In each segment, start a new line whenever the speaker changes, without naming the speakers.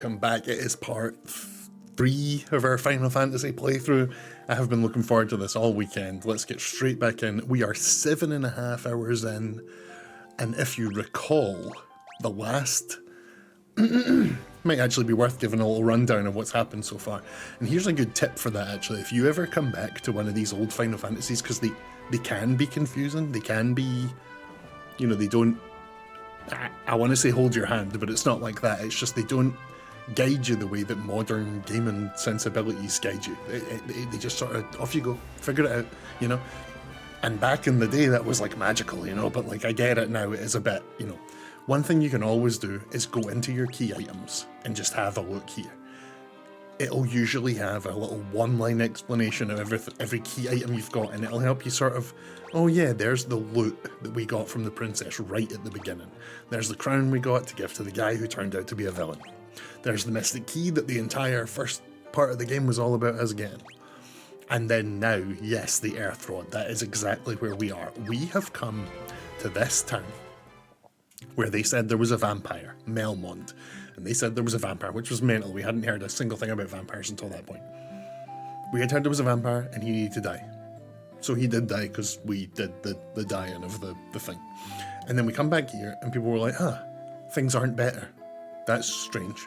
Come back. It is part 3 of our Final Fantasy playthrough. I have been looking forward to this all weekend. Let's get straight back in. We are 7.5 hours in, and if you recall, the last might actually be worth giving a little rundown of what's happened so far. And here's a good tip for that, actually. If you ever come back to one of these old Final Fantasies, because they can be confusing, they can be, you know, they don't, I want to say hold your hand, but it's not like that. It's just they don't guide you the way that modern gaming sensibilities guide you. They just sort of, off you go, figure it out, you know? And back in the day, that was like magical, you know? But like, I get it now, it is a bit, you know. One thing you can always do is go into your key items and just have a look here. It'll usually have a little one-line explanation of every key item you've got, and it'll help you sort of, oh yeah, there's the loot that we got from the princess right at the beginning. There's the crown we got to give to the guy who turned out to be a villain. There's the mystic key that the entire first part of the game was all about us getting. And then now, yes, the Earth Rod, that is exactly where we are. We have come to this town where they said there was a vampire, Melmond. And they said there was a vampire, which was mental. We hadn't heard a single thing about vampires until that point. We had heard there was a vampire and he needed to die. So he did die because we did the dying of the thing. And then we come back here and people were like, things aren't better. That's strange.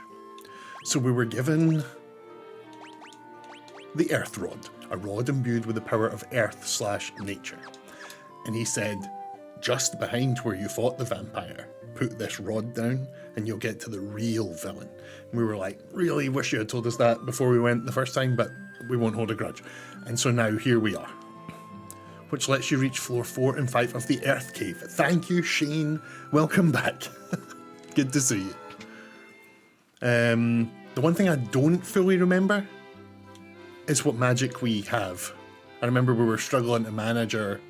So we were given the Earth Rod, a rod imbued with the power of Earth/nature. And he said, just behind where you fought the vampire, put this rod down and you'll get to the real villain. And we were like, really wish you had told us that before we went the first time, but we won't hold a grudge. And so now here we are, which lets you reach floor 4 and 5 of the Earth Cave. Thank you, Shane. Welcome back. Good to see you. The one thing I don't fully remember is what magic we have. I remember we were struggling to manage our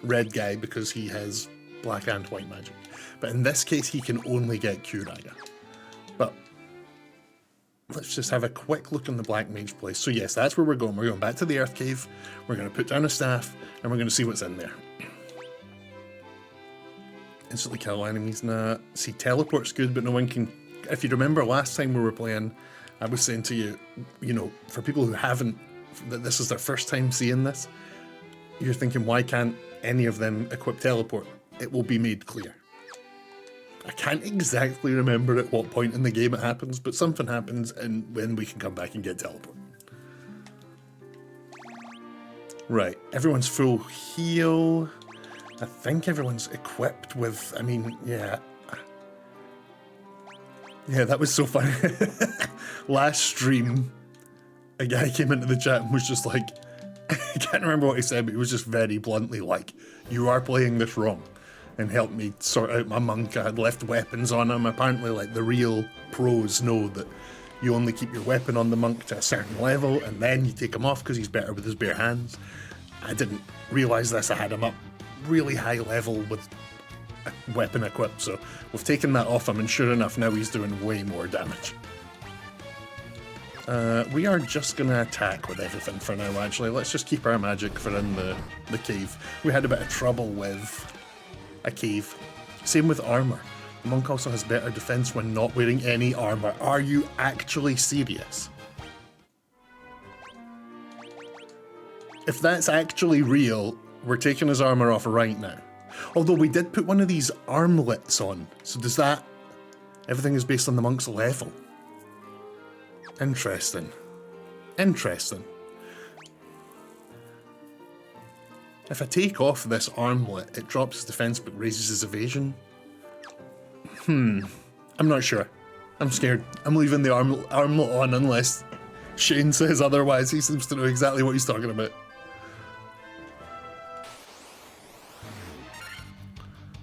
red guy because he has black and white magic. But in this case, he can only get Curaga. But let's just have a quick look in the Black Mage place. So yes, that's where we're going. We're going back to the Earth Cave. We're going to put down a staff and we're going to see what's in there. Instantly kill enemies. Nah. See, teleport's good, but no one can... If you remember last time we were playing, I was saying to you, you know, for people who haven't, that this is their first time seeing this, you're thinking, why can't any of them equip teleport? It will be made clear. I can't exactly remember at what point in the game it happens, but something happens and when we can come back and get teleport. Right, everyone's full heal. I think everyone's equipped with, I mean, yeah. Yeah, that was so funny. Last stream, a guy came into the chat and was just like, I can't remember what he said, but he was just very bluntly like, you are playing this wrong, and helped me sort out my monk. I had left weapons on him. Apparently, like, the real pros know that you only keep your weapon on the monk to a certain level, and then you take him off because he's better with his bare hands. I didn't realise this. I had him up really high level with a weapon equipped, so we've taken that off him, and sure enough, now he's doing way more damage. We are just going to attack with everything for now, actually. Let's just keep our magic for in the cave. We had a bit of trouble with a cave. Same with armour. The monk also has better defense when not wearing any armour. Are you actually serious? If that's actually real, we're taking his armour off right now. Although we did put one of these armlets on, so does that... Everything is based on the monk's level. Interesting. Interesting. If I take off this armlet, it drops his defense but raises his evasion. I'm not sure. I'm scared. I'm leaving the armlet on unless Shane says otherwise. He seems to know exactly what he's talking about.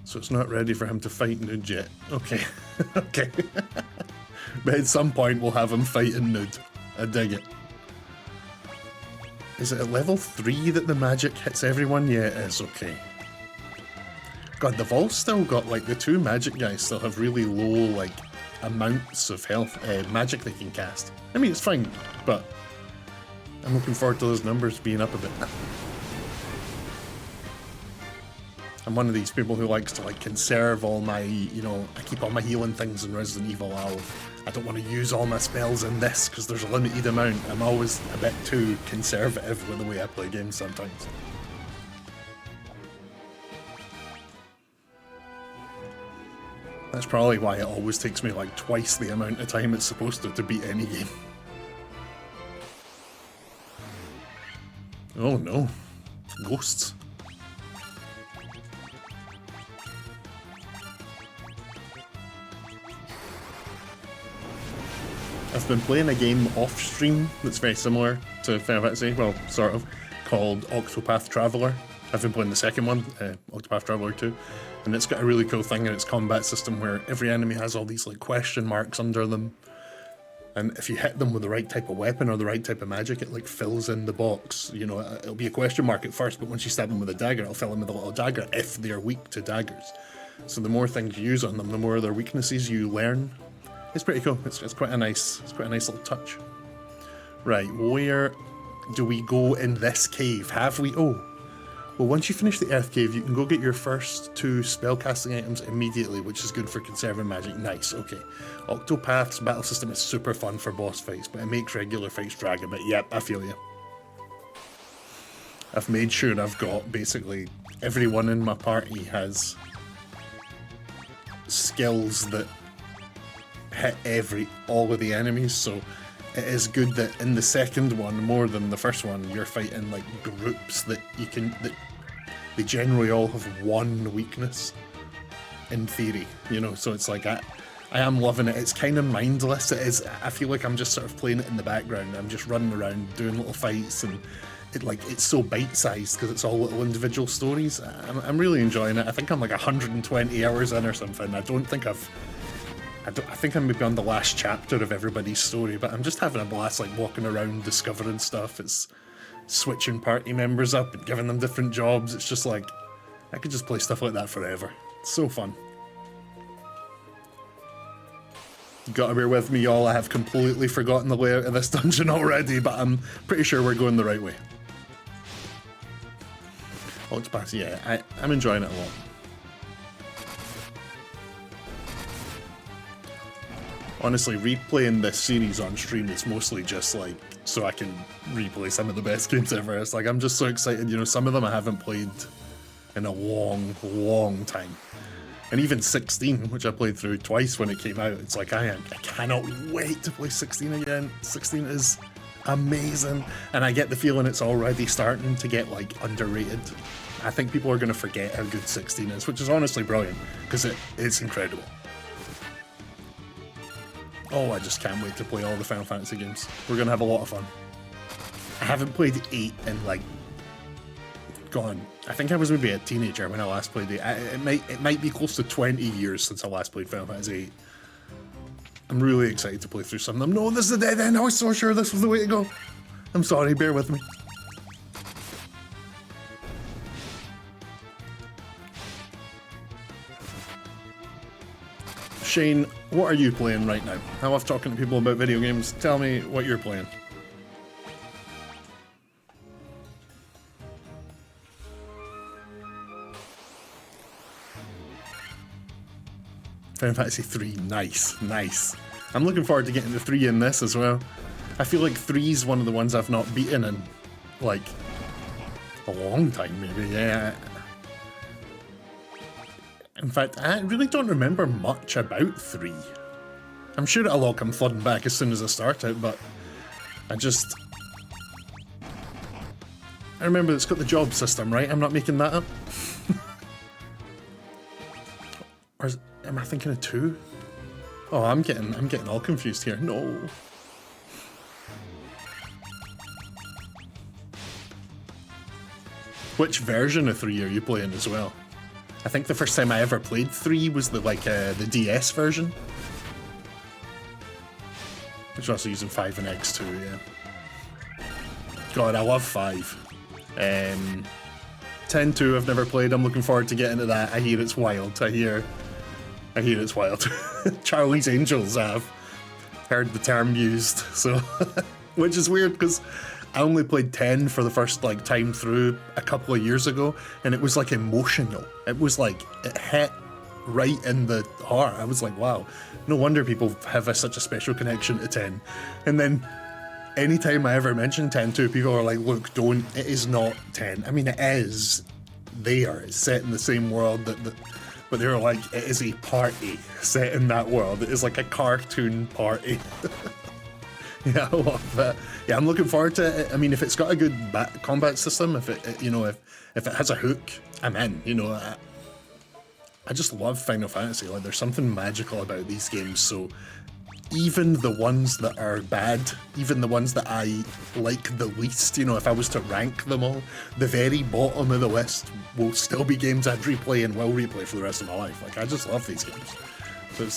So it's not ready for him to fight Nude yet. Okay. Okay. But at some point we'll have him fighting Nude. I dig it. Is it at level 3 that the magic hits everyone? Yeah, it is. Okay. God, they've all still got, like, the 2 magic guys still have really low, like, amounts of health, magic they can cast. I mean, it's fine, but I'm looking forward to those numbers being up a bit. I'm one of these people who likes to, like, conserve all my, you know, I keep all my healing things in Resident Evil. I don't want to use all my spells in this because there's a limited amount. I'm always a bit too conservative with the way I play games sometimes. That's probably why it always takes me like twice the amount of time it's supposed to beat any game. Oh no. Ghosts. I've been playing a game off stream that's very similar to Final Fantasy, well, sort of, called Octopath Traveler. I've been playing the second one, Octopath Traveler 2, and it's got a really cool thing in its combat system where every enemy has all these like question marks under them, and if you hit them with the right type of weapon or the right type of magic, it like fills in the box. You know, it'll be a question mark at first, but once you stab them with a dagger, it'll fill in with a little dagger if they're weak to daggers. So the more things you use on them, the more of their weaknesses you learn. It's pretty cool. It's quite a nice little touch. Right, where do we go in this cave? Have we? Oh, well, once you finish the Earth Cave, you can go get your first 2 spellcasting items immediately, which is good for conserving magic. Nice, okay. Octopath's battle system is super fun for boss fights, but it makes regular fights drag a bit. Yep, I feel you. I've made sure I've got basically everyone in my party has skills that hit all of the enemies, so it is good that in the second one, more than the first one, you're fighting like groups that they generally all have one weakness, in theory, you know, so it's like I am loving it. It's kind of mindless. It is. I feel like I'm just sort of playing it in the background. I'm just running around doing little fights, and it's so bite-sized because it's all little individual stories. I'm really enjoying it. I think I'm like 120 hours in or something. I think I'm maybe on the last chapter of everybody's story, but I'm just having a blast, like walking around discovering stuff. It's switching party members up and giving them different jobs. It's just like, I could just play stuff like that forever. It's so fun. You gotta bear with me, y'all. I have completely forgotten the layout of this dungeon already, but I'm pretty sure we're going the right way. Octopath, yeah, I'm enjoying it a lot. Honestly, replaying this series on stream is mostly just like so I can replay some of the best games ever. It's like I'm just so excited, you know, some of them I haven't played in a long time. And even 16, which I played through twice when it came out, it's like I cannot wait to play 16 again. 16 is amazing, and I get the feeling it's already starting to get like underrated. I think people are going to forget how good 16 is, which is honestly brilliant, because it's incredible. Oh, I just can't wait to play all the Final Fantasy games. We're going to have a lot of fun. I haven't played 8 in like, gone. I think I was maybe a teenager when I last played 8. It might be close to 20 years since I last played Final Fantasy 8. I'm really excited to play through some of them. No, this is the dead end. I was so sure this was the way to go. I'm sorry, bear with me. Shane, what are you playing right now? I love talking to people about video games. Tell me what you're playing. Final Fantasy 3, nice. I'm looking forward to getting the 3 in this as well. I feel like 3 is one of the ones I've not beaten in, like, a long time maybe, yeah. In fact, I really don't remember much about 3. I'm sure it'll all come flooding back as soon as I start it, but I remember it's got the job system, right? I'm not making that up. Or am I thinking of 2? Oh, I'm getting all confused here. No. Which version of 3 are you playing as well? I think the first time I ever played 3 was the DS version. Which is also using 5 and X2, yeah. God, I love 5. 10-2 I've never played. I'm looking forward to getting into that. I hear it's wild. I hear it's wild. Charlie's Angels, I've heard the term used, so which is weird because I only played 10 for the first time through a couple of years ago, and it was like emotional. It was like it hit right in the heart. I was like, wow, no wonder people have such a special connection to 10. And then anytime I ever mention 10 to people are like, look, don't, it is not 10. I mean, it is there, it's set in the same world, but they're like, it is a party set in that world. It is like a cartoon party. Yeah, I love that. Yeah, I'm looking forward to it. I mean, if it's got a good combat system, if it, you know, if it has a hook, I'm in. You know, I just love Final Fantasy. Like, there's something magical about these games. So even the ones that are bad, even the ones that I like the least, you know, if I was to rank them all, the very bottom of the list will still be games I'd replay and will replay for the rest of my life. Like, I just love these games. So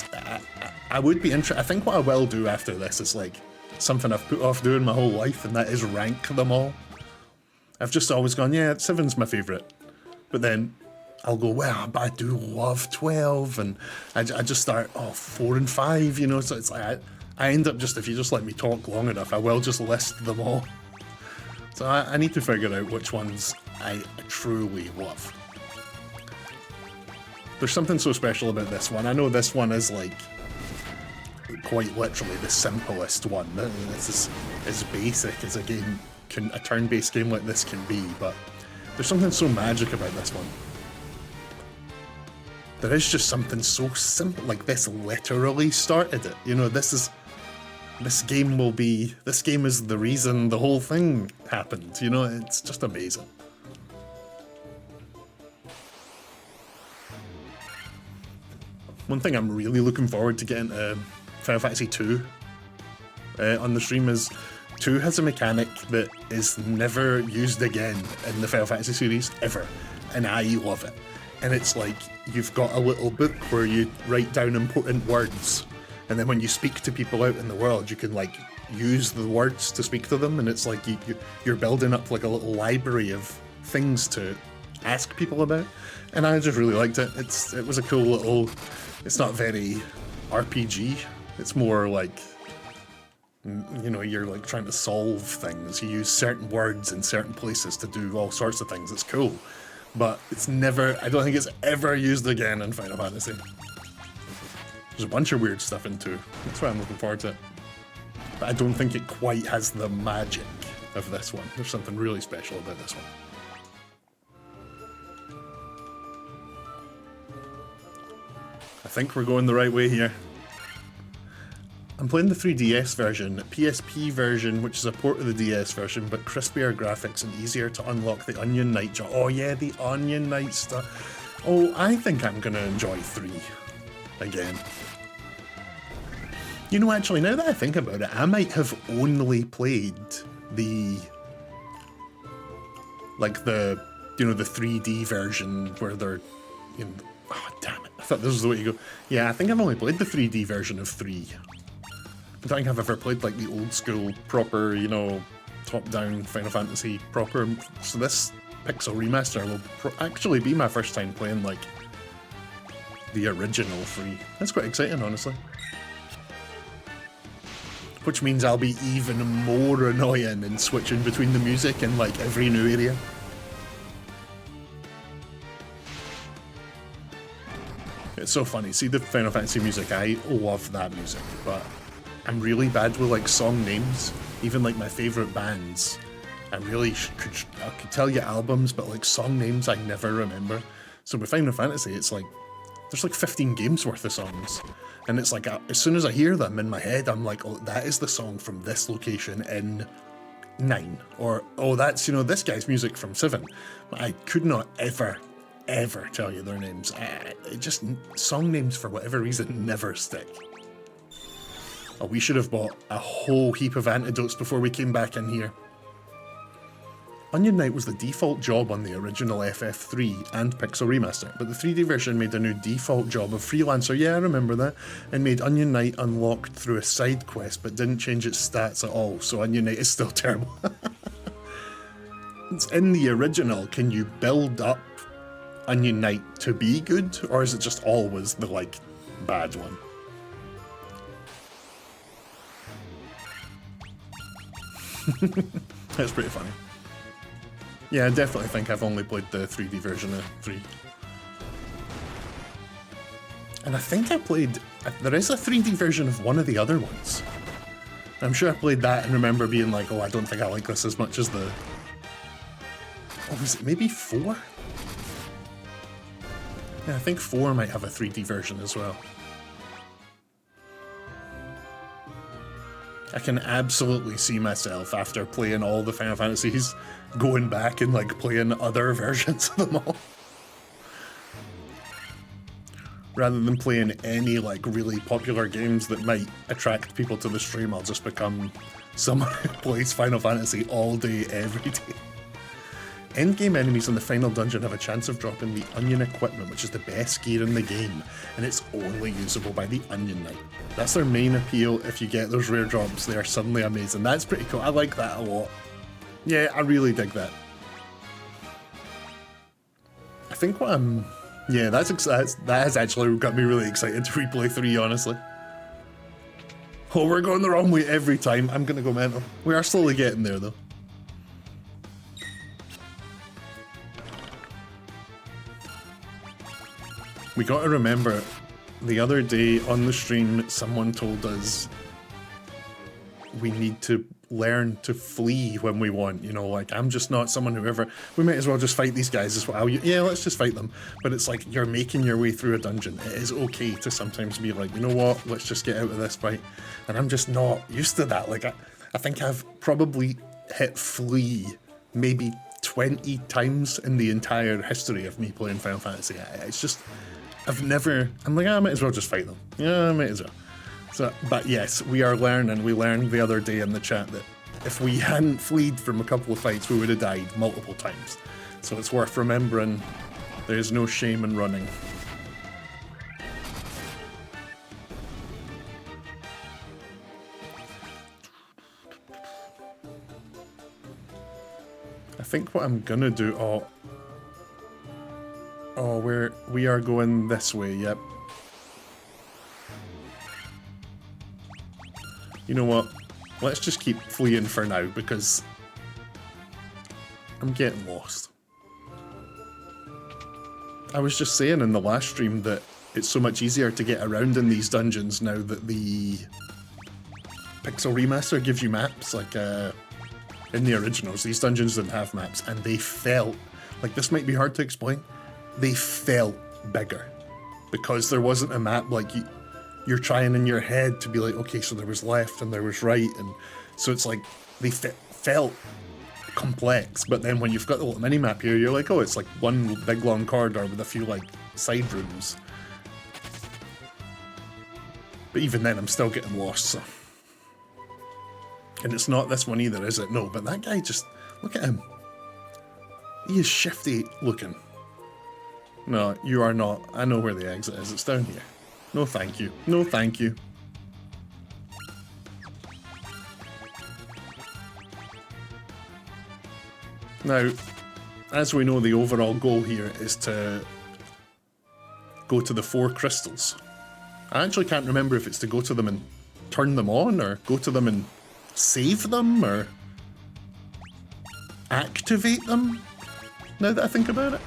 I would be interested. I think what I will do after this is like something I've put off doing my whole life, and that is rank them all. I've just always gone, yeah, 7's my favourite. But then I'll go, well, but I do love 12, and I just start, 4 and 5, you know, so it's like, I end up just, if you just let me talk long enough, I will just list them all. So I need to figure out which ones I truly love. There's something so special about this one. I know this one is like, quite literally the simplest one. This is as basic as a turn-based game like this can be, but there's something so magic about this one. There is just something so simple, like this literally started it. You know, this game is the reason the whole thing happened. You know, it's just amazing. One thing I'm really looking forward to getting Final Fantasy 2 on the stream is 2 has a mechanic that is never used again in the Final Fantasy series, ever, and I love it. And it's like, you've got a little book where you write down important words, and then when you speak to people out in the world, you can like use the words to speak to them, and it's like you're building up like a little library of things to ask people about, and I just really liked it. It was a cool little, it's not very RPG, it's more like, you know, you're like trying to solve things. You use certain words in certain places to do all sorts of things. It's cool, but it's never, I don't think it's ever used again in Final Fantasy. There's a bunch of weird stuff in 2. That's why I'm looking forward to it. But I don't think it quite has the magic of this one. There's something really special about this one. I think we're going the right way here. I'm playing the 3DS version, PSP version, which is a port of the DS version, but crispier graphics and easier to unlock the Onion Knight job. Oh yeah, the Onion Knight stuff. Oh, I think I'm gonna enjoy 3 again. You know, actually, now that I think about it, I might have only played the 3D version where they're, you know, oh damn it, I thought this was the way you go. Yeah, I think I've only played the 3D version of 3. I don't think I've ever played like the old school proper, you know, top-down Final Fantasy proper. So this Pixel remaster will actually be my first time playing like the original 3. That's quite exciting, honestly. Which means I'll be even more annoying in switching between the music in like every new area. It's so funny. See the Final Fantasy music, I love that music, but I'm really bad with like song names. Even like my favourite bands, I really could tell you albums, but like song names I never remember. So with Final Fantasy, it's like there's like 15 games worth of songs, and it's like as soon as I hear them in my head, I'm like, oh, that is the song from this location in 9, or oh, that's, you know, this guy's music from 7. But I could not ever tell you their names. Just song names for whatever reason never stick. Oh, we should have bought a whole heap of antidotes before we came back in here. Onion Knight was the default job on the original FF3 and Pixel Remaster, but the 3D version made a new default job of Freelancer, yeah I remember that, and made Onion Knight unlocked through a side quest but didn't change its stats at all, so Onion Knight is still terrible. It's in the original, can you build up Onion Knight to be good, or is it just always the like bad one? That's pretty funny. Yeah, I definitely think I've only played the 3D version of 3. And I think I played... There is a 3D version of one of the other ones. I'm sure I played that and remember being like, oh, I don't think I like this as much as the... Oh, was it maybe 4? Yeah, I think 4 might have a 3D version as well. I can absolutely see myself, after playing all the Final Fantasies, going back and like playing other versions of them all. Rather than playing any like really popular games that might attract people to the stream, I'll just become someone who plays Final Fantasy all day, every day. Endgame enemies in the final dungeon have a chance of dropping the Onion equipment, which is the best gear in the game, and it's only usable by the Onion Knight. That's their main appeal. If you get those rare drops, they are suddenly amazing. That's pretty cool. I like that a lot. Yeah, I really dig that. I think what I'm... Yeah, that has actually got me really excited to replay 3, honestly. Oh, we're going the wrong way every time. I'm gonna go mental. We are slowly getting there, though. We gotta remember, the other day on the stream, someone told us we need to learn to flee when we want, you know, like, I'm just not someone who ever... We might as well just fight these guys as well. Yeah, let's just fight them. But it's like, you're making your way through a dungeon. It is okay to sometimes be like, you know what, let's just get out of this fight. And I'm just not used to that. Like, I think I've probably hit flee maybe 20 times in the entire history of me playing Final Fantasy. It's just... I've never... I'm like, I might as well just fight them. Yeah, I might as well. So, but yes, we are learning. We learned the other day in the chat that if we hadn't fleed from a couple of fights, we would have died multiple times. So it's worth remembering there's no shame in running. I think what I'm gonna do... Oh, we are going this way, yep. You know what? Let's just keep fleeing for now, because I'm getting lost. I was just saying in the last stream that it's so much easier to get around in these dungeons now that the Pixel Remaster gives you maps, like in the originals. These dungeons didn't have maps, and they felt, like, this might be hard to explain, they felt bigger. Because there wasn't a map, like, you're trying in your head to be like, okay, so there was left and there was right, and so it's like, they felt complex, but then when you've got the little mini-map here, you're like, oh, it's like one big long corridor with a few, like, side rooms. But even then, I'm still getting lost, so... And it's not this one either, is it? No, but that guy just... Look at him. He is shifty looking. No, you are not. I know where the exit is. It's down here. No thank you. No thank you. Now, as we know, the overall goal here is to go to the 4 crystals. I actually can't remember if it's to go to them and turn them on, or go to them and save them, or activate them, now that I think about it.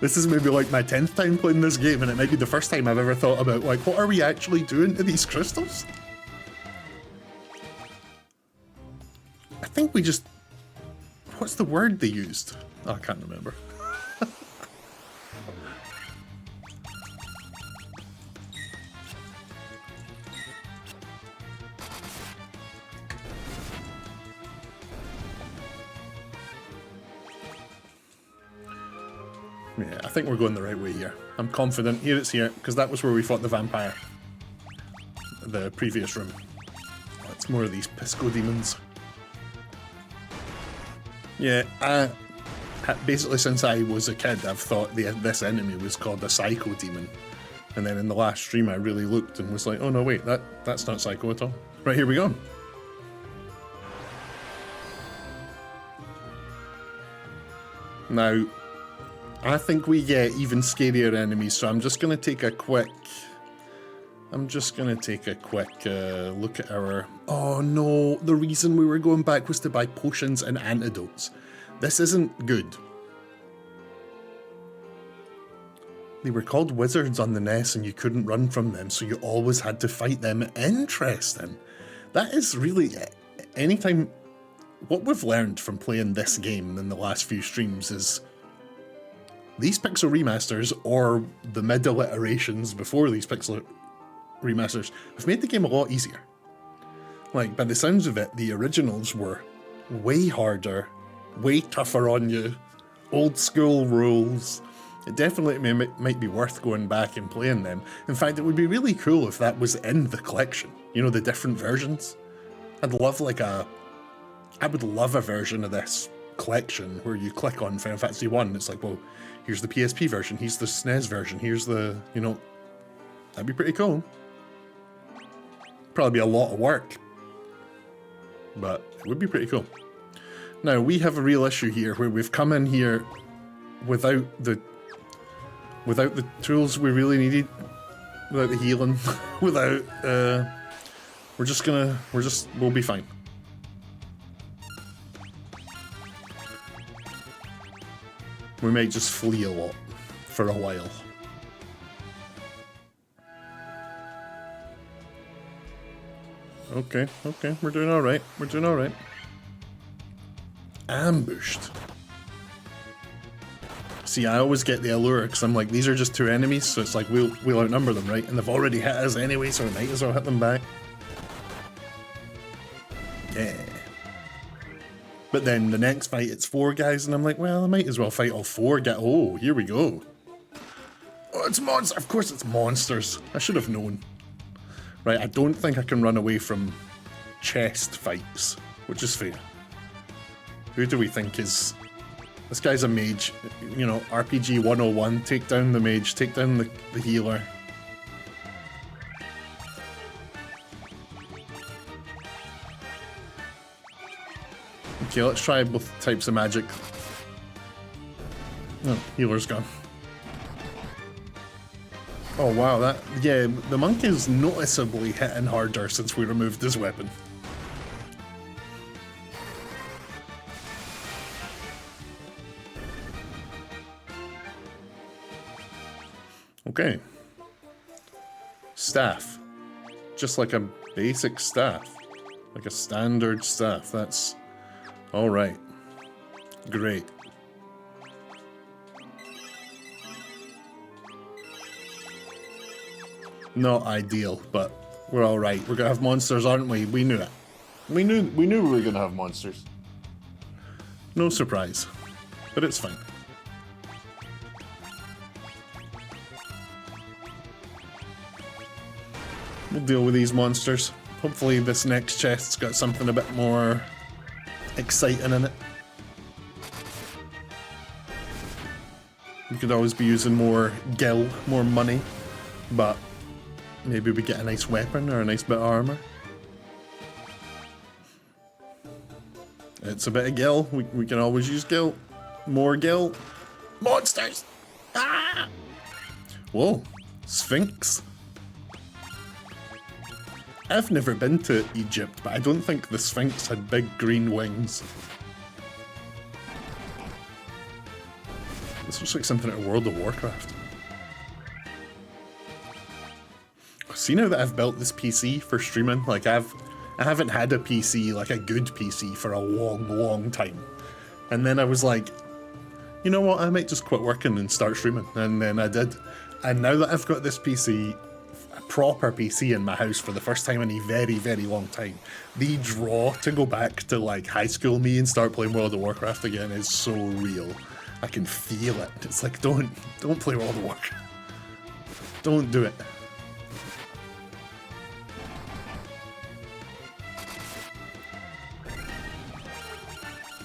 This is maybe like my 10th time playing this game, and it might be the first time I've ever thought about, like, what are we actually doing to these crystals? I think we just... What's the word they used? Oh, I can't remember. Yeah, I think we're going the right way here. I'm confident. Here it's here, because that was where we fought the vampire. The previous room. Oh, it's more of these Pisco demons. Yeah, basically since I was a kid, I've thought this enemy was called a Psycho Demon. And then in the last stream I really looked and was like, oh no wait, that's not Psycho at all. Right, here we go. Now, I think we get even scarier enemies, so I'm just going to take a quick... look at our... Oh no, the reason we were going back was to buy potions and antidotes. This isn't good. They were called wizards on the NES and you couldn't run from them, so you always had to fight them. Interesting. That is really... Anytime... What we've learned from playing this game in the last few streams is these pixel remasters, or the middle iterations before these pixel remasters, have made the game a lot easier. Like, by the sounds of it, the originals were way harder, way tougher on you, old school rules. It definitely might be worth going back and playing them. In fact, it would be really cool if that was in the collection. You know, the different versions. I'd love like I would love a version of this collection where you click on Final Fantasy 1, it's like, well, here's the PSP version, here's the SNES version, here's the, you know, that'd be pretty cool. Probably be a lot of work, but it would be pretty cool. Now, we have a real issue here where we've come in here without the tools we really needed, without the healing, without, we'll be fine. We might just flee a lot for a while. Okay, we're doing alright. We're doing alright. Ambushed. See, I always get the allure, because I'm like, these are just two enemies, so it's like, we'll outnumber them, right? And they've already hit us anyway, so we might as well hit them back. Yeah. But then the next fight, it's 4 guys, and I'm like, well, I might as well fight all 4 guys. Oh, here we go. Oh, it's monsters. Of course it's monsters. I should have known. Right, I don't think I can run away from chest fights, which is fair. Who do we think is... This guy's a mage. You know, RPG 101. Take down the mage, take down the healer. Okay, let's try both types of magic. Oh, healer's gone. Oh wow, yeah, the monk is noticeably hitting harder since we removed his weapon. Okay. Staff. Just like a basic staff. Like a standard staff, that's... Alright. Great. Not ideal, but we're alright. We're gonna have monsters, aren't we? We knew it. We knew we were gonna have monsters. No surprise. But it's fine. We'll deal with these monsters. Hopefully this next chest's got something a bit more exciting in it. We could always be using more gil, more money, but maybe we get a nice weapon or a nice bit of armor. It's a bit of gil. We can always use gil. More gil. Monsters! Ah! Whoa. Sphinx. I've never been to Egypt, but I don't think the Sphinx had big green wings. This looks like something out of World of Warcraft. See, now that I've built this PC for streaming, like I haven't had a PC, like a good PC, for a long, long time. And then I was like, you know what, I might just quit working and start streaming. And then I did. And now that I've got this PC, a proper PC in my house for the first time in a very, very long time, the draw to go back to like high school me and start playing World of Warcraft again is so real. I can feel it. It's like, don't play World of Warcraft. Don't do it.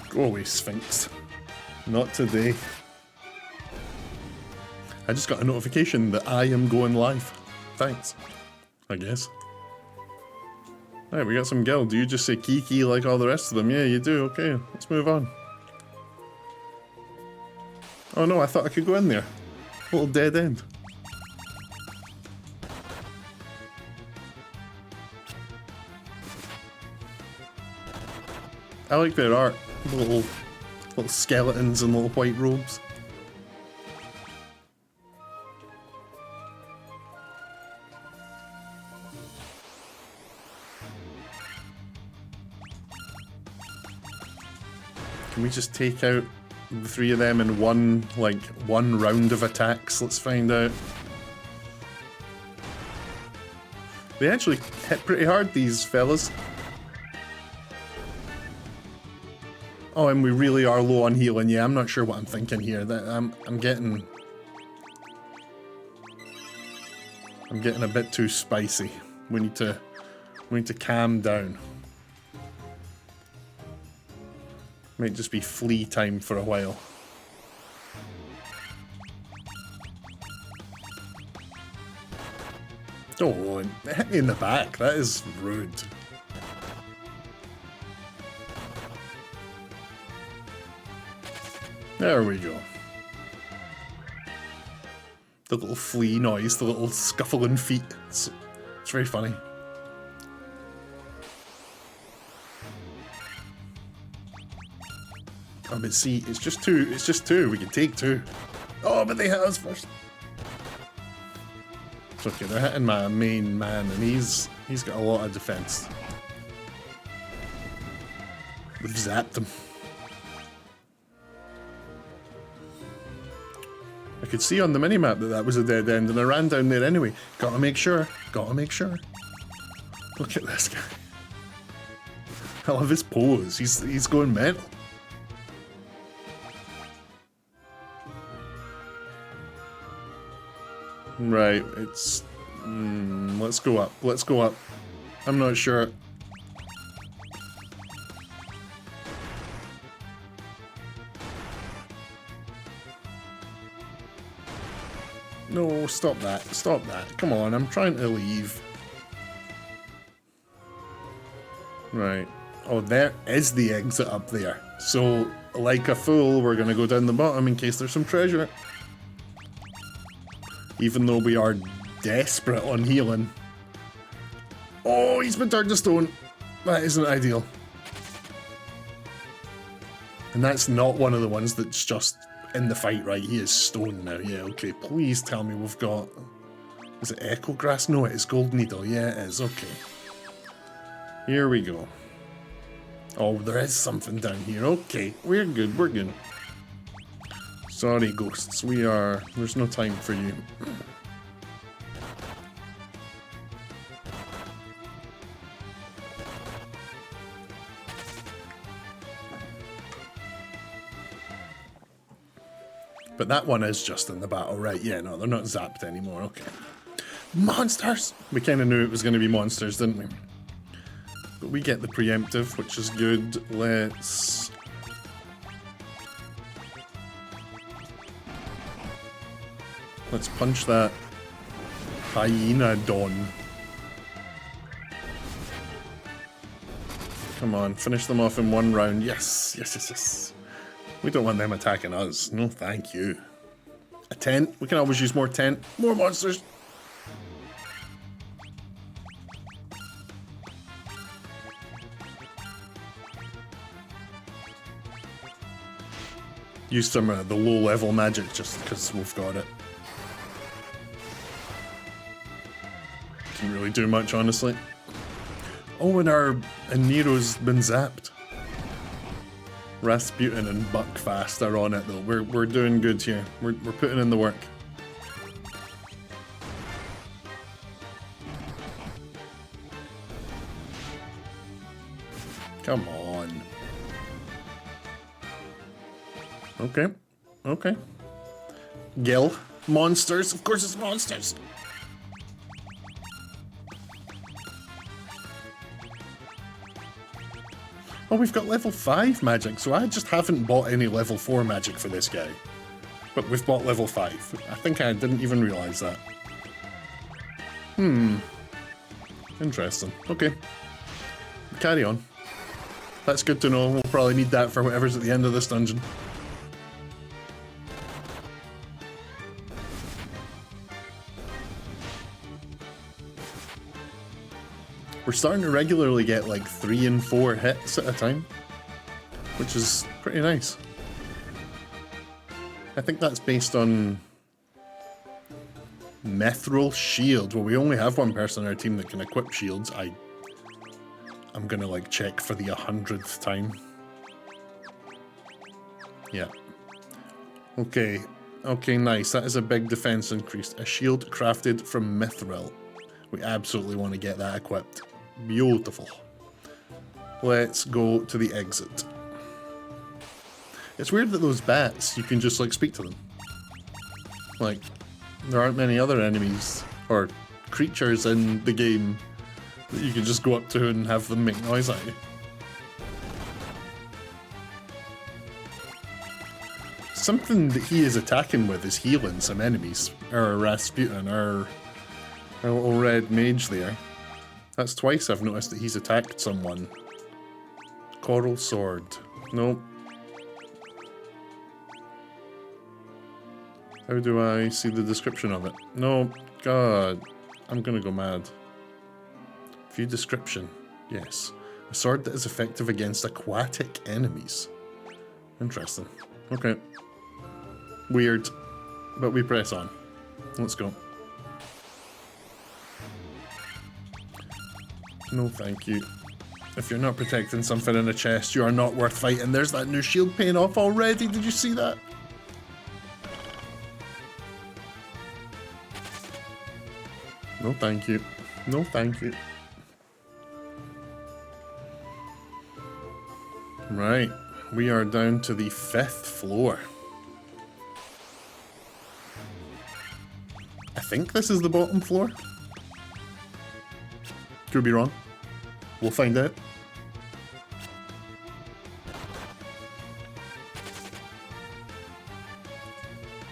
Go away, Sphinx. Not today. I just got a notification that I am going live. Thanks, I guess. Alright, we got some gil. Do you just say Kiki like all the rest of them? Yeah, you do. Okay, let's move on. Oh no, I thought I could go in there. Little dead end. I like their art. Little skeletons and little white robes. Can we just take out the 3 of them in one round of attacks? Let's find out. They actually hit pretty hard, these fellas. Oh, and we really are low on healing. Yeah, I'm not sure what I'm thinking here. That I'm getting a bit too spicy. We need to calm down. Might just be flea time for a while. Oh, and it hit me in the back. That is rude. There we go. The little flea noise, the little scuffling feet. It's very funny. Oh, but see, it's just 2. It's just 2. We can take 2. Oh, but they hit us first. It's okay, they're hitting my main man, and he's got a lot of defense. We've zapped him. I could see on the minimap that was a dead end, and I ran down there anyway. Gotta make sure. Gotta make sure. Look at this guy. I love his pose. He's going mental. Right, it's... let's go up. Let's go up. I'm not sure. No, stop that. Stop that. Come on, I'm trying to leave. Right. Oh, there is the exit up there. So, like a fool, we're gonna go down the bottom in case there's some treasure. Even though we are desperate on healing. Oh, he's been turned to stone. That isn't ideal. And that's not one of the ones that's just in the fight, right? He is stone now. Yeah, okay. Please tell me we've got... Is it Echo Grass? No, it is Gold Needle. Yeah, it is. Okay. Here we go. Oh, there is something down here. Okay, we're good. We're good. Sorry, ghosts. We are... There's no time for you. But that one is just in the battle, right? Yeah, no, they're not zapped anymore. Okay. Monsters! We kind of knew it was going to be monsters, didn't we? But we get the preemptive, which is good. Let's... Let's punch that hyena don. Come on, finish them off in one round. Yes, yes, yes, yes. We don't want them attacking us. No, thank you. A tent. We can always use more tent. More monsters. Use some of the low-level magic just because we've got it. Didn't really do much, honestly. Oh, and Nero's been zapped. Rasputin and Buckfast are on it though. We're doing good here. We're putting in the work. Come on. Okay. Okay. Gil. Monsters. Of course it's monsters. Oh, we've got level 5 magic, so I just haven't bought any level 4 magic for this guy. But we've bought level 5. I think I didn't even realise that. Interesting. Okay. Carry on. That's good to know. We'll probably need that for whatever's at the end of this dungeon. We're starting to regularly get like 3 and 4 hits at a time, which is pretty nice. I think that's based on Mithril Shield. Well, we only have one person on our team that can equip shields. I'm gonna like check for the 100th time. Yeah. Okay. Okay, nice. That is a big defense increase. A shield crafted from mithril. We absolutely want to get that equipped. Beautiful. Let's go to the exit. It's weird that those bats, you can just like speak to them. Like, there aren't many other enemies or creatures in the game that you can just go up to and have them make noise at you. Something that he is attacking with is healing some enemies. Our Rasputin, our little red mage there. That's twice I've noticed that he's attacked someone. Coral sword. Nope. How do I see the description of it? No, God. I'm gonna go mad. View description. Yes. A sword that is effective against aquatic enemies. Interesting. Okay. Weird. But we press on. Let's go. No thank you. If you're not protecting something in a chest, you are not worth fighting. There's that new shield paying off already. Did you see that? No thank you. No thank you. Right. We are down to the 5th floor. I think this is the bottom floor. Could be wrong. We'll find out.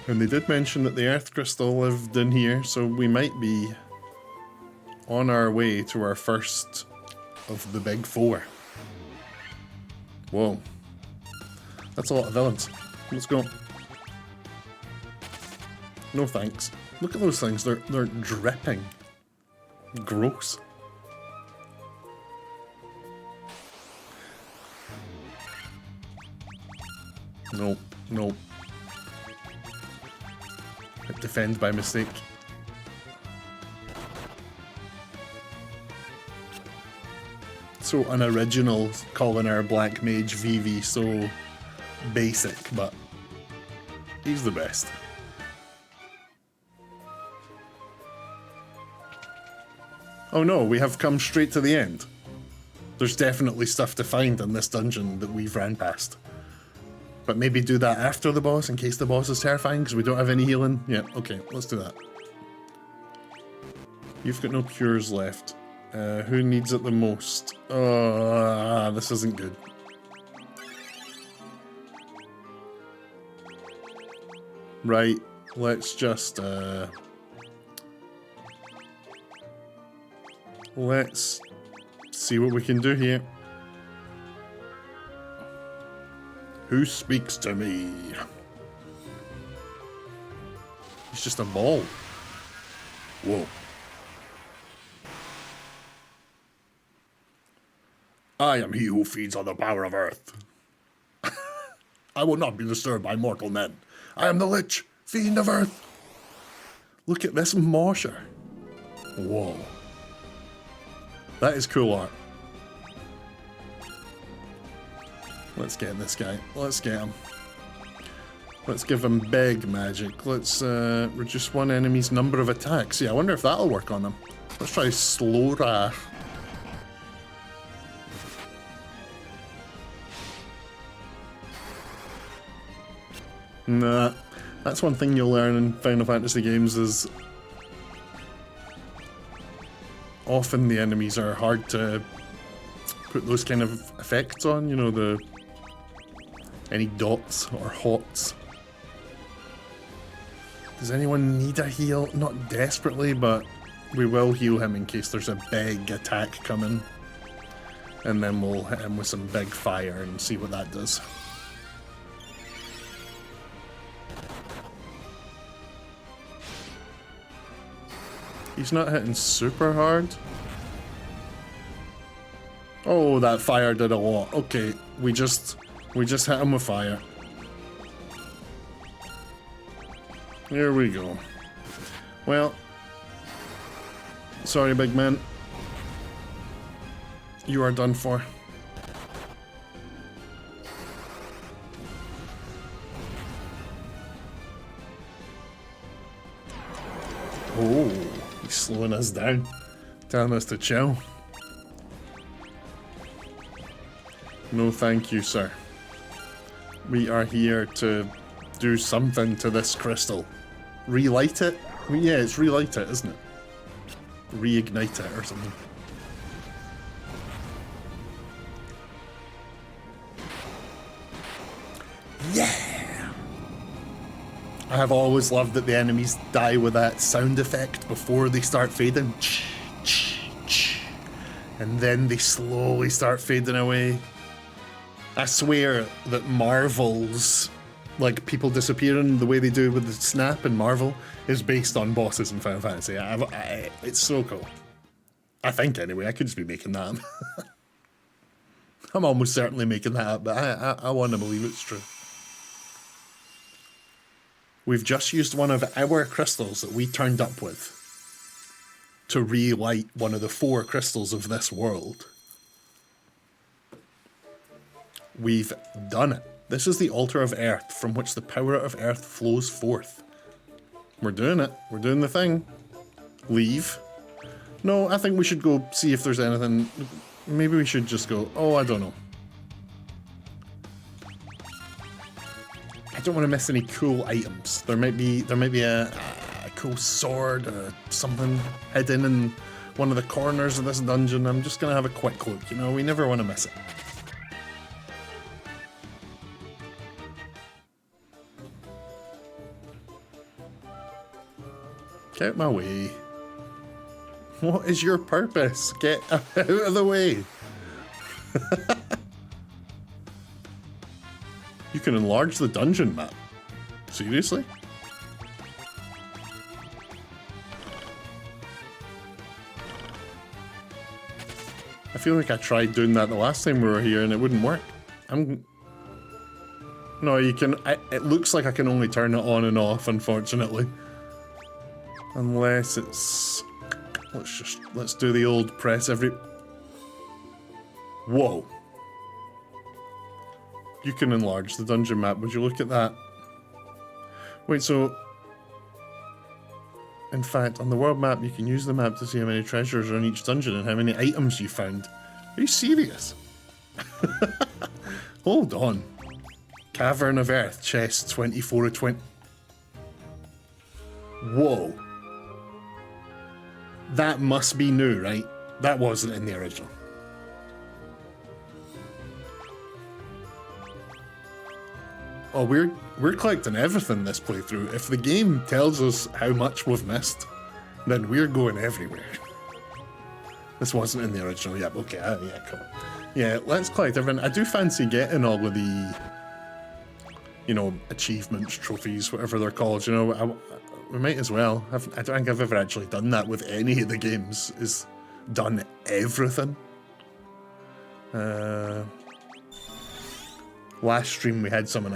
And they did mention that the Earth Crystal lived in here, so we might be on our way to our first of the big 4. Whoa. That's a lot of villains. Let's go. No thanks. Look at those things. They're dripping. Gross. No, no. Defend by mistake. So unoriginal calling our black mage Vivi so basic, but he's the best. Oh no, we have come straight to the end. There's definitely stuff to find in this dungeon that we've ran past. But maybe do that after the boss in case the boss is terrifying because we don't have any healing. Yeah, okay, let's do that. You've got no cures left. Who needs it the most? This isn't good. Right, let's just let's see what we can do here. Who speaks to me? He's just a ball. Whoa. I am he who feeds on the power of earth. I will not be disturbed by mortal men. I am the Lich, fiend of earth. Look at this mosher. Whoa. That is cool art. Let's get this guy. Let's get him. Let's give him big magic. Let's reduce one enemy's number of attacks. Yeah, I wonder if that'll work on him. Let's try slow wrath. Nah, that's one thing you'll learn in Final Fantasy games is often the enemies are hard to put those kind of effects on, you know, any dots or hots. Does anyone need a heal? Not desperately, but we will heal him in case there's a big attack coming. And then we'll hit him with some big fire and see what that does. He's not hitting super hard. Oh, that fire did a lot. Okay, we just hit him with fire. Here we go. Well, sorry, big man. You are done for. Oh, he's slowing us down, telling us to chill. No thank you, sir. We are here to do something to this crystal. Relight it? Well, yeah, it's relight it, isn't it? Reignite it or something. Yeah! I have always loved that the enemies die with that sound effect before they start fading. And then they slowly start fading away. I swear that Marvel's, like, people disappearing the way they do with the snap in Marvel is based on bosses in Final Fantasy. It's so cool. I think, anyway. I could just be making that up. I'm almost certainly making that up, but I want to believe it's true. We've just used one of our crystals that we turned up with to relight one of the 4 crystals of this world. We've done it. This is the altar of Earth from which the power of Earth flows forth. We're doing it. We're doing the thing. Leave. No, I think we should go see if there's anything. Maybe we should just go, oh, I don't know. I don't want to miss any cool items. There might be a cool sword or something hidden in one of the corners of this dungeon. I'm just going to have a quick look, you know, we never want to miss it. Get my way. What is your purpose? Get out of the way. You can enlarge the dungeon map. Seriously? I feel like I tried doing that the last time we were here and it wouldn't work. No, you can... it looks like I can only turn it on and off, unfortunately. Unless it's... Let's do the old press every... Whoa. You can enlarge the dungeon map. Would you look at that? Wait, so... In fact, on the world map, you can use the map to see how many treasures are in each dungeon and how many items you found. Are you serious? Hold on. Cavern of Earth, chest 24 of 20. Whoa. That must be new, right? That wasn't in the original. Oh, we're collecting everything this playthrough. If the game tells us how much we've missed, then we're going everywhere. This wasn't in the original. Yep, okay, yeah, come on. Yeah, let's collect everything. I do fancy getting all of the, you know, achievements, trophies, whatever they're called, you know. We might as well. I don't think I've ever actually done that with any of the games, is done everything. Last stream we had someone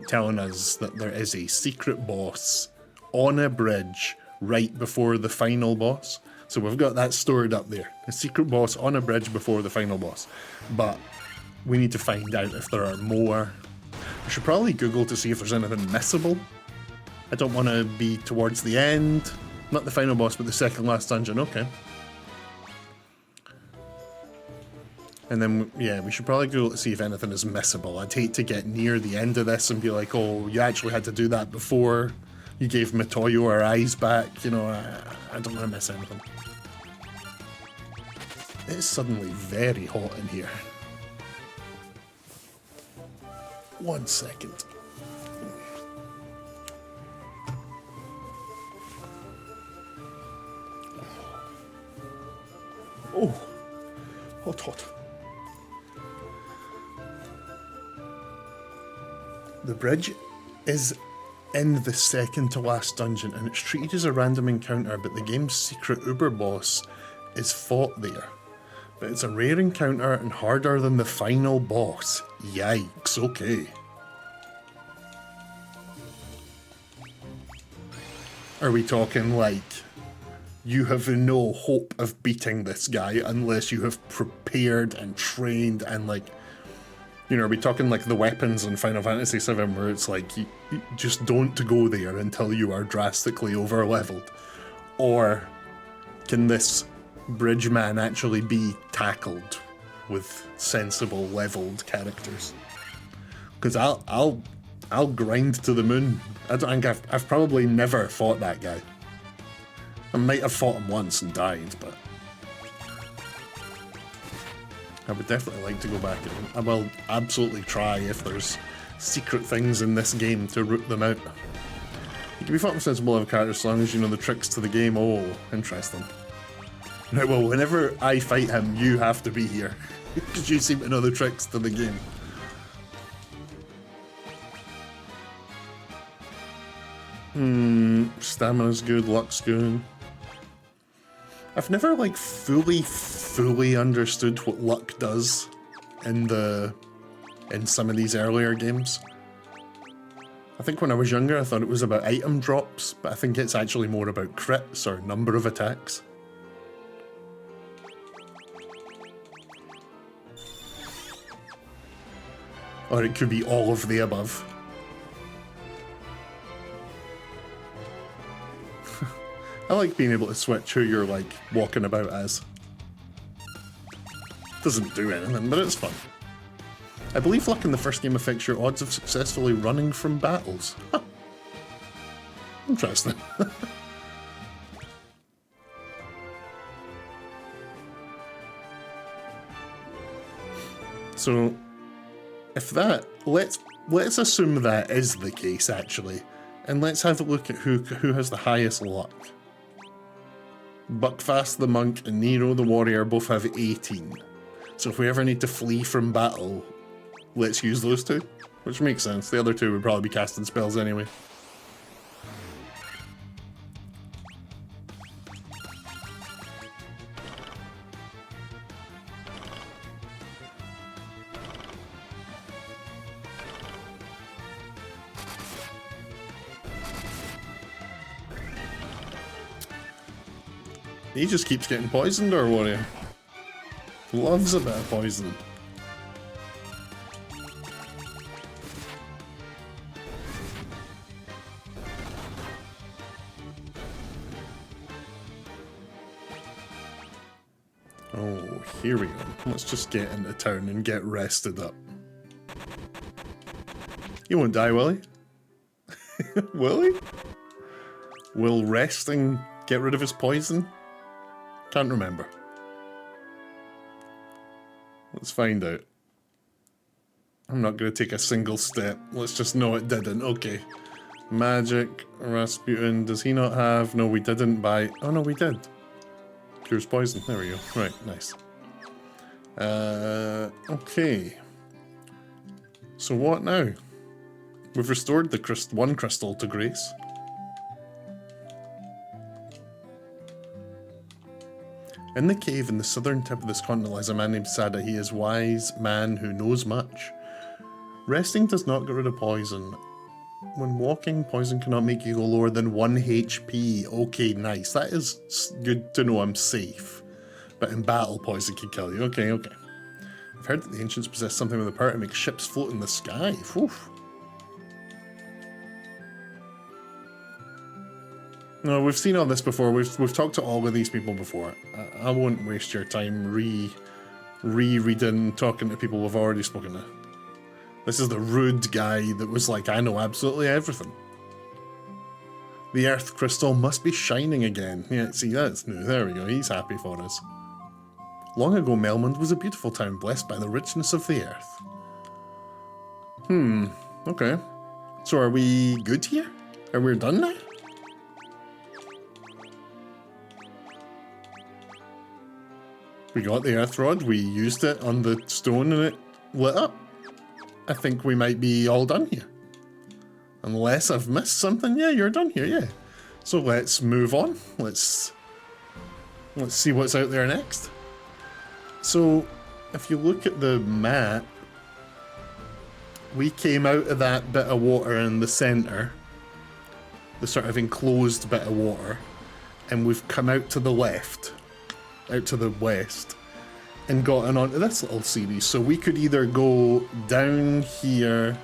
telling us that there is a secret boss on a bridge right before the final boss. So we've got that stored up there. A secret boss on a bridge before the final boss. But we need to find out if there are more. We should probably Google to see if there's anything missable. I don't want to be towards the end. Not the final boss, but the second last dungeon. Okay. And then, yeah, we should probably go to see if anything is missable. I'd hate to get near the end of this and be like, oh, you actually had to do that before you gave Mitoyo her eyes back. You know, I don't want to miss anything. It's suddenly very hot in here. 1 second. Oh, hot, hot. The bridge is in the second to last dungeon and it's treated as a random encounter, but the game's secret Uber boss is fought there. But it's a rare encounter and harder than the final boss. Yikes, okay. Are we talking like you have no hope of beating this guy unless you have prepared and trained and like, you know, are we talking like the weapons in Final Fantasy VII where it's like, you just don't go there until you are drastically over-leveled? Or can this bridge man actually be tackled with sensible leveled characters? Because I'll grind to the moon. I don't think I've probably never fought that guy. I might have fought him once and died, but I would definitely like to go back and I will absolutely try if there's secret things in this game to root them out. You can be fought and sensible of a character as long as you know the tricks to the game. Oh, interesting. Right, well, whenever I fight him, you have to be here. Because you seem to know the tricks to the game. Stamina's good, luck's good. I've never, like, fully understood what luck does in some of these earlier games. I think when I was younger I thought it was about item drops, but I think it's actually more about crits or number of attacks. Or it could be all of the above. I like being able to switch who you're, like, walking about as. Doesn't do anything, but it's fun. I believe luck in the first game affects your odds of successfully running from battles. Huh. Interesting. So, if that, let's assume that is the case actually, and let's have a look at who has the highest luck. Buckfast the monk and Nero the warrior both have 18. So if we ever need to flee from battle, let's use those two, which makes sense. The other two would probably be casting spells anyway. He just keeps getting poisoned, or what? Loves a bit of poison. Oh, here we go. Let's just get into town and get rested up. He won't die, will he? Will he? Will resting get rid of his poison? Can't remember. Let's find out. I'm not going to take a single step. Let's just know it didn't. Okay. Magic, Rasputin. Does he not have? No, we didn't buy. Oh, no, we did. Cures poison. There we go. Right, nice. Okay. So what now? We've restored the one crystal to Grace. In the cave in the southern tip of this continent lies a man named Sada. He is wise man who knows much. Resting does not get rid of poison. When walking, poison cannot make you go lower than 1 HP. Okay, nice. That is good to know I'm safe. But in battle, poison can kill you. Okay, okay. I've heard that the ancients possess something with the power to make ships float in the sky. Oof. No, we've seen all this before. We've talked to all of these people before. I won't waste your time reading, talking to people we've already spoken to. This is the rude guy that was like, I know absolutely everything. The earth crystal must be shining again. Yeah, see, that's new. There we go. He's happy for us. Long ago, Melmond was a beautiful town blessed by the richness of the earth. Okay. So are we good here? Are we done now? We got the earth rod, we used it on the stone and it lit up. I think we might be all done here. Unless I've missed something. Yeah, you're done here, yeah. So let's move on. Let's see what's out there next. So, if you look at the map, we came out of that bit of water in the centre, the sort of enclosed bit of water, and we've come out to the left, out to the west, and gotten onto this little series. So we could either go down here,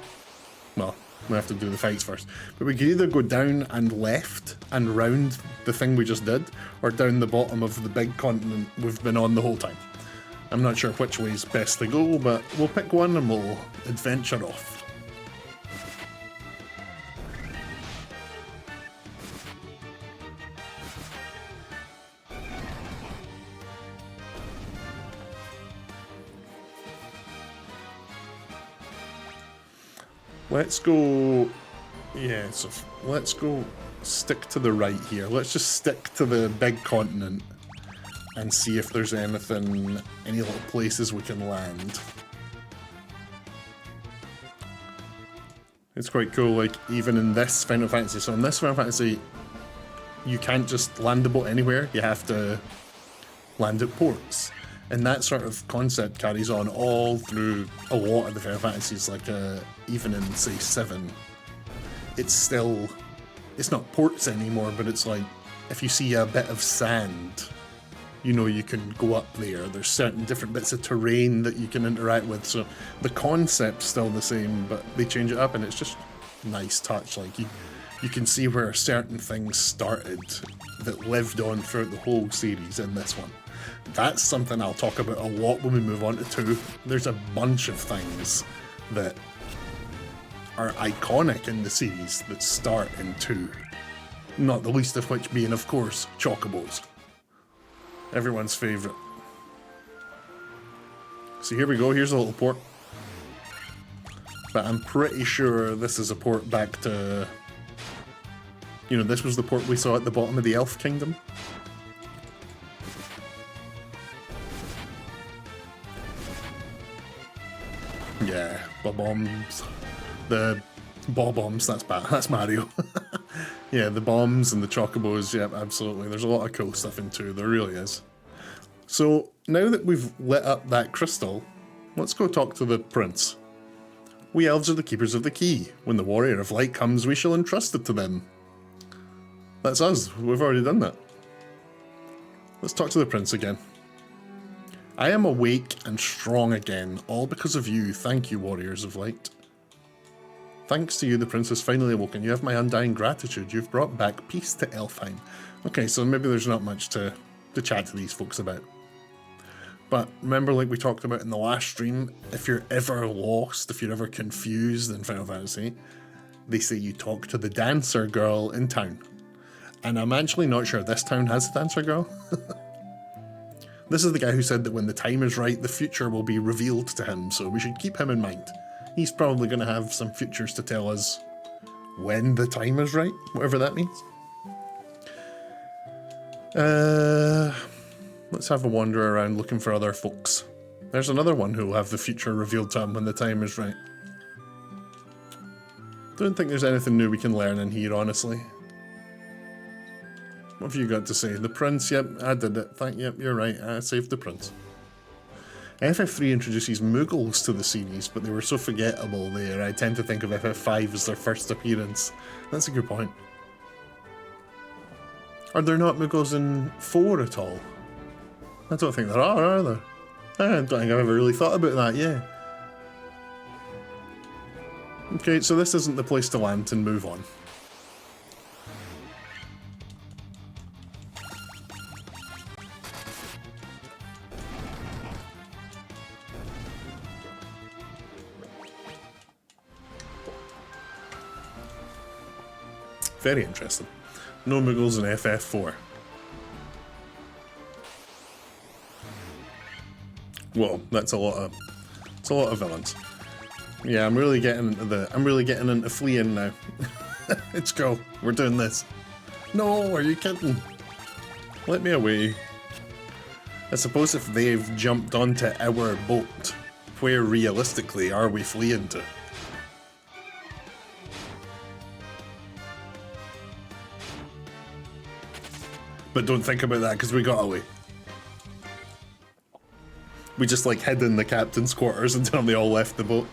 well, We have to do the fights first. But we could either go down and left and round the thing we just did, or down the bottom of the big continent we've been on the whole time. I'm not sure which way is best to go, but we'll pick one and we'll adventure off. Let's go, yeah, so let's go stick to the right here. Let's just stick to the big continent and see if there's anything, any little places we can land. It's quite cool, like, even in this Final Fantasy. So in this Final Fantasy, you can't just land the boat anywhere, you have to land at ports. And that sort of concept carries on all through a lot of the Final Fantasies, like even in, say, 7. It's not ports anymore, but it's like, if you see a bit of sand, you know you can go up there. There's certain different bits of terrain that you can interact with, so the concept's still the same, but they change it up, and it's just a nice touch. Like, you can see where certain things started that lived on throughout the whole series in this one. That's something I'll talk about a lot when we move on to 2. There's a bunch of things that are iconic in the series that start in 2. Not the least of which being, of course, chocobos. Everyone's favourite. So here we go, here's a little port. But I'm pretty sure this is a port back to... You know, this was the port we saw at the bottom of the Elf Kingdom. Yeah, bombs. The bombs, that's Mario. Yeah, the bombs and the chocobos, yeah, absolutely. There's a lot of cool stuff in 2, there really is. So, now that we've lit up that crystal, let's go talk to the prince. We elves are the keepers of the key. When the warrior of light comes, we shall entrust it to them. That's us, we've already done that. Let's talk to the prince again. I am awake and strong again, all because of you. Thank you, warriors of light. Thanks to you, the prince has finally awoken. You have my undying gratitude. You've brought back peace to Elfheim. Okay, so maybe there's not much to chat to these folks about. But remember, like we talked about in the last stream, if you're ever lost, if you're ever confused in Final Fantasy, they say you talk to the dancer girl in town. And I'm actually not sure this town has a dancer girl. This is the guy who said that when the time is right, the future will be revealed to him, so we should keep him in mind. He's probably going to have some futures to tell us when the time is right, whatever that means. Let's have a wander around looking for other folks. There's another one who will have the future revealed to him when the time is right. Don't think there's anything new we can learn in here, honestly. What have you got to say? The prince, yep, I did it. Yep, you're right, I saved the prince. FF3 introduces Muggles to the series, but they were so forgettable there, I tend to think of FF5 as their first appearance. That's a good point. Are there not Muggles in 4 at all? I don't think there are there? I don't think I've ever really thought about that, yeah. Okay, so this isn't the place to land and move on. Very interesting. No Muggles in FF4. Whoa, that's a lot of villains. Yeah, I'm really getting into fleeing now. Let's go. We're doing this. No, are you kidding? Let me away. I suppose if they've jumped onto our boat, where realistically are we fleeing to? But don't think about that, because we got away. We just like hid in the captain's quarters until they all left the boat.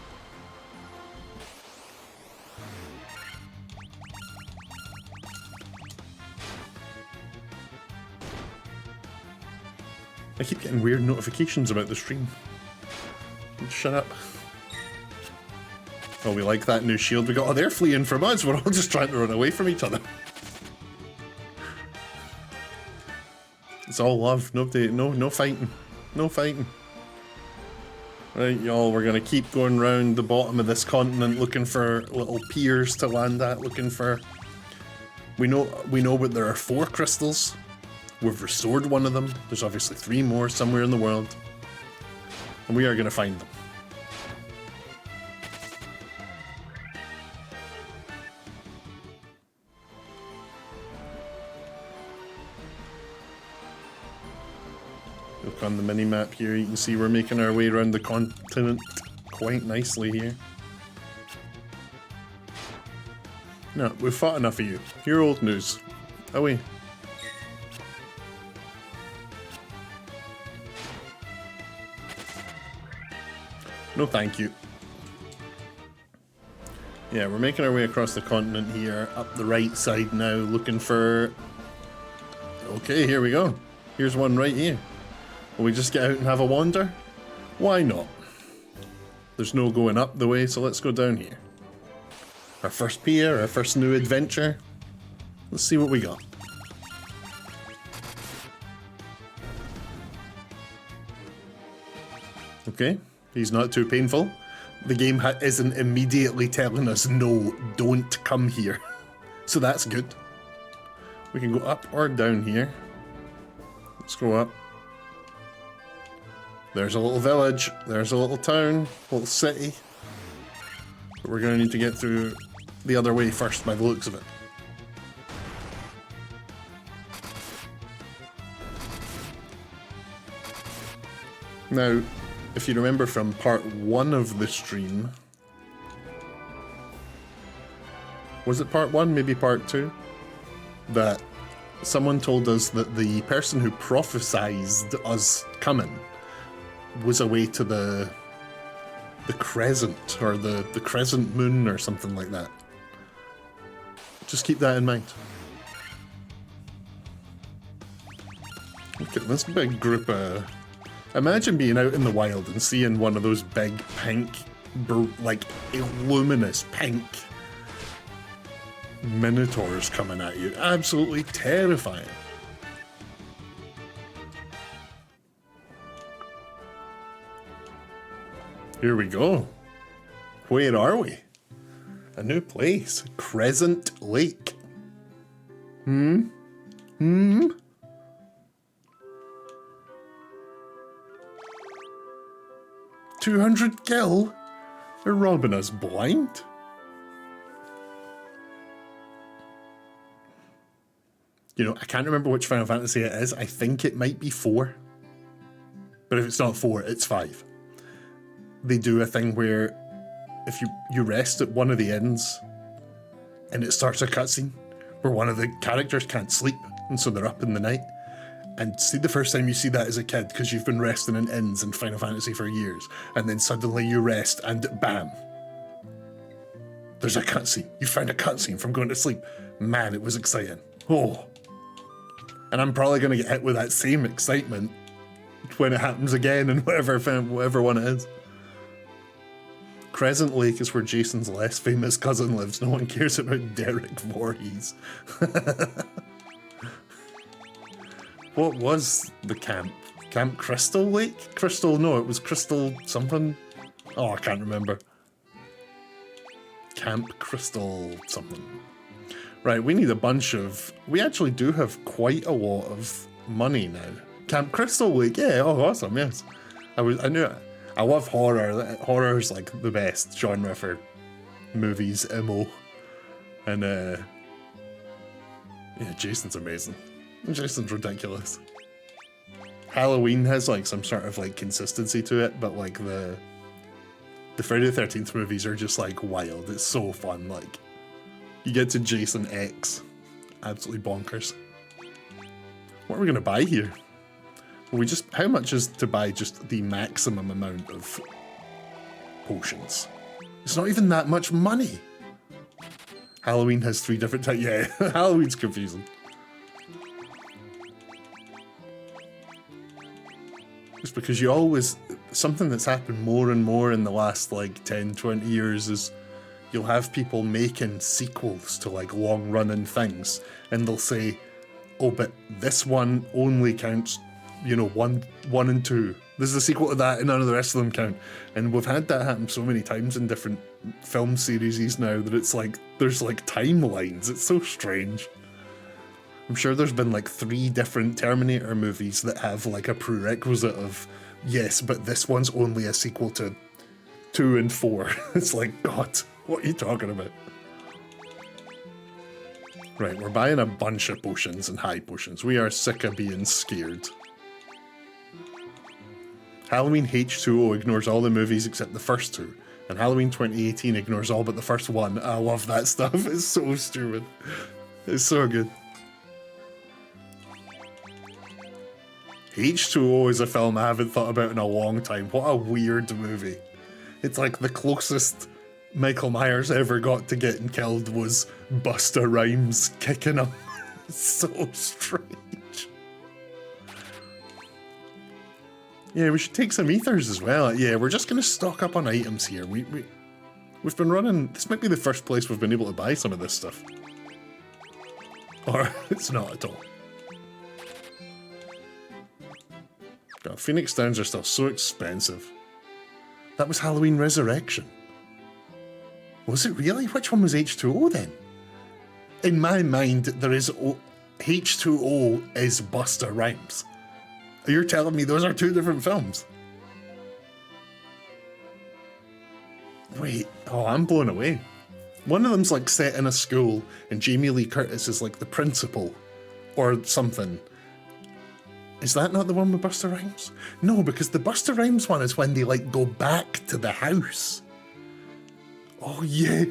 I keep getting weird notifications about the stream. Shut up. Oh, we like that new shield we got. Oh, they're fleeing from us. We're all just trying to run away from each other. It's all love. No fighting. No fighting. Right, y'all, we're gonna keep going round the bottom of this continent looking for little piers to land at, looking for... We know that there are 4 crystals. We've restored one of them. There's obviously 3 more somewhere in the world. And we are gonna find them. Look on the mini-map here, you can see we're making our way around the continent quite nicely here. No, we've fought enough of you. You're old news. Away. No thank you. Yeah, we're making our way across the continent here, up the right side now, looking for... Okay, here we go. Here's one right here. Will we just get out and have a wander? Why not? There's no going up the way, so let's go down here. Our first pier, our first new adventure. Let's see what we got. Okay, he's not too painful. The game isn't immediately telling us, no, don't come here. So that's good. We can go up or down here. Let's go up. There's a little village, there's a little town, a little city. But we're going to need to get through the other way first by the looks of it. Now, if you remember from part 1 of the stream... Was it part 1? Maybe part 2? That someone told us that the person who prophesied us coming was away to the crescent, or the crescent moon, or something like that. Just keep that in mind. Look at this big group of... Imagine being out in the wild and seeing one of those big pink, like luminous pink minotaurs coming at you. Absolutely terrifying. Here we go. Where are we? A new place. Crescent Lake. 200 gil? They're robbing us blind. You know, I can't remember which Final Fantasy it is. I think it might be 4. But if it's not 4, it's 5. They do a thing where if you rest at one of the ends and it starts a cutscene where one of the characters can't sleep and so they're up in the night. And see, the first time you see that as a kid, because you've been resting in inns in Final Fantasy for years, and then suddenly you rest and bam, there's a cutscene. You found a cutscene from going to sleep. Man, it was exciting. Oh. And I'm probably going to get hit with that same excitement when it happens again in whatever one it is. Crescent Lake is where Jason's less famous cousin lives. No one cares about Derek Voorhees. What was the camp? Camp Crystal Lake? Crystal, no, it was Crystal something. Oh, I can't remember. Camp Crystal something. Right, we need a bunch of... We actually do have quite a lot of money now. Camp Crystal Lake, yeah, oh, awesome, yes. I knew it. I love horror. Horror's like the best genre for movies, MO. And, yeah, Jason's amazing. Jason's ridiculous. Halloween has like some sort of like consistency to it, but like the Friday the 13th movies are just like wild. It's so fun. Like you get to Jason X, absolutely bonkers. What are we gonna buy here? Well, how much is to buy just the maximum amount of potions? It's not even that much money. Halloween has 3 different types. Yeah, Halloween's confusing. It's because you always... Something that's happened more and more in the last like 10, 20 years is you'll have people making sequels to like long running things, and they'll say, oh, but this one only counts, you know, one and two. This is a sequel to that, and none of the rest of them count. And we've had that happen so many times in different film series now that it's like, there's like timelines. It's so strange. I'm sure there's been like 3 different Terminator movies that have like a prerequisite of, yes, but this one's only a sequel to 2 and 4. It's like, God, what are you talking about? Right, we're buying a bunch of potions and high potions. We are sick of being scared. Halloween H2O ignores all the movies except the first 2. And Halloween 2018 ignores all but the first 1. I love that stuff. It's so stupid. It's so good. H2O is a film I haven't thought about in a long time. What a weird movie. It's like the closest Michael Myers ever got to getting killed was Busta Rhymes kicking him. It's so strange. Yeah, we should take some ethers as well. Yeah, we're just going to stock up on items here. We've been running... This might be the first place we've been able to buy some of this stuff. Or it's not at all. God, Phoenix Downs are still so expensive. That was Halloween Resurrection. Was it really? Which one was H2O then? In my mind, there is... H2O is Busta Rhymes. You're telling me those are 2 different films? Wait, oh, I'm blown away. One of them's like set in a school and Jamie Lee Curtis is like the principal or something. Is that not the one with Busta Rhymes? No, because the Busta Rhymes one is when they like go back to the house. Oh yeah.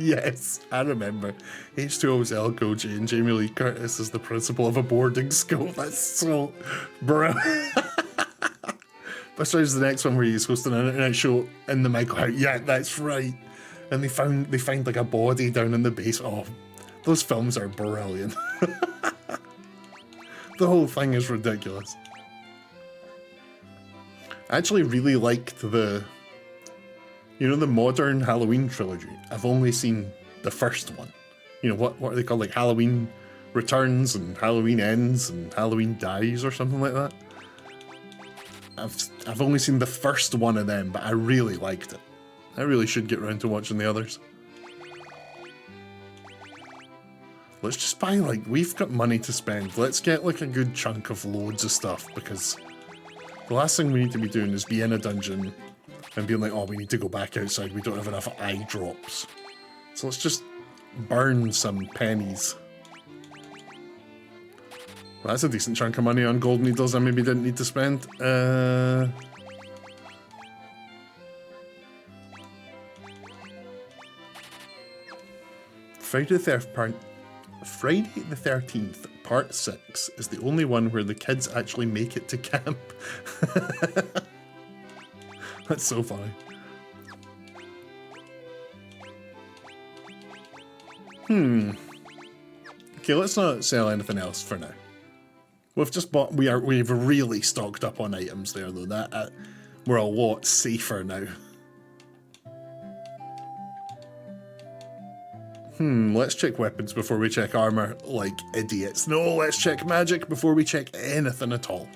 Yes, I remember. H2O's El Cool J and Jamie Lee Curtis is the principal of a boarding school. That's so brilliant. Busta Rhymes is the next one where he's hosting an internet show in the Michael House. Yeah, that's right. And they find like a body down in the base. Oh, those films are brilliant. The whole thing is ridiculous. I actually really liked the... You know, the modern Halloween trilogy. I've only seen the first one. You know, what are they called? Like Halloween Returns and Halloween Ends and Halloween Dies or something like that. I've only seen the first one of them, but I really liked it. I really should get around to watching the others. Let's just buy, like, we've got money to spend. Let's get, like, a good chunk of loads of stuff, because the last thing we need to be doing is be in a dungeon and being like, oh, we need to go back outside, we don't have enough eye drops. So let's just burn some pennies. Well, that's a decent chunk of money on gold needles I maybe didn't need to spend. Friday the 13th, part 6 is the only one where the kids actually make it to camp. That's so funny. Okay, let's not sell anything else for now. We've just bought. We've really stocked up on items there, though. That we're a lot safer now. Let's check weapons before we check armor, like idiots. No, let's check magic before we check anything at all.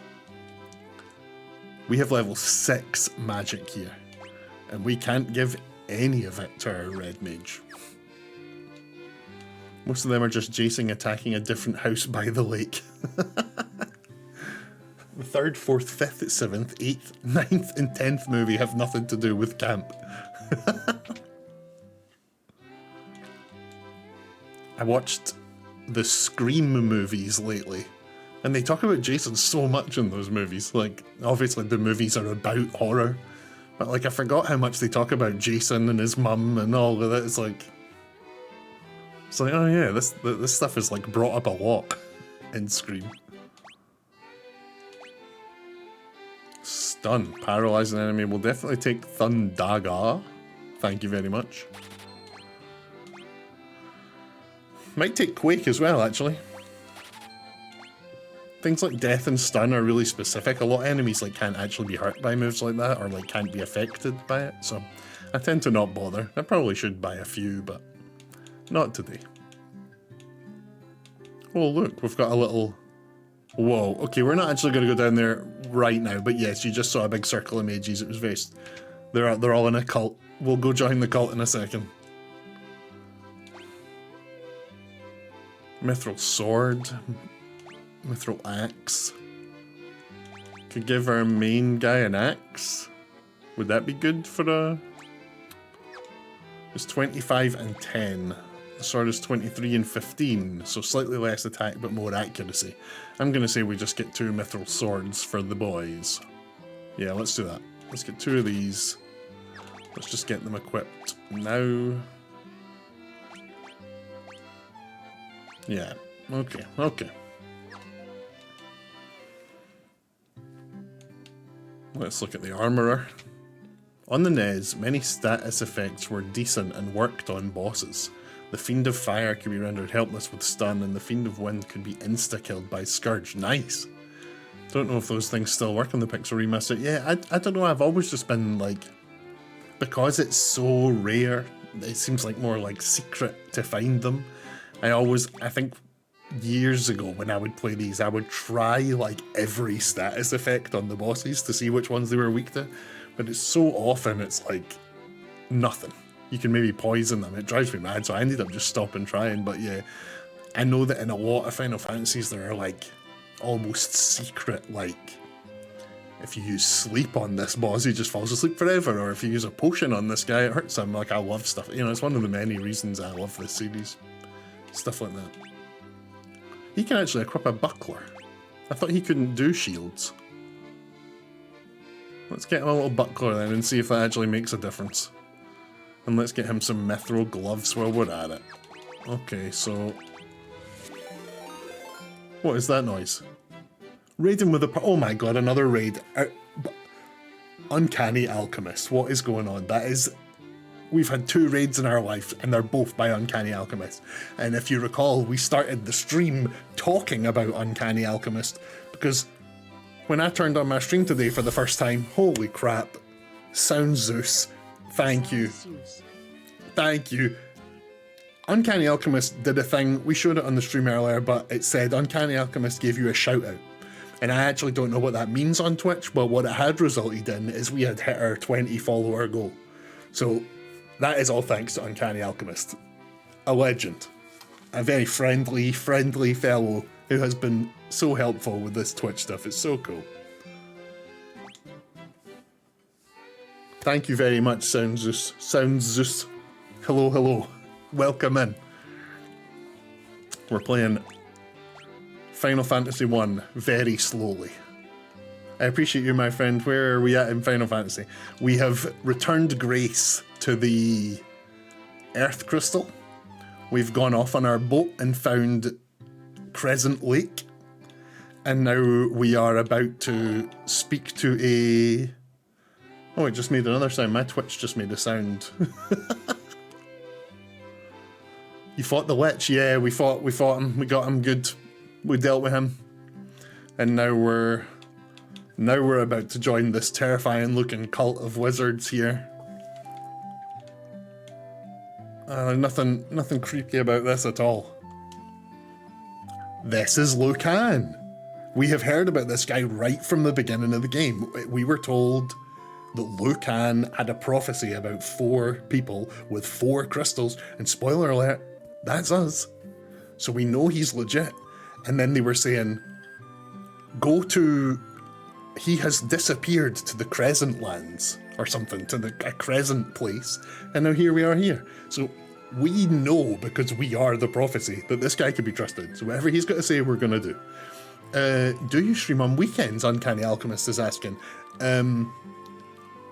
We have level 6 magic here, and we can't give any of it to our red mage. Most of them are just Jason attacking a different house by the lake. The 3rd, 4th, 5th, 7th, 8th, 9th, and 10th movie have nothing to do with camp. I watched the Scream movies lately, and they talk about Jason so much in those movies. Like, obviously the movies are about horror, but like I forgot how much they talk about Jason and his mum and all of that. It's like, oh yeah, this stuff is like brought up a lot in Scream. Stun, paralyze an enemy. We'll definitely take Thundaga. Thank you very much. Might take Quake as well, actually. things like death and stun are really specific. A lot of enemies like can't actually be hurt by moves like that, or like can't be affected by it, so I tend to not bother. I probably should buy a few, but not today. Oh look, we've got a little... Whoa, okay, we're not actually going to go down there right now, but yes, you just saw a big circle of mages. It was very... They're all in a cult. We'll go join the cult in a second. Mithril sword. Mithril axe. Could give our main guy an axe. Would that be good for a... It's 25 and 10. The sword is 23 and 15, so slightly less attack but more accuracy. I'm going to say we just get 2 mithril swords for the boys. Yeah, let's do that. Let's get 2 of these. Let's just get them equipped now. Yeah, okay, okay. Let's look at the armourer. On the NES, many status effects were decent and worked on bosses. The Fiend of Fire could be rendered helpless with stun, and the Fiend of Wind could be insta-killed by Scourge. Nice! Don't know if those things still work on the Pixel Remaster. Yeah, I don't know, I've always just been like... Because it's so rare, it seems like more like secret to find them. I think years ago when I would play these, I would try like every status effect on the bosses to see which ones they were weak to. But it's so often it's like nothing. You can maybe poison them. It drives me mad, so I ended up just stopping trying. But yeah, I know that in a lot of Final Fantasies there are like almost secret, like if you use sleep on this boss, he just falls asleep forever, or if you use a potion on this guy, it hurts him. Like, I love stuff. You know, it's one of the many reasons I love this series. Stuff like that. He can actually equip a buckler. I thought he couldn't do shields. Let's get him a little buckler then and see if that actually makes a difference. And let's get him some mithril gloves while we're at it. Okay, so... What is that noise? Raiding with a... Oh my god, another raid. Uncanny Alchemist. What is going on? That is... We've had 2 raids in our life, and they're both by Uncanny Alchemist. And if you recall, we started the stream talking about Uncanny Alchemist, because when I turned on my stream today for the first time, holy crap, Sound Zeus, thank you. Thank you. Uncanny Alchemist did a thing, we showed it on the stream earlier, but it said Uncanny Alchemist gave you a shout out. And I actually don't know what that means on Twitch, but what it had resulted in is we had hit our 20 follower goal. So that is all thanks to Uncanny Alchemist. A legend. A very friendly fellow who has been so helpful with this Twitch stuff. It's so cool. Thank you very much, Sound Zeus. Sound Zeus. Hello, hello. Welcome in. We're playing Final Fantasy 1 very slowly. I appreciate you, my friend. Where are we at in Final Fantasy? We have returned grace to the Earth Crystal. We've gone off on our boat and found Crescent Lake. And now we are about to speak to a... Oh, it just made another sound. My Twitch just made a sound. You fought the Lich? Yeah, we fought him. We got him good. We dealt with him. And now we're about to join this terrifying looking cult of wizards here. Nothing creepy about this at all. This is Lucan. We have heard about this guy right from the beginning of the game. We were told that Lucan had a prophecy about 4 people with 4 crystals, and spoiler alert, that's us. So we know he's legit. And then they were saying, he has disappeared to the Crescent Lands, or something, to a Crescent place, and now here we are here. So we know, because we are the prophecy, that this guy could be trusted. So whatever he's got to say, we're going to do. Do you stream on weekends? Uncanny Alchemist is asking.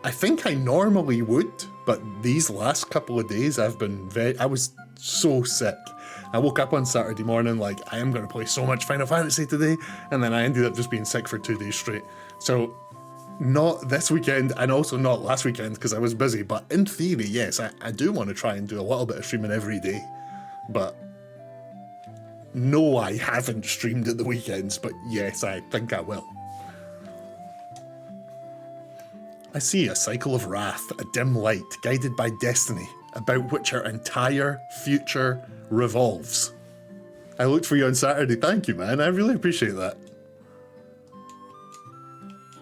I think I normally would, but these last couple of days I was so sick. I woke up on Saturday morning like, I am going to play so much Final Fantasy today, and then I ended up just being sick for 2 days straight. So not this weekend, and also not last weekend because I was busy, but in theory, yes, I do want to try and do a little bit of streaming every day, but No, I haven't streamed at the weekends, but yes, I think I will. I see a cycle of wrath, a dim light, guided by destiny, about which our entire future revolves. I looked for you on Saturday. Thank you, man. I really appreciate that.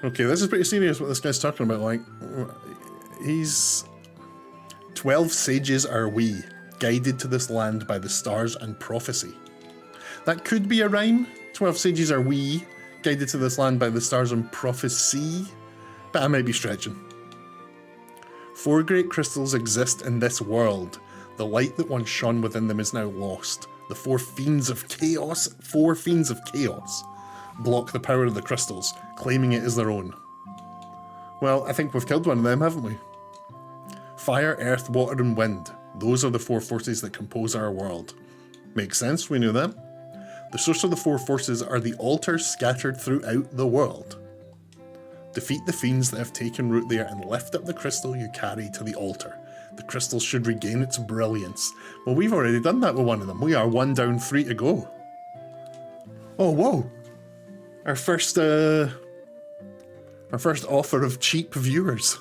Okay, this is pretty serious what this guy's talking about. Like, he's... 12 sages are we, guided to this land by the stars and prophecy. That could be a rhyme. 12 sages are we, guided to this land by the stars and prophecy. But I might be stretching. 4 great crystals exist in this world. The light that once shone within them is now lost. The 4 fiends of chaos, block the power of the crystals, claiming it as their own. Well, I think we've killed one of them, haven't we? Fire, earth, water, and wind. Those are the 4 forces that compose our world. Makes sense, we knew that. The source of the 4 forces are the altars scattered throughout the world. Defeat the fiends that have taken root there and lift up the crystal you carry to the altar. The crystal should regain its brilliance. Well, we've already done that with one of them. We are 1 down, 3 to go. Oh, whoa. Our first offer of cheap viewers.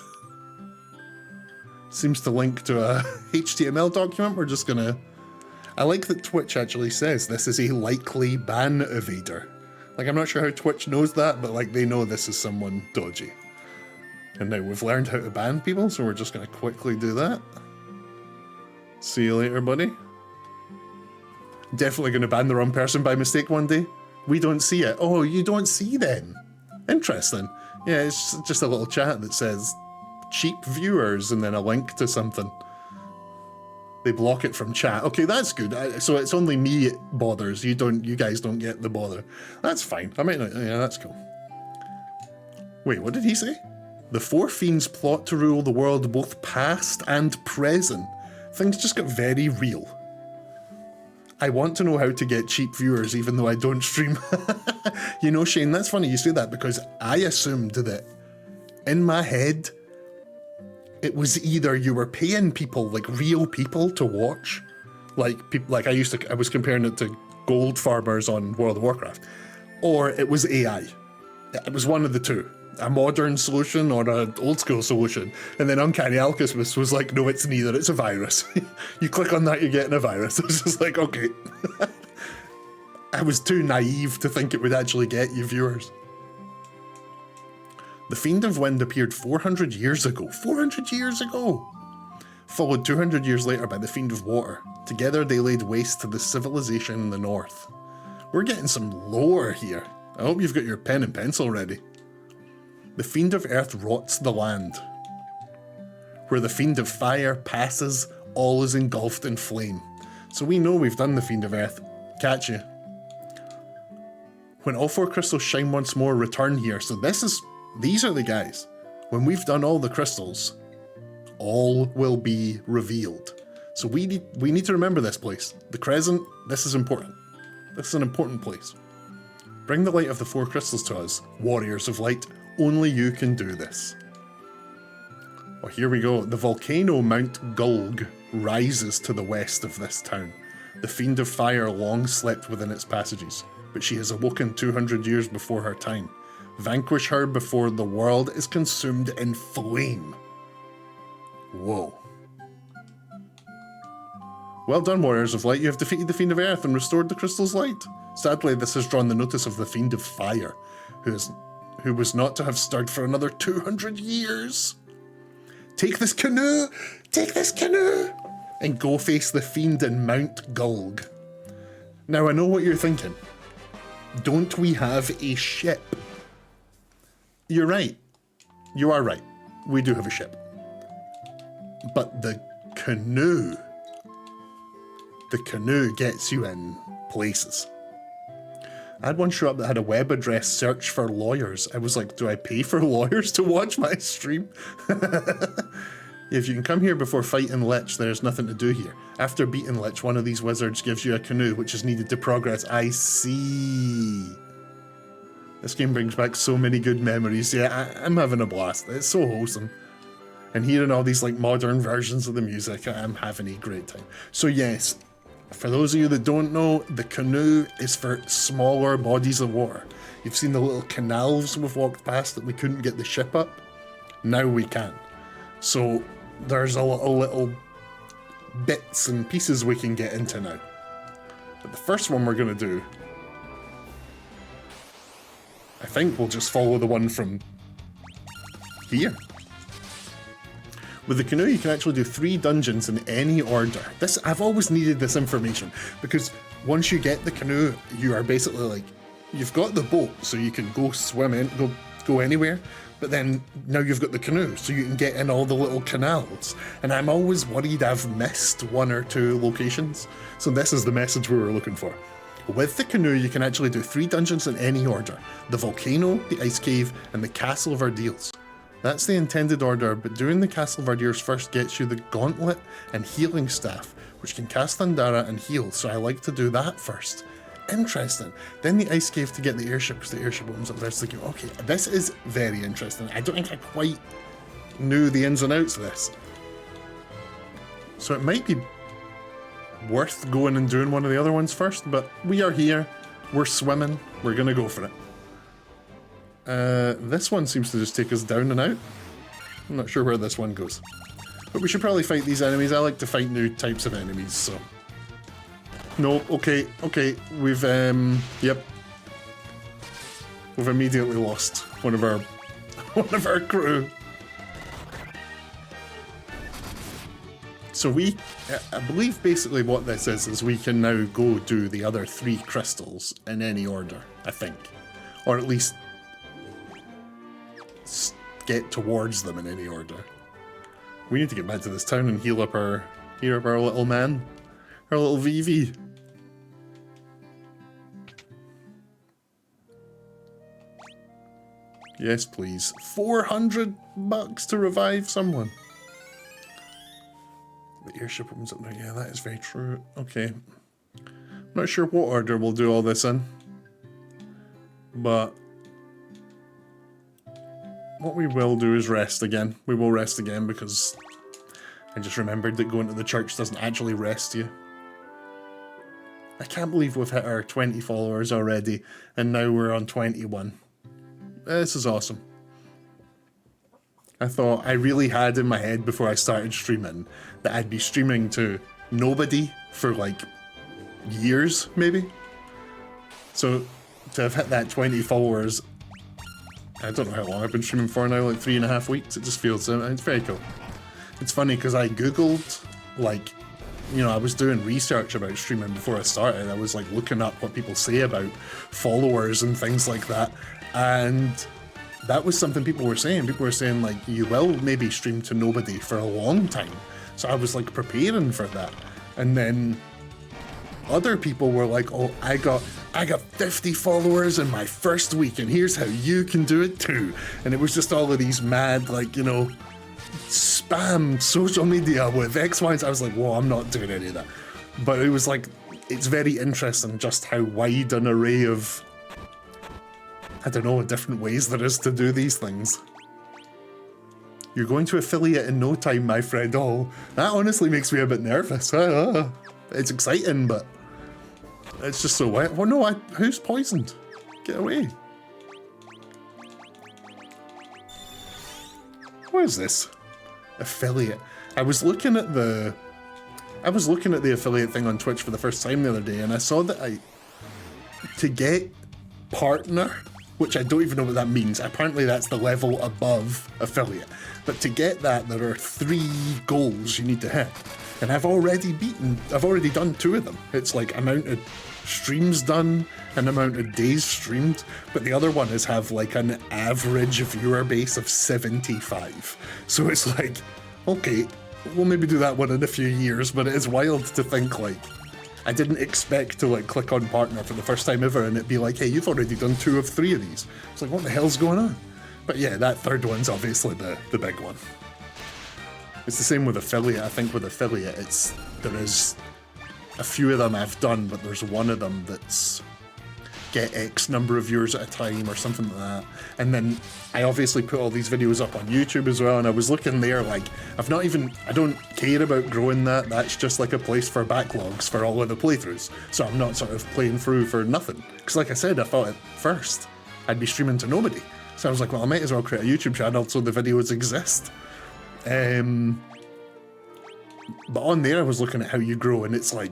Seems to link to a HTML document. We're just gonna... I like that Twitch actually says this is a likely ban evader. Like, I'm not sure how Twitch knows that, but like, they know this is someone dodgy. And now we've learned how to ban people, so we're just gonna quickly do that. See you later, buddy. Definitely gonna ban the wrong person by mistake one day. We don't see it. Oh, you don't see them. Interesting. Yeah, it's just a little chat that says cheap viewers and then a link to something. They block it from chat. Okay, that's good. So it's only me it bothers. You guys don't get the bother. That's fine. I might not. Yeah, that's cool. Wait, what did he say? The 4 fiends plot to rule the world both past and present. Things just got very real. I want to know how to get cheap viewers even though I don't stream. You know, Shane, that's funny you say that because I assumed that in my head it was either you were paying people, like real people, to watch, like I was comparing it to gold farmers on World of Warcraft, or it was AI. It was one of the two, a modern solution or an old school solution. And then Uncanny Alchemist was like, no, it's neither. It's a virus. You click on that, you're getting a virus. It was just like, okay. I was too naive to think it would actually get you viewers. The Fiend of Wind appeared 400 years ago. 400 years ago! Followed 200 years later by the Fiend of Water. Together they laid waste to the civilization in the north. We're getting some lore here. I hope you've got your pen and pencil ready. The Fiend of Earth rots the land. Where the Fiend of Fire passes, all is engulfed in flame. So we know we've done the Fiend of Earth. Catch you. When all 4 crystals shine once more, return here. So these are the guys. When we've done all the crystals, all will be revealed. So we need to remember this place. The Crescent, this is important. This is an important place. Bring the light of the 4 crystals to us, warriors of light. Only you can do this. Oh, here we go. The volcano Mount Gulg rises to the west of this town. The Fiend of Fire long slept within its passages, but she has awoken 200 years before her time. Vanquish her before the world is consumed in flame. Whoa. Well done, Warriors of Light. You have defeated the Fiend of Earth and restored the crystal's light. Sadly, this has drawn the notice of the Fiend of Fire, who was not to have stirred for another 200 years. Take this canoe! Take this canoe! And go face the Fiend in Mount Gulg. Now, I know what you're thinking. Don't we have a ship? You're right. You are right. We do have a ship. But the canoe gets you in places. I had one show up that had a web address, search for lawyers. I was like, do I pay for lawyers to watch my stream? If you can come here before fighting Lich, there's nothing to do here. After beating Lich, one of these wizards gives you a canoe, which is needed to progress. I see. This game brings back so many good memories. Yeah, I'm having a blast. It's so wholesome. And hearing all these like modern versions of the music, I'm having a great time. So yes, For those of you that don't know, the canoe is for smaller bodies of water. You've seen the little canals we've walked past that we couldn't get the ship up. Now we can. So there's a lot of little bits and pieces we can get into now. But the first one we're going to do, I think we'll just follow the one from here. With the canoe, you can actually do 3 dungeons in any order. I've always needed this information, because once you get the canoe, you are basically like, you've got the boat, so you can go swim in, go anywhere, but then now you've got the canoe, so you can get in all the little canals. And I'm always worried I've missed 1 or 2 locations. So this is the message we were looking for. With the canoe, you can actually do 3 dungeons in any order: the volcano, the ice cave, and the castle of Ardeals. That's the intended order, but doing the Castle of Ardeals first gets you the Gauntlet and Healing Staff, which can cast Thundara and heal, so I like to do that first. Interesting. Then the Ice Cave to get the airship, because the airship opens up there. It's like, okay, this is very interesting. I don't think I quite knew the ins and outs of this. So it might be worth going and doing one of the other ones first, but we are here, we're swimming, we're gonna go for it. This one seems to just take us down and out. I'm not sure where this one goes. But we should probably fight these enemies. I like to fight new types of enemies, so... No, okay, we've, yep. We've immediately lost one of our crew. So I believe basically what this is we can now go do the other 3 crystals in any order, I think. Or at least get towards them in any order. We need to get back to this town and heal up our little man. Our little Vivi. Yes, please. $400 to revive someone. The airship opens up there. Yeah, that is very true. Okay. Not sure what order we'll do all this in. But what we will do is rest again. We will rest again because I just remembered that going to the church doesn't actually rest you. I can't believe we've hit our 20 followers already, and now we're on 21. This is awesome. I thought I really had in my head before I started streaming that I'd be streaming to nobody for like years, maybe. So to have hit that 20 followers, I don't know how long I've been streaming for now, like 3.5 weeks. It just feels, it's very cool. It's funny because I googled, like, you know, I was doing research about streaming before I started. I was like looking up what people say about followers and things like that. And that was something people were saying. People were saying like, you will maybe stream to nobody for a long time. So I was like preparing for that. And then other people were like, oh, I got 50 followers in my first week, and here's how you can do it too. And it was just all of these mad, like, you know, spam social media with X, Y, and Z. I was like, whoa, I'm not doing any of that. But it was like, it's very interesting just how wide an array of, I don't know, different ways there is to do these things. You're going to affiliate in no time, my friend. Oh, that honestly makes me a bit nervous. It's exciting, but it's just so wet. Oh no, who's poisoned? Get away. What is this? Affiliate. I was looking at the affiliate thing on Twitch for the first time the other day, and I saw that to get partner, which I don't even know what that means. Apparently that's the level above affiliate. But to get that, there are 3 goals you need to hit. And I've already done 2 of them. It's like amount of streams done and amount of days streamed. But the other one is have like an average viewer base of 75. So it's like, okay, we'll maybe do that one in a few years, but it is wild to think like, I didn't expect to like click on partner for the first time ever and it'd be like, hey, you've already done 2 of 3 of these. It's like, what the hell's going on? But yeah, that third one's obviously the big one. It's the same with affiliate. I think with affiliate, there is a few of them I've done, but there's one of them that's get X number of viewers at a time or something like that. And then I obviously put all these videos up on YouTube as well, and I was looking there like, I don't care about growing that. That's just like a place for backlogs for all of the playthroughs. So I'm not sort of playing through for nothing. Because like I said, I thought at first I'd be streaming to nobody. So I was like, well, I might as well create a YouTube channel so the videos exist. But on there I was looking at how you grow, and it's like,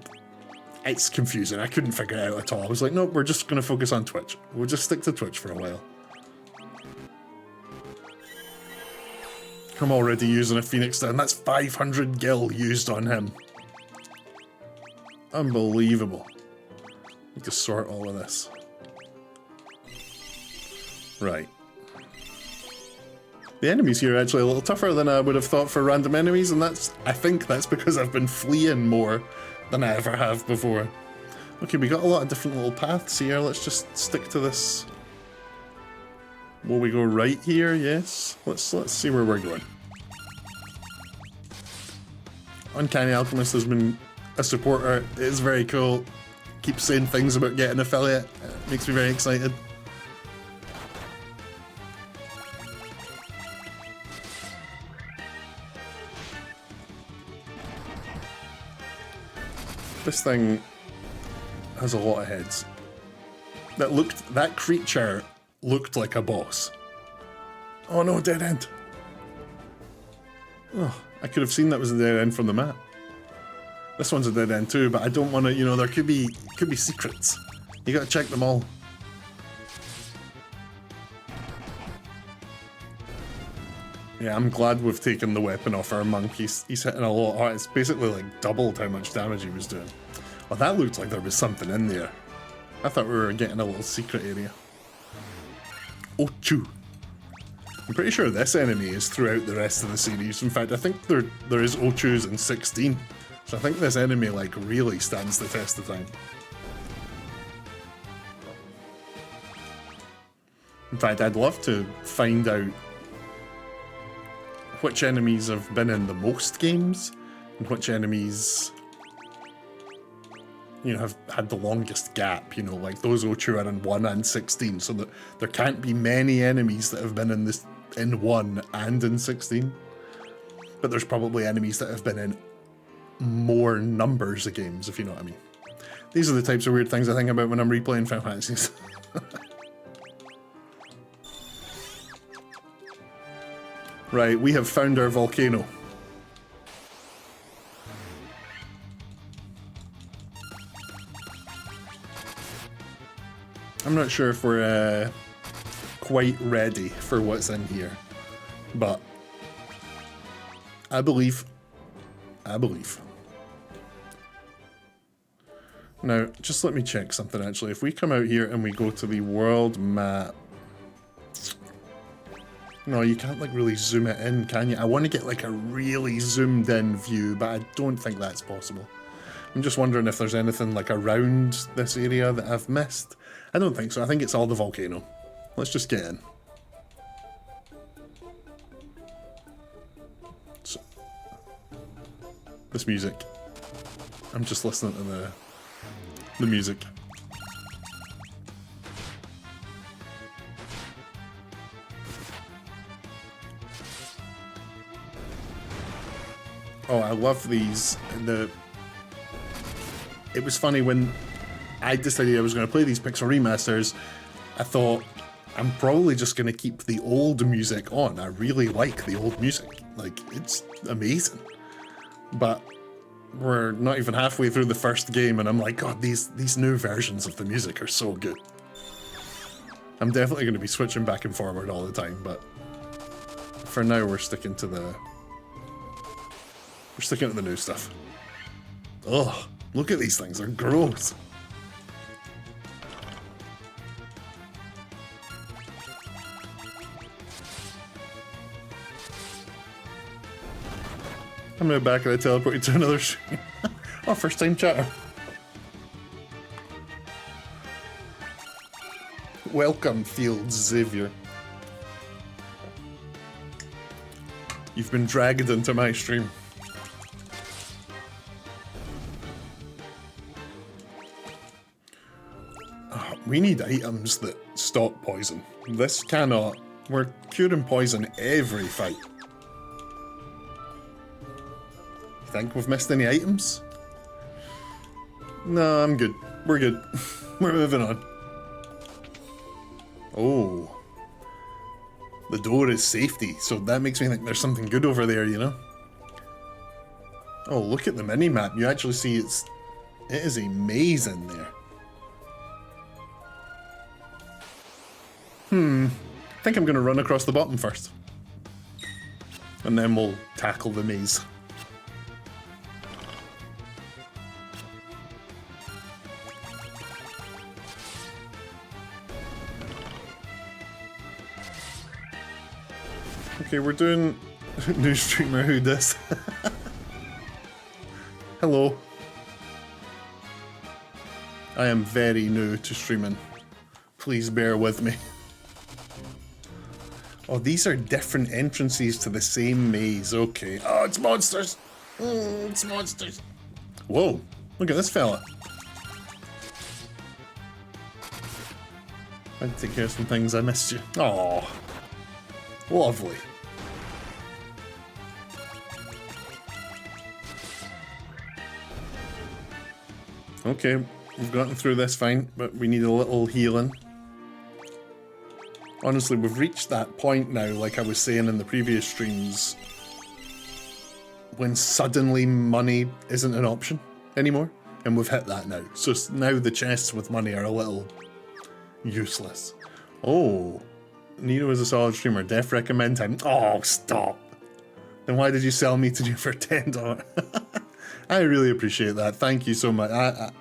it's confusing. I couldn't figure it out at all. I was like, nope, we're just going to focus on Twitch. We'll just stick to Twitch for a while. I'm already using a Phoenix down. That's 500 gil used on him. Unbelievable. Need to sort all of this. Right. The enemies here are actually a little tougher than I would have thought for random enemies, and I think that's because I've been fleeing more than I ever have before. Okay, we got a lot of different little paths here. Let's just stick to this. Will we go right here? Yes. Let's see where we're going. Uncanny Alchemist has been a supporter. It is very cool. Keeps saying things about getting affiliate. It makes me very excited. This thing has a lot of heads. That creature looked like a boss. Oh no, dead end. Oh, I could have seen that was a dead end from the map. This one's a dead end too, but I don't want to, you know, there could be secrets. You gotta check them all. Yeah, I'm glad we've taken the weapon off our monk. He's hitting a lot. Oh, it's basically like doubled how much damage he was doing. Well, that looked like there was something in there. I thought we were getting a little secret area. Ochu. I'm pretty sure this enemy is throughout the rest of the series. In fact, I think there is Ochus in 16. So I think this enemy like really stands the test of time. In fact, I'd love to find out which enemies have been in the most games and which enemies, you know, have had the longest gap. You know, like those Ochu are in 1 and 16, so that there can't be many enemies that have been in 1 and in 16. But there's probably enemies that have been in more numbers of games, if you know what I mean. These are the types of weird things I think about when I'm replaying Final Fantasies. Right, we have found our volcano. I'm not sure if we're quite ready for what's in here, but I believe. Now, just let me check something actually. If we come out here and we go to the world map, no, you can't like really zoom it in, can you? I want to get like a really zoomed in view, but I don't think that's possible. I'm just wondering if there's anything like around this area that I've missed. I don't think so. I think it's all the volcano. Let's just get in. So, this music. I'm just listening to the music. Oh, I love these. It was funny when I decided I was going to play these Pixel remasters. I thought I'm probably just going to keep the old music on. I really like the old music. Like, it's amazing. But we're not even halfway through the first game and I'm like, God, these new versions of the music are so good. I'm definitely going to be switching back and forward all the time, but for now we're sticking to the new stuff. Ugh, look at these things, they're gross. I'm now back and I teleported to another stream. Oh, first time chatter. Welcome, Field Xavier. You've been dragged into my stream. Oh, We need items that stop poison. This cannot. We're curing poison every fight. You think we've missed any items? No, I'm good. We're good. We're moving on. Oh. The door is safety, so that makes me think there's something good over there, you know? Oh, look at the mini-map. You actually see it is a maze in there. I think I'm going to run across the bottom first. And then we'll tackle the maze. Okay, we're doing new streamer who dis. Hello. I am very new to streaming. Please bear with me. Oh, these are different entrances to the same maze. Okay. Oh, it's monsters. It's monsters. Whoa. Look at this fella. I had to take care of some things. I missed you. Oh, lovely. Okay, we've gotten through this fine, but we need a little healing. Honestly, we've reached that point now, like I was saying in the previous streams, when suddenly money isn't an option anymore, and we've hit that now. So now the chests with money are a little useless. Oh, Nero is a solid streamer. Def recommend time. Oh, stop. Then why did you sell me to you for $10? I really appreciate that. Thank you so much. I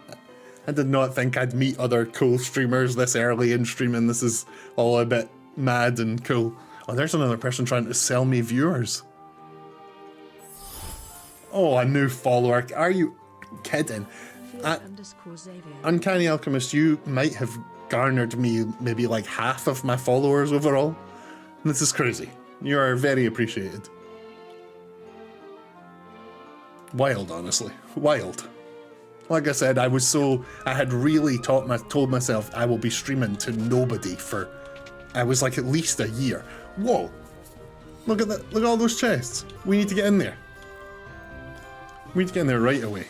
did not think I'd meet other cool streamers this early in streaming. This is all a bit mad and cool. Oh, there's another person trying to sell me viewers. Oh, a new follower. Are you kidding? Uncanny Alchemist, you might have garnered me maybe like half of my followers overall. This is crazy. You are very appreciated. Wild, honestly. Wild. Like I said, I had really told myself I will be streaming to nobody for, I was like at least a year. Whoa. Look at that. Look at all those chests. We need to get in there. We need to get in there right away.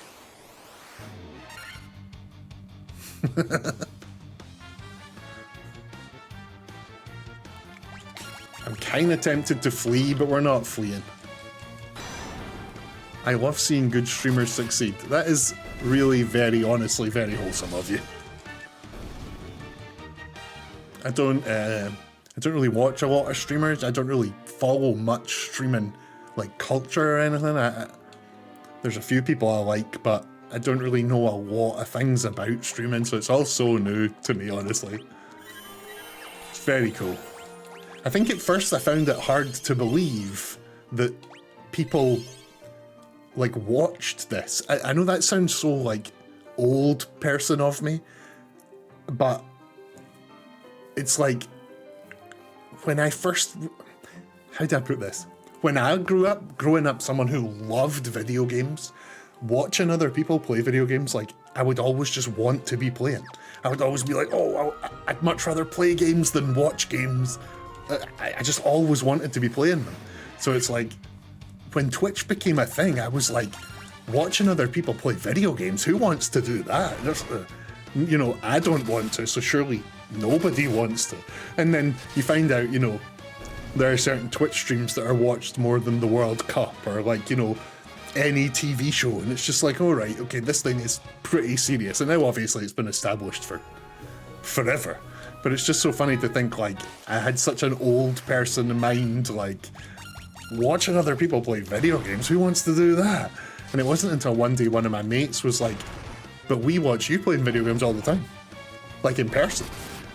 I'm kind of tempted to flee, but we're not fleeing. I love seeing good streamers succeed. That is really honestly very wholesome of you. I don't really watch a lot of streamers. I don't really follow much streaming like culture or anything. There's a few people I like, but I don't really know a lot of things about streaming, so it's all so new to me, honestly. It's very cool. I think at first I found it hard to believe that people like watched this. I know that sounds so like old person of me, but it's like when I first, how do I put this? When I growing up someone who loved video games, watching other people play video games, like I would always just want to be playing. I would always be like, oh, I'd much rather play games than watch games. I just always wanted to be playing them. So it's like, when Twitch became a thing, I was like, watching other people play video games, who wants to do that? You know, I don't want to, so surely nobody wants to. And then you find out, you know, there are certain Twitch streams that are watched more than the World Cup, or like, you know, any TV show, and it's just like, all right, okay, this thing is pretty serious. And now obviously it's been established for forever, but it's just so funny to think like I had such an old person mind, like watching other people play video games, who wants to do that? And it wasn't until one day one of my mates was like, but we watch you playing video games all the time, like in person.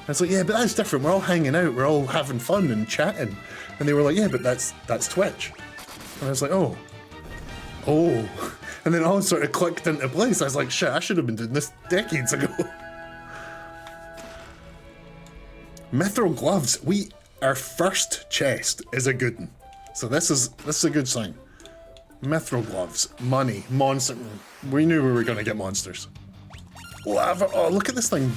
I was like, yeah, but that's different. We're all hanging out, we're all having fun and chatting. And they were like, yeah, but that's Twitch. And I was like, oh. And then it all sort of clicked into place. I was like, shit, I should have been doing this decades ago. Mithril gloves. Our first chest is a good one. So this is a good sign. Mithril gloves, money, monster. We knew we were gonna get monsters. Lava. Oh, look at this thing.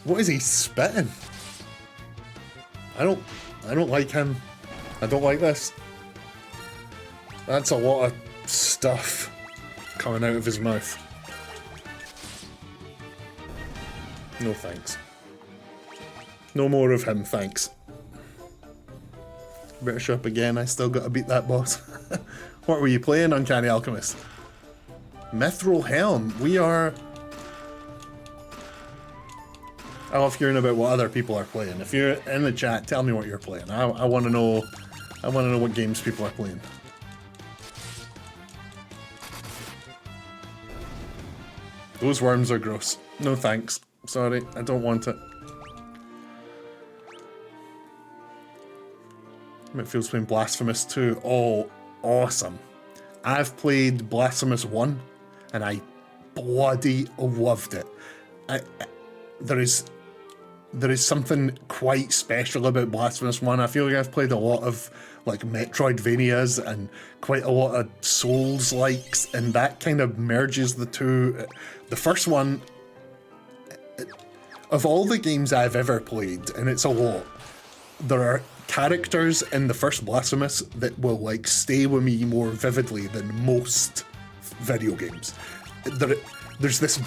What is he spitting? I don't like him. I don't like this. That's a lot of stuff coming out of his mouth. No thanks. No more of him, thanks. British up again, I still gotta beat that boss. What were you playing, Uncanny Alchemist? Mithril Helm, we are... I love hearing about what other people are playing. If you're in the chat, tell me what you're playing. I want to know what games people are playing. Those worms are gross. No thanks. Sorry, I don't want it. It feels playing Blasphemous 2. Oh, awesome. I've played Blasphemous 1 and I bloody loved it. There is something quite special about Blasphemous 1. I feel like I've played a lot of like Metroidvanias and quite a lot of Souls-likes, and that kind of merges the two. The first one, of all the games I've ever played, and it's a lot, there are characters in the first Blasphemous that will like stay with me more vividly than most video games. There's this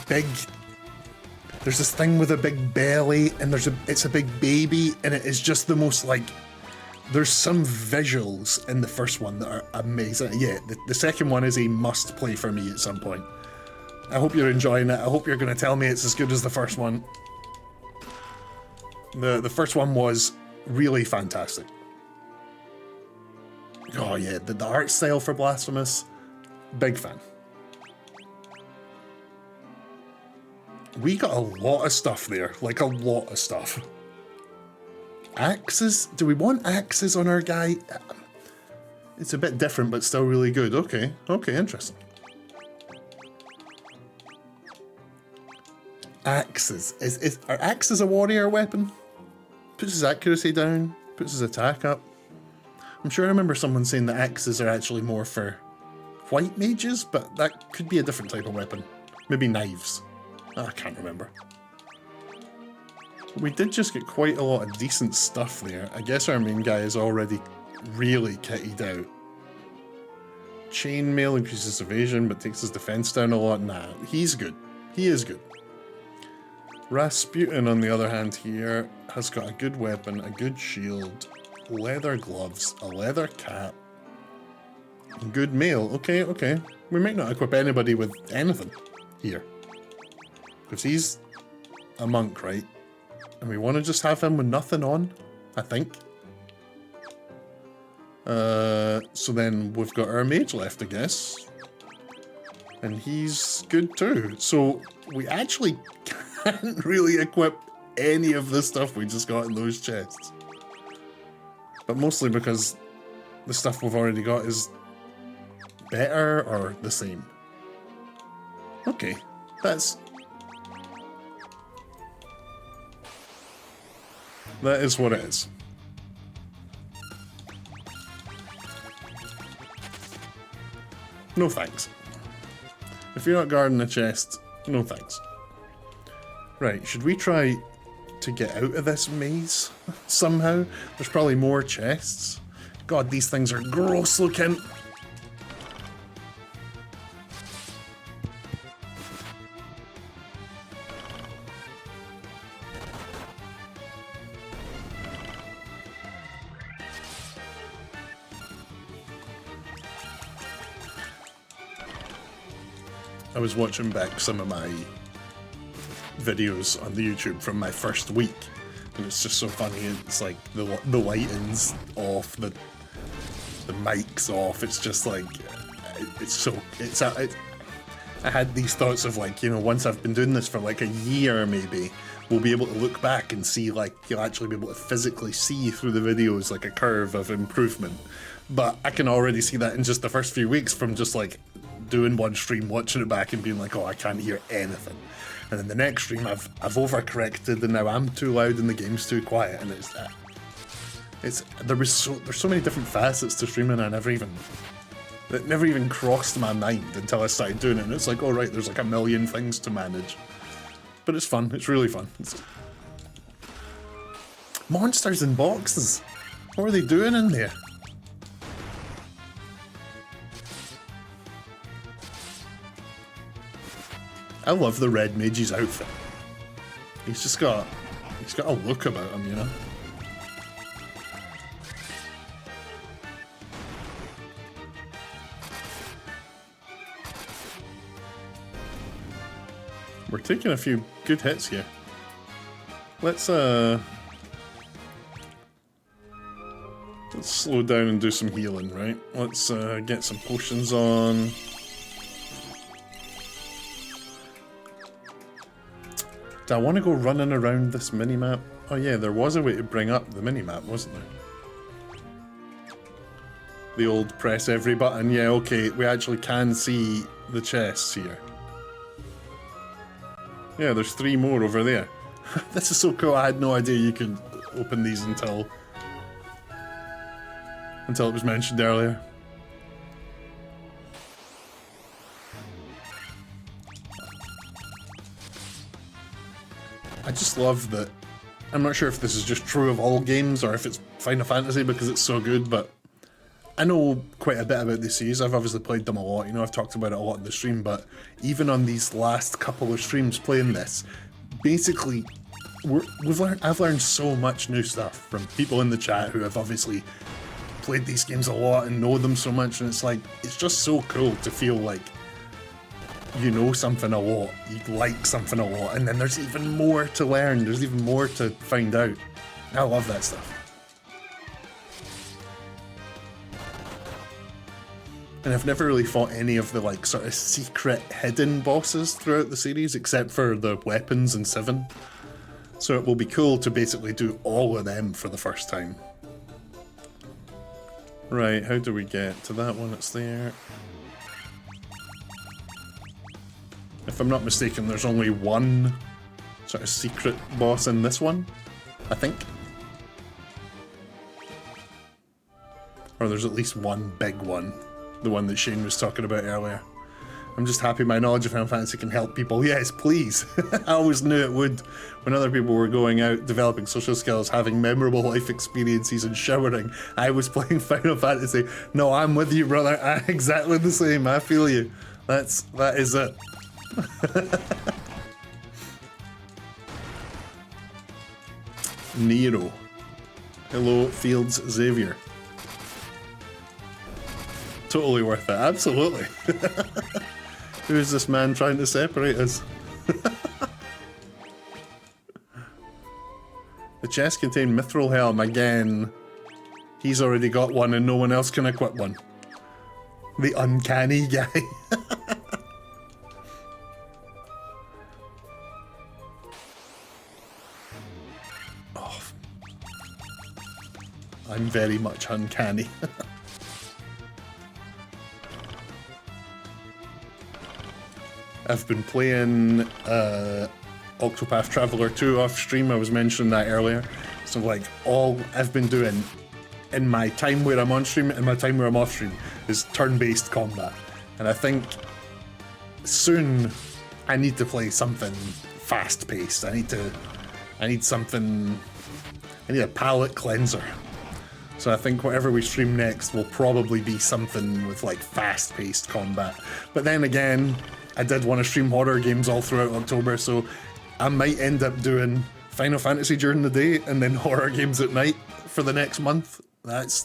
thing with a big belly, and it's a big baby, and it is just the most like, there's some visuals in the first one that are amazing. Yeah, the second one is a must play for me at some point. I hope you're enjoying it. I hope you're going to tell me it's as good as the first one. The first one was really fantastic. Oh yeah, the art style for Blasphemous, big fan. We got a lot of stuff there, like a lot of stuff. Axes? Do we want axes on our guy? It's a bit different, but still really good. Okay, interesting. Axes. Are axes a warrior weapon? Puts his accuracy down, puts his attack up. I'm sure I remember someone saying that axes are actually more for white mages, but that could be a different type of weapon. Maybe knives. I can't remember. We did just get quite a lot of decent stuff there. I guess our main guy is already really kitted out. Chainmail increases evasion but takes his defense down a lot. Nah, he's good. He is good. Rasputin, on the other hand, here has got a good weapon, a good shield, leather gloves, a leather cap, good mail. Okay. We might not equip anybody with anything here. Because he's a monk, right? And we want to just have him with nothing on, I think. So then we've got our mage left, I guess. And he's good too. So we actually can't really equip any of the stuff we just got in those chests. But mostly because the stuff we've already got is better or the same. Okay, that is what it is. No thanks. If you're not guarding the chest, no thanks. Right, should we try to get out of this maze somehow? There's probably more chests. God, these things are gross looking. I was watching back some of my videos on the YouTube from my first week, and it's just so funny. It's like the lighting's off, the mic's off. It's just like I had these thoughts of like, you know, once I've been doing this for like a year, maybe we'll be able to look back and see, like, you'll actually be able to physically see through the videos like a curve of improvement. But I can already see that in just the first few weeks from just like doing one stream, watching it back and being like, oh, I can't hear anything. And then the next stream I've overcorrected and now I'm too loud and the game's too quiet, and there's so many different facets to streaming that never even crossed my mind until I started doing it, and it's like, oh right, there's like a million things to manage. But it's fun, it's really fun. Monsters in boxes. What are they doing in there? I love the red mage's outfit. He's got a look about him, you know? We're taking a few good hits here. Let's slow down and do some healing, right? Let's get some potions on. Do I want to go running around this mini-map? Oh yeah, there was a way to bring up the mini-map, wasn't there? The old press every button. Yeah, okay, we actually can see the chests here. Yeah, there's 3 more over there. This is so cool, I had no idea you could open these until it was mentioned earlier. I just love that. I'm not sure if this is just true of all games or if it's Final Fantasy because it's so good, but I know quite a bit about the series. I've obviously played them a lot, you know, I've talked about it a lot in the stream, but even on these last couple of streams playing this, basically, I've learned so much new stuff from people in the chat who have obviously played these games a lot and know them so much, and it's like, it's just so cool to feel like you know something a lot, you like something a lot, and then there's even more to learn, there's even more to find out. I love that stuff. And I've never really fought any of the like sort of secret hidden bosses throughout the series, except for the weapons in 7. So it will be cool to basically do all of them for the first time. Right, how do we get to that one? It's there. If I'm not mistaken, there's only one sort of secret boss in this one, I think. Or there's at least one big one. The one that Shane was talking about earlier. I'm just happy my knowledge of Final Fantasy can help people. Yes, please. I always knew it would. When other people were going out, developing social skills, having memorable life experiences and showering, I was playing Final Fantasy. No, I'm with you, brother. I'm exactly the same. I feel you. That is it. Nero. Hello, Fields Xavier. Totally worth it, absolutely. Who is this man trying to separate us? The chest contained Mithril Helm again. He's already got one and no one else can equip one. The uncanny guy. Oh. I'm very much uncanny. I've been playing Octopath Traveler 2 off stream, I was mentioning that earlier. So like all I've been doing in my time where I'm on stream and my time where I'm off stream is turn-based combat. And I think soon I need to play something fast-paced. I need a palate cleanser. So I think whatever we stream next will probably be something with like fast-paced combat. But then again, I did want to stream horror games all throughout October, so I might end up doing Final Fantasy during the day and then horror games at night for the next month. I've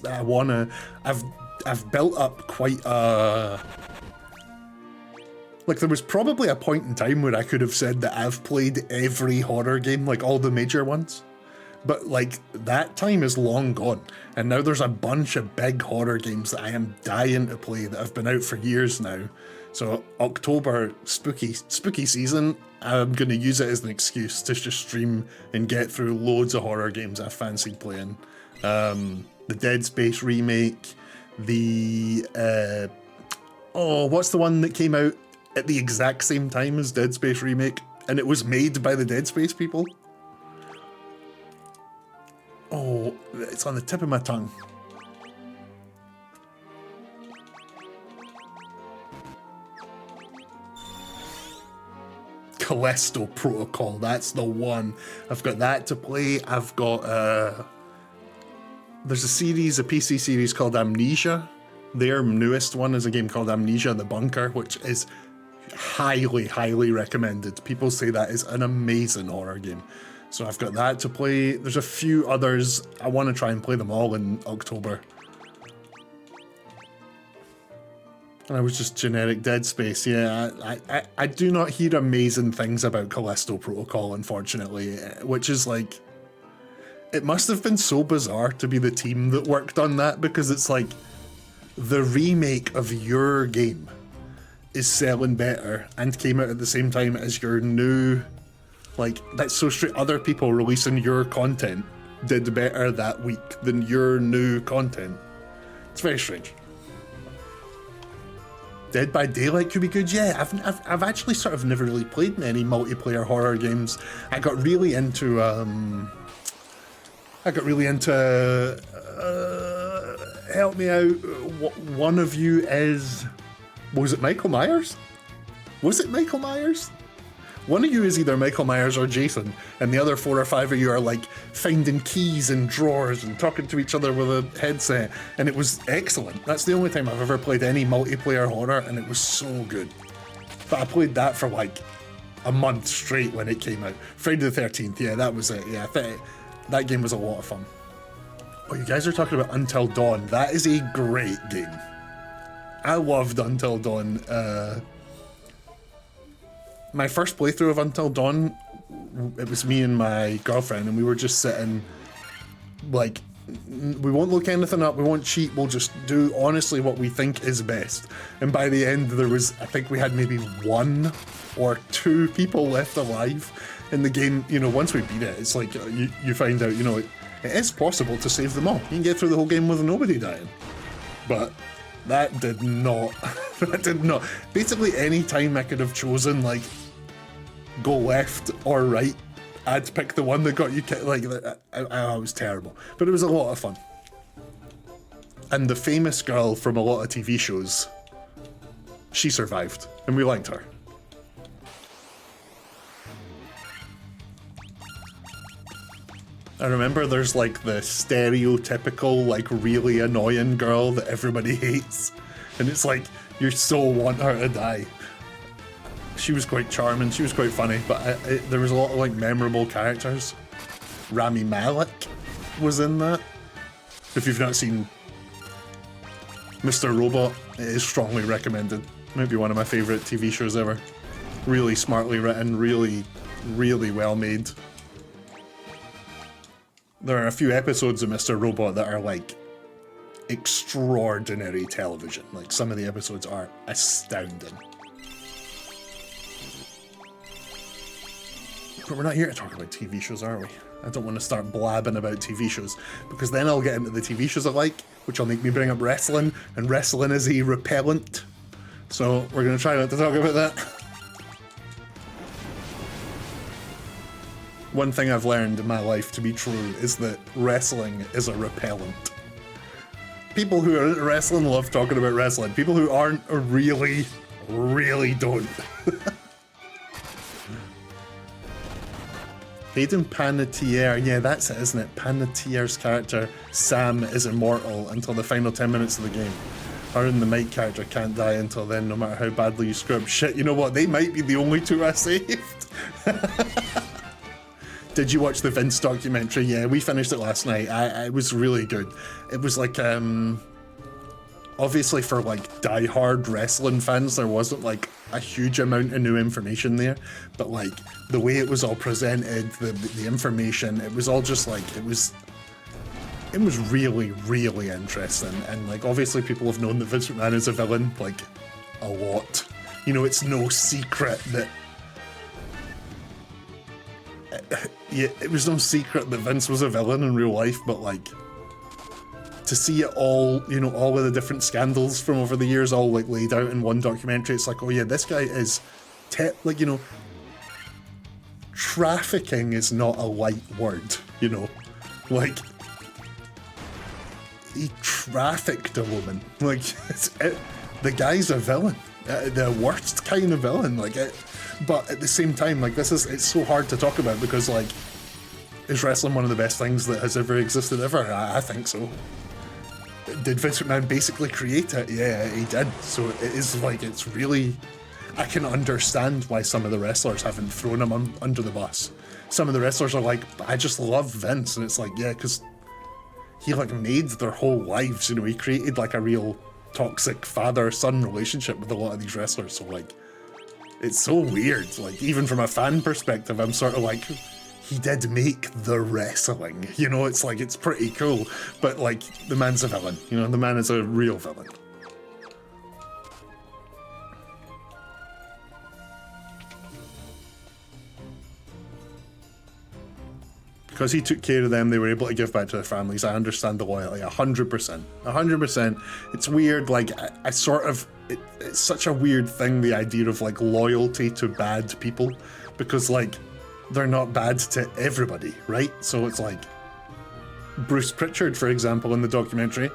built up quite a... Like, there was probably a point in time where I could have said that I've played every horror game, like all the major ones. But, like, that time is long gone. And now there's a bunch of big horror games that I am dying to play that have been out for years now. So October, spooky season, I'm going to use it as an excuse to just stream and get through loads of horror games I fancied playing. The Dead Space remake, the... what's the one that came out at the exact same time as Dead Space remake? And it was made by the Dead Space people? Oh, it's on the tip of my tongue. Callisto Protocol. That's the one. I've got that to play. I've got there's a PC series called Amnesia. Their newest one is a game called Amnesia: The Bunker, which is highly, highly recommended. People say that is an amazing horror game. So I've got that to play. There's a few others. I want to try and play them all in October. And I was just generic Dead Space. Yeah, I do not hear amazing things about Callisto Protocol, unfortunately, which is like, it must have been so bizarre to be the team that worked on that, because it's like the remake of your game is selling better and came out at the same time as your new, like, that's so straight. Other people releasing your content did better that week than your new content. It's very strange. Dead by Daylight could be good. Yeah, I've actually sort of never really played many multiplayer horror games. I got really into help me out. One of you is, was it Michael Myers? Was it Michael Myers? One of you is either Michael Myers or Jason, and the other 4 or 5 of you are like finding keys in drawers and talking to each other with a headset, and it was excellent. That's the only time I've ever played any multiplayer horror, and it was so good. But I played that for like a month straight when it came out. Friday the 13th, yeah, that was it. Yeah, that game was a lot of fun. Oh, you guys are talking about Until Dawn. That is a great game. I loved Until Dawn. My first playthrough of Until Dawn, it was me and my girlfriend, and we were just sitting, like, we won't look anything up, we won't cheat, we'll just do honestly what we think is best. And by the end, there was, I think we had maybe 1 or 2 people left alive in the game. You know, once we beat it, it's like, you find out, you know, it is possible to save them all. You can get through the whole game with nobody dying. But that did not, that did not. Basically, any time I could have chosen, like, go left or right, I'd pick the one that got you killed. Like, I was terrible. But it was a lot of fun. And the famous girl from a lot of TV shows, she survived, and we liked her. I remember there's like the stereotypical, like, really annoying girl that everybody hates. And it's like, you so want her to die. She was quite charming, she was quite funny, but there was a lot of like memorable characters. Rami Malek was in that. If you've not seen Mr. Robot, it is strongly recommended. Maybe one of my favourite TV shows ever. Really smartly written, really, really well made. There are a few episodes of Mr. Robot that are like extraordinary television. Like, some of the episodes are astounding. But we're not here to talk about TV shows, are we? I don't want to start blabbing about TV shows, because then I'll get into the TV shows I like, which will make me bring up wrestling, and wrestling is a repellent. So we're going to try not to talk about that. One thing I've learned in my life to be true is that wrestling is a repellent. People who are into wrestling love talking about wrestling. People who aren't really, really don't. Hayden Panettiere, yeah, that's it, isn't it? Panettiere's character, Sam, is immortal until the final 10 minutes of the game. Her and the Mike character can't die until then, no matter how badly you screw up. Shit, you know what? They might be the only 2 I saved. Did you watch the Vince documentary? Yeah, we finished it last night. It was really good. It was like, obviously for like die-hard wrestling fans, there wasn't like a huge amount of new information there, but like the way it was all presented, the information, it was all just like, it was really, really interesting. And like, obviously people have known that Vince McMahon is a villain, like, a lot. You know, it's no secret that yeah, it was no secret that Vince was a villain in real life, but like, to see it all, you know, all of the different scandals from over the years all like laid out in one documentary, it's like, oh yeah, this guy is, like, you know, trafficking is not a light word, you know, like, he trafficked a woman, like, the guy's a villain, the worst kind of villain, like, But at the same time, like, it's so hard to talk about because, like, is wrestling one of the best things that has ever existed ever? I think so. Did Vince McMahon basically create it? Yeah, he did. So it is like, it's really, I can understand why some of the wrestlers haven't thrown him under the bus. Some of the wrestlers are like, I just love Vince. And it's like, yeah, because he like made their whole lives, you know, he created like a real toxic father-son relationship with a lot of these wrestlers. So like, it's so weird. Like, even from a fan perspective, I'm sort of like, he did make the wrestling, you know, it's like, it's pretty cool, but like, the man's a villain, you know, the man is a real villain. Because he took care of them, they were able to give back to their families. I understand the loyalty, 100%. 100%. It's weird, like, I sort of, it's such a weird thing, the idea of, like, loyalty to bad people. Because, like, they're not bad to everybody, right? So it's like, Bruce Pritchard, for example, in the documentary,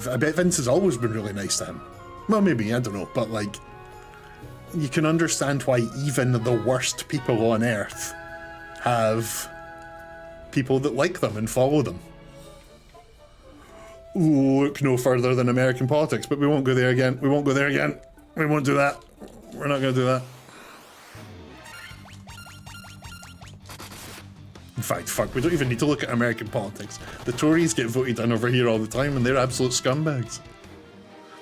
I bet Vince has always been really nice to him. Well, maybe, I don't know, but, like, you can understand why even the worst people on Earth have people that like them and follow them. Look no further than American politics, but we won't go there again. We won't go there again. We won't do that. We're not going to do that. In fact, fuck, we don't even need to look at American politics. The Tories get voted in over here all the time and they're absolute scumbags.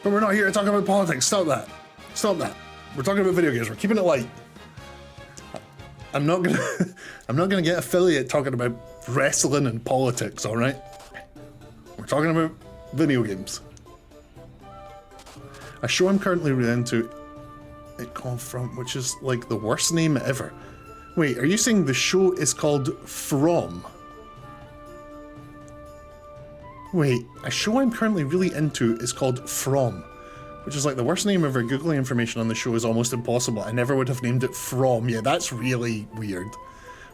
But we're not here to talk about politics. Stop that. Stop that. We're talking about video games. We're keeping it light. I'm not gonna get affiliate talking about wrestling and politics, alright? We're talking about video games. A show I'm currently really into, it called From, which is like the worst name ever. Wait, are you saying the show is called From? Wait, a show I'm currently really into is called From, which is like the worst name ever. Googling information on the show is almost impossible. I never would have named it From. Yeah, that's really weird.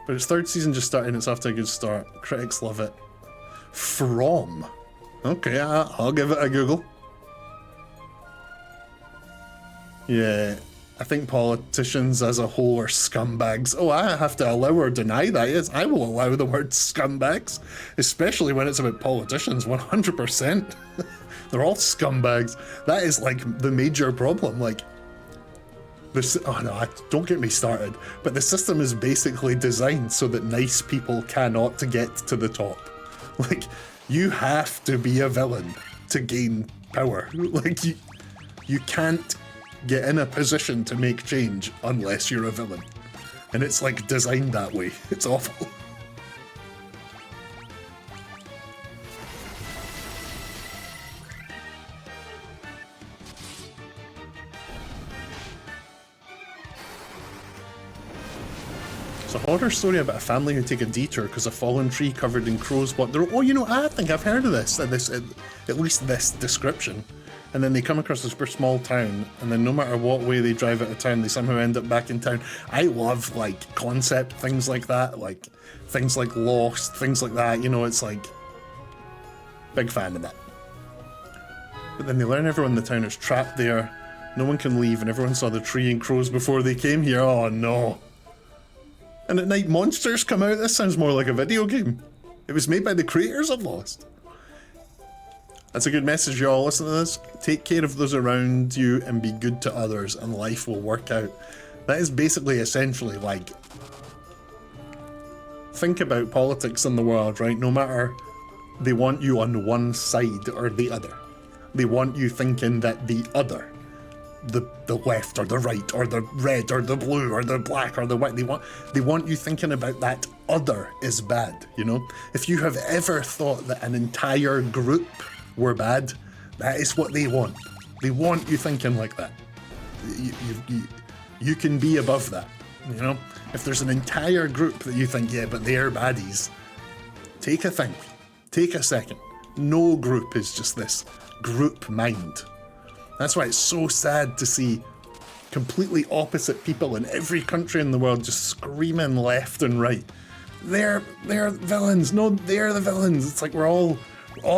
But its third season just started and it's off to a good start. Critics love it. From. Okay, I'll give it a Google. Yeah, I think politicians as a whole are scumbags. Oh, I have to allow or deny that. Yes, I will allow the word scumbags, especially when it's about politicians, 100%. They're all scumbags. That is like the major problem. Like, this, oh no, don't get me started. But the system is basically designed so that nice people cannot get to the top. Like, you have to be a villain to gain power. Like, you can't get in a position to make change unless you're a villain. And it's like designed that way. It's awful. It's a horror story about a family who take a detour because a fallen tree covered in crows block their... Oh, you know, I think I've heard of this, at least this description. And then they come across a super small town, and then no matter what way they drive out of town, they somehow end up back in town. I love, like, concept things like that, like, things like Lost, things like that, you know, it's like... Big fan of that. But then they learn everyone in the town is trapped there, no one can leave, and everyone saw the tree and crows before they came here. Oh, no. And at night, monsters come out. This sounds more like a video game. It was made by the creators of Lost. That's a good message, y'all. Listen to this. Take care of those around you and be good to others, and life will work out. That is basically, essentially, like... Think about politics in the world, right? No matter... They want you on one side or the other. They want you thinking that the other... The left or the right or the red or the blue or the black or the white, they want you thinking about that other is bad, you know? If you have ever thought that an entire group were bad, that is what they want. They want you thinking like that. You can be above that, you know? If there's an entire group that you think, yeah, but they're baddies, take a think. Take a second. No group is just this group mind. That's why it's so sad to see completely opposite people in every country in the world just screaming left and right. They're villains. No, they're the villains. It's like we're all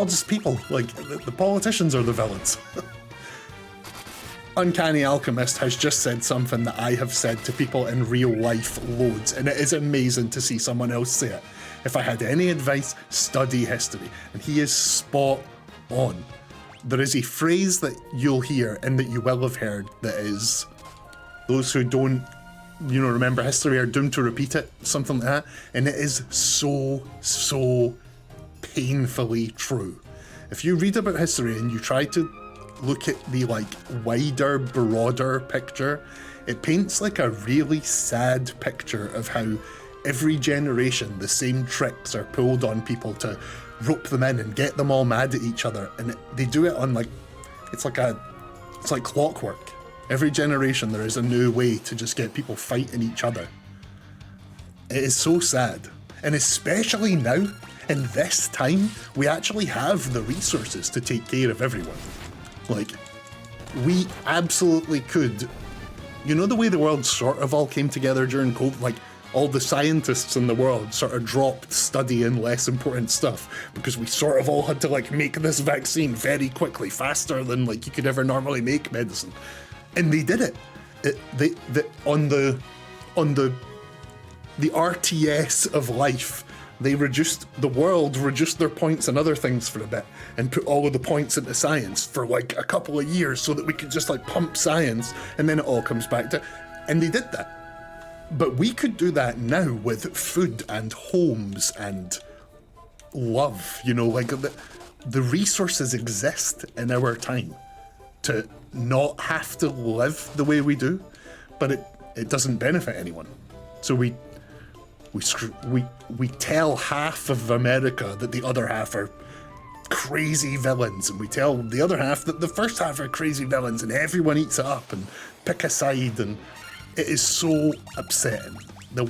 just people. Like, the politicians are the villains. Uncanny Alchemist has just said something that I have said to people in real life loads, and it is amazing to see someone else say it. If I had any advice, study history. And he is spot on. There is a phrase that you'll hear and that you will have heard that is, those who don't, remember history are doomed to repeat it, something like that. And it is so, so painfully true. If you read about history and you try to look at the wider, broader picture, it paints like a really sad picture of how every generation the same tricks are pulled on people to rope them in and get them all mad at each other, and they do it on it's like clockwork. Every generation there is a new way to just get people fighting each other. It is so sad, and especially now in this time we actually have the resources to take care of everyone. We absolutely could. The way the world sort of all came together during COVID? All the scientists in the world sort of dropped studying less important stuff because we sort of all had to make this vaccine very quickly, faster than you could ever normally make medicine. And they did it. On the RTS of life, the world reduced their points and other things for a bit and put all of the points into science for a couple of years so that we could just pump science, and then it all comes back to, and they did that. But we could do that now with food and homes and love, the resources exist in our time to not have to live the way we do, but it doesn't benefit anyone. So we tell half of America that the other half are crazy villains, and we tell the other half that the first half are crazy villains, and everyone eats it up and pick a side, and it is so upsetting. The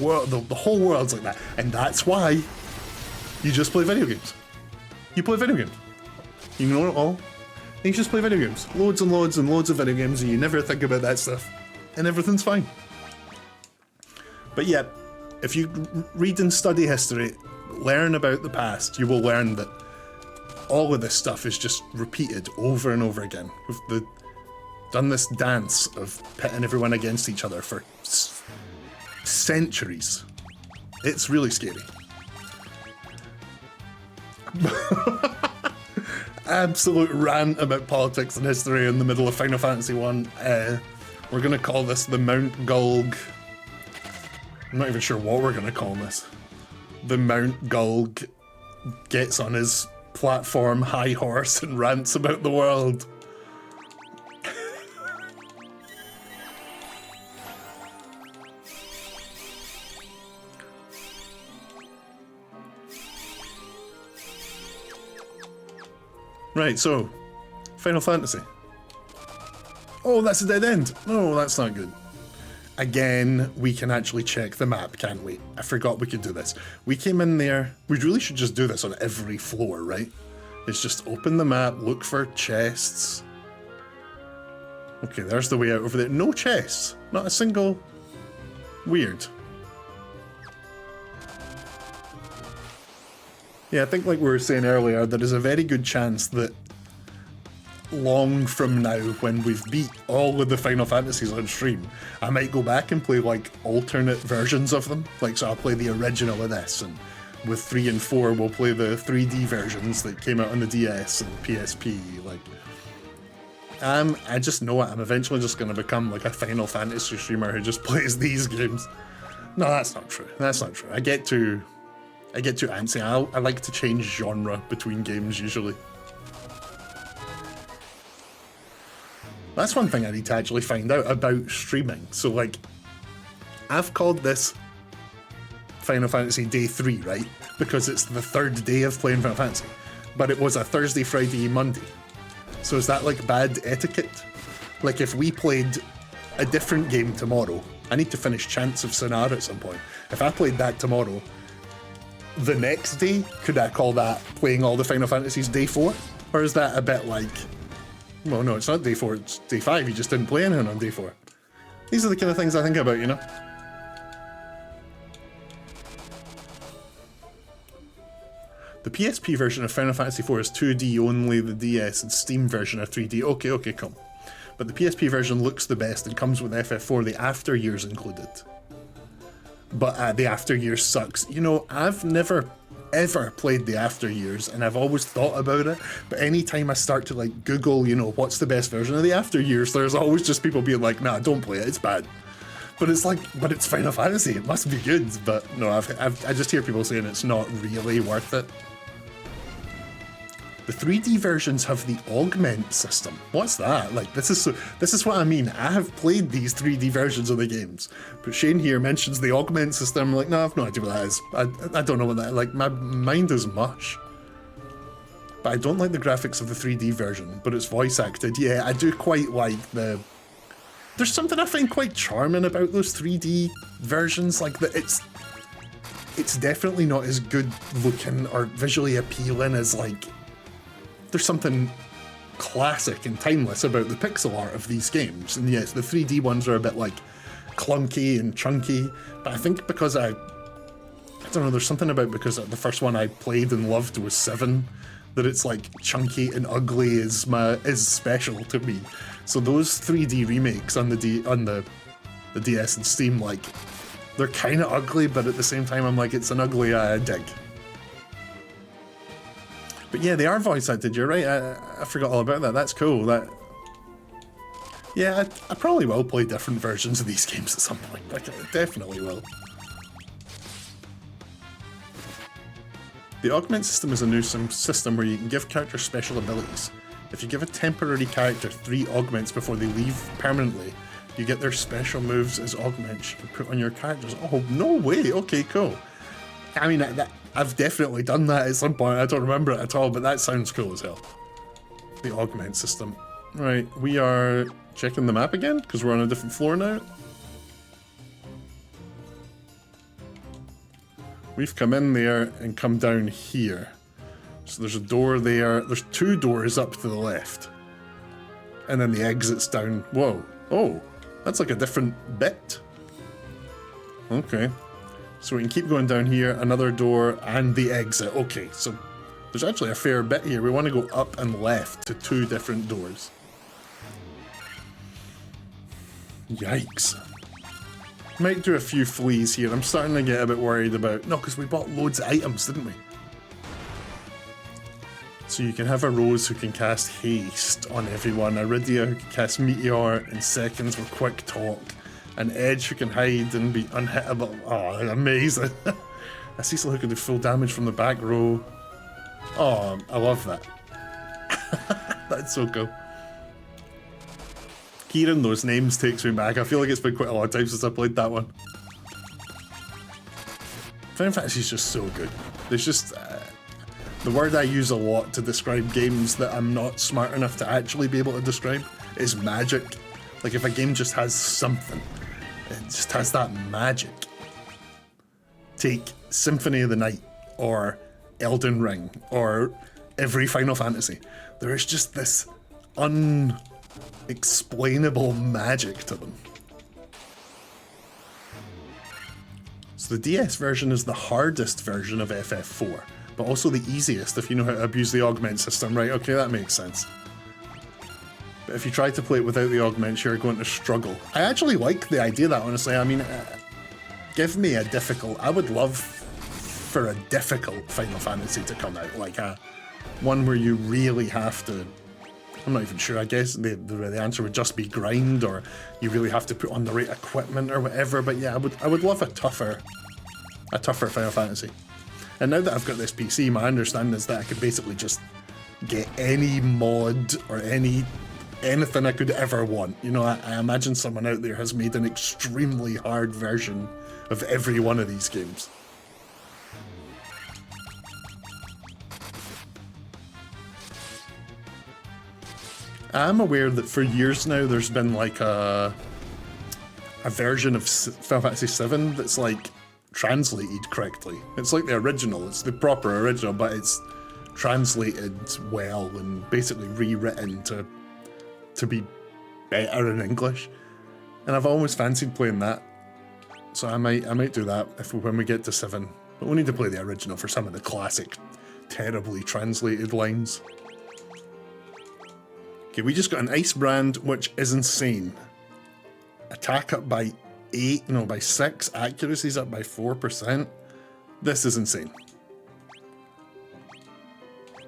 whole world's like that, and that's why you just play video games. You play video games. You know it all. You just play video games. Loads and loads and loads of video games, and you never think about that stuff, and everything's fine. But yeah, if you read and study history, learn about the past, you will learn that all of this stuff is just repeated over and over again. We've done this dance of pitting everyone against each other for centuries. It's really scary. Absolute rant about politics and history in the middle of Final Fantasy 1. We're going to call this the Mount Gulg. I'm not even sure what we're going to call this. The Mount Gulg gets on his platform high horse and rants about the world. Right, so, Final Fantasy. Oh, that's a dead end. No, that's not good. Again, we can actually check the map, can't we? I forgot we could do this. We came in there. We really should just do this on every floor, right? It's just open the map, look for chests. Okay, there's the way out over there. No chests. Not a single. Weird. Yeah, I think like we were saying earlier, there is a very good chance that long from now, when we've beat all of the Final Fantasies on stream, I might go back and play like alternate versions of them. Like, so I'll play the original of this, and with 3 and 4 we'll play the 3D versions that came out on the DS and PSP. Like, I just know it. I'm eventually just going to become like a Final Fantasy streamer who just plays these games. No, that's not true. That's not true. I get too antsy. I like to change genre between games usually. That's one thing I need to actually find out about streaming. So like, I've called this Final Fantasy Day 3, right? Because it's the 3rd day of playing Final Fantasy. But it was a Thursday, Friday, Monday. So is that like bad etiquette? Like if we played a different game tomorrow, I need to finish Chants of Sonara at some point. If I played that tomorrow, the next day, could I call that playing all the Final Fantasies Day 4? Or is that a bit like, well, no, it's not Day 4, it's Day 5, you just didn't play anything on Day 4. These are the kind of things I think about, you know? The PSP version of Final Fantasy IV is 2D only, the DS and Steam version are 3D. Okay, cool. but the PSP version looks the best and comes with FF4, the after years included. But the after years sucks. You know, I've never ever played the after years, and I've always thought about it, but anytime I start to like Google, you know, what's the best version of the after years, there's always just people being like, nah, don't play it, it's bad. But it's like, but it's Final Fantasy, it must be good. But no, I just hear people saying it's not really worth it. The 3D versions have the augment system. What's that? Like, this is what I mean. I have played these 3D versions of the games, but Shane here mentions the augment system. I'm like, no, I've no idea what that is. I don't know what that is. Like, my mind is mush. But I don't like the graphics of the 3D version, but it's voice acted. Yeah, I do quite like the... There's something I find quite charming about those 3D versions. Like, it's definitely not as good looking or visually appealing as, like... There's something classic and timeless about the pixel art of these games. And yes, the 3D ones are a bit like clunky and chunky, but I think because I don't know, there's something about, because the first one I played and loved was 7, that it's like chunky and ugly is special to me. So those 3D remakes on the DS and Steam, like, they're kind of ugly, but at the same time I'm like, it's an ugly dig. But yeah, they are voice acted, you're right, I forgot all about that, that's cool. Yeah, I probably will play different versions of these games at some point, like, I definitely will. The augment system is a new system where you can give characters special abilities. If you give a temporary character 3 augments before they leave permanently, you get their special moves as augments you can put on your characters. Oh, no way, okay, cool. I mean, I've definitely done that at some point, I don't remember it at all, but that sounds cool as hell. The augment system. Right, we are checking the map again, because we're on a different floor now. We've come in there and come down here. So there's a door there, there's 2 doors up to the left. And then the exit's down, whoa, oh, that's like a different bit. Okay. So we can keep going down here, another door, and the exit. Okay, so there's actually a fair bit here. We want to go up and left to 2 different doors. Yikes. Might do a few fleas here. I'm starting to get a bit worried about... No, because we bought loads of items, didn't we? So you can have a Rose who can cast Haste on everyone, a Rydia who can cast Meteor in seconds with Quick Talk, an Edge who can hide and be unhittable. Oh, amazing. A Cecil who can do full damage from the back row. Oh, I love that. That's so cool. Hearing those names takes me back. I feel like it's been quite a long time since I played that one. Final Fantasy is just so good. There's just... the word I use a lot to describe games that I'm not smart enough to actually be able to describe is magic. Like, if a game just has something, it just has that magic. Take Symphony of the Night, or Elden Ring, or every Final Fantasy. There is just this unexplainable magic to them. So the DS version is the hardest version of FF4, but also the easiest if you know how to abuse the augment system, right? Okay, that makes sense. But if you try to play it without the augments, you're going to struggle. I actually like the idea of that, honestly. I mean, give me a difficult... I would love for a difficult Final Fantasy to come out, like one where you really have to... I'm not even sure, I guess the answer would just be grind, or you really have to put on the right equipment or whatever, but yeah, I would love a tougher Final Fantasy. And now that I've got this PC, my understanding is that I could basically just get any mod or anything I could ever want. You know, I imagine someone out there has made an extremely hard version of every one of these games. I'm aware that for years now there's been like a version of Final Fantasy VII that's like translated correctly. It's like the original, it's the proper original, but it's translated well and basically rewritten to be better in English. And I've always fancied playing that, so I might do that when we get to 7. But we'll need to play the original for some of the classic, terribly translated lines. Okay, we just got an ice brand, which is insane. Attack up by 8, no, by 6. Accuracy's up by 4%. This is insane.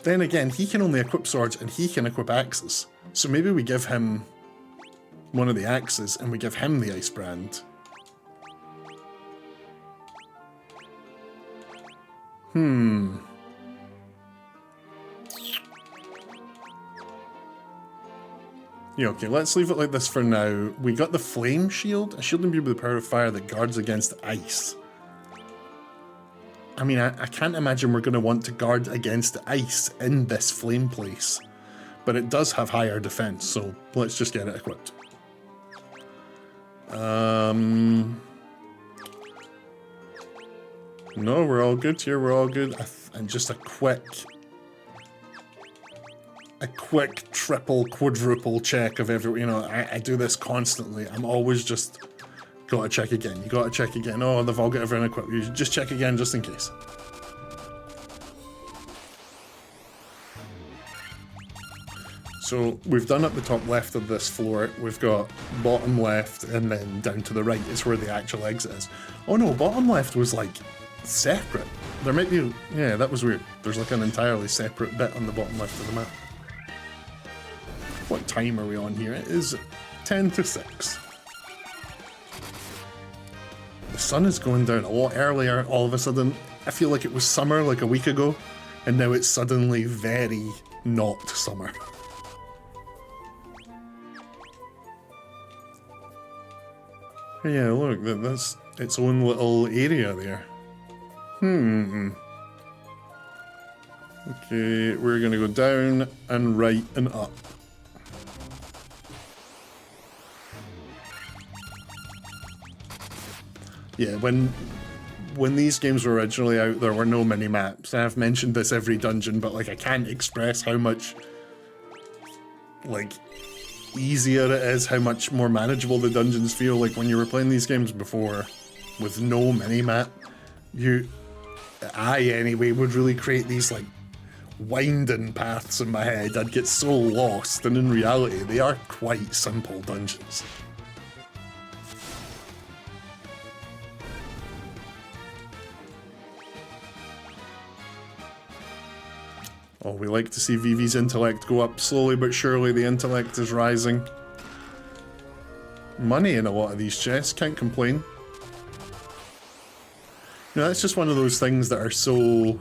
Then again, he can only equip swords and he can equip axes. So maybe we give him one of the axes and we give him the ice brand. Yeah, okay, let's leave it like this for now. We got the flame shield, a shield imbued with the power of fire that guards against ice. I mean, I can't imagine we're going to want to guard against ice in this flame place. But it does have higher defense, so let's just get it equipped. No, we're all good here, we're all good. And just a quick triple, quadruple check of every, you know, I do this constantly. I'm always just, gotta check again, you gotta check again. Oh, they've all got everything equipped. You just check again just in case. So we've done up the top left of this floor, we've got bottom left, and then down to the right is where the actual exit is. Oh no, bottom left was like separate. There might be, yeah, that was weird. There's like an entirely separate bit on the bottom left of the map. What time are we on here? It is 10 to 6. The sun is going down a lot earlier all of a sudden. I feel like it was summer like a week ago, and now it's suddenly very not summer. Yeah, look, that's its own little area there. Okay, we're gonna go down and right and up. Yeah, when these games were originally out, there were no mini-maps. I've mentioned this every dungeon, but like I can't express how much like easier it is, how much more manageable the dungeons feel. Like when you were playing these games before with no mini-map, I anyway would really create these like winding paths in my head. I'd get so lost, and in reality they are quite simple dungeons. Oh, we like to see Vivi's intellect go up. Slowly but surely the intellect is rising. Money in a lot of these chests, can't complain. You know, that's just one of those things that are so...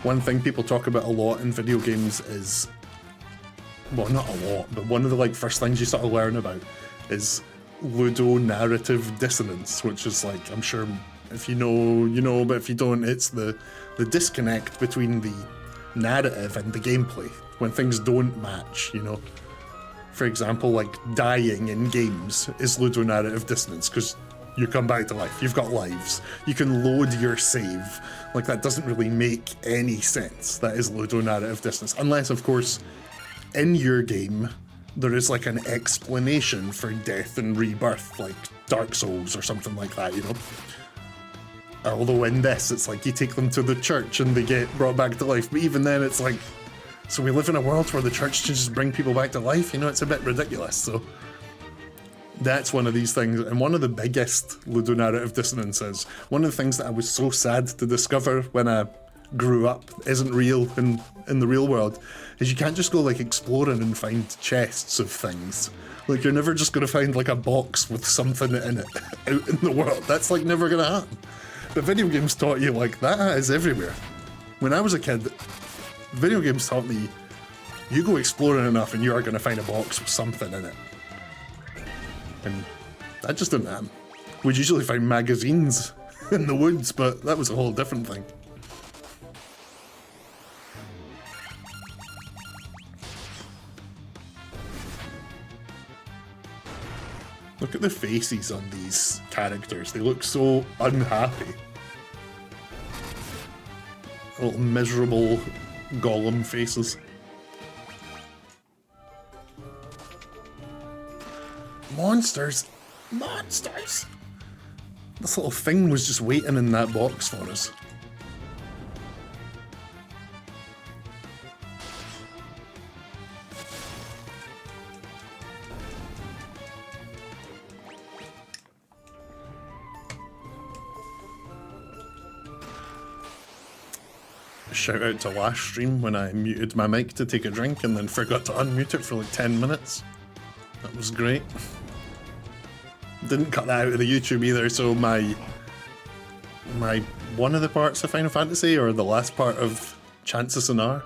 One thing people talk about a lot in video games is... Well, not a lot, but one of the like first things you sort of learn about is ludonarrative dissonance, which is like, I'm sure if you know, you know, but if you don't, it's the disconnect between the narrative and the gameplay, when things don't match, you know. For example, like dying in games is ludonarrative dissonance, because you come back to life, you've got lives, you can load your save. Like, that doesn't really make any sense. That is ludonarrative dissonance. Unless, of course, in your game, there is like an explanation for death and rebirth, like Dark Souls or something like that, you know. Although in this, it's like you take them to the church and they get brought back to life. But even then, it's like, so we live in a world where the church can just bring people back to life? You know, it's a bit ridiculous. So that's one of these things. And one of the biggest ludonarrative dissonances, one of the things that I was so sad to discover when I grew up isn't real in the real world, is you can't just go like exploring and find chests of things. Like, you're never just going to find like a box with something in it out in the world. That's like never going to happen. But video games taught you like that is everywhere. When I was a kid, video games taught me you go exploring enough and you are going to find a box with something in it. And that just didn't happen. We'd usually find magazines in the woods, but that was a whole different thing. Look at the faces on these characters. They look so unhappy. Little miserable golem faces. Monsters! Monsters! This little thing was just waiting in that box for us. shout out to last stream when I muted my mic to take a drink and then forgot to unmute it for like 10 minutes. That was great. Didn't cut that out of the YouTube either, so my one of the parts of Final Fantasy, or the last part of Chants of Sonar,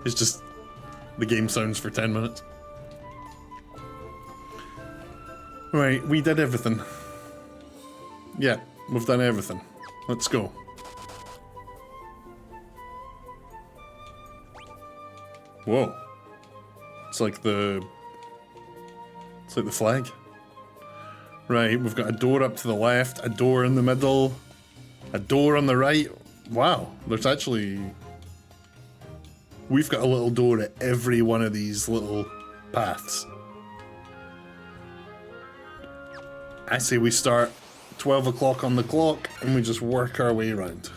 is just the game sounds for 10 minutes. Right, we did everything. Yeah, we've done everything. Let's go. Whoa. It's like the flag. Right, we've got a door up to the left, a door in the middle, a door on the right. Wow, there's actually... We've got a little door at every one of these little paths. I say we start 12 o'clock on the clock and we just work our way around.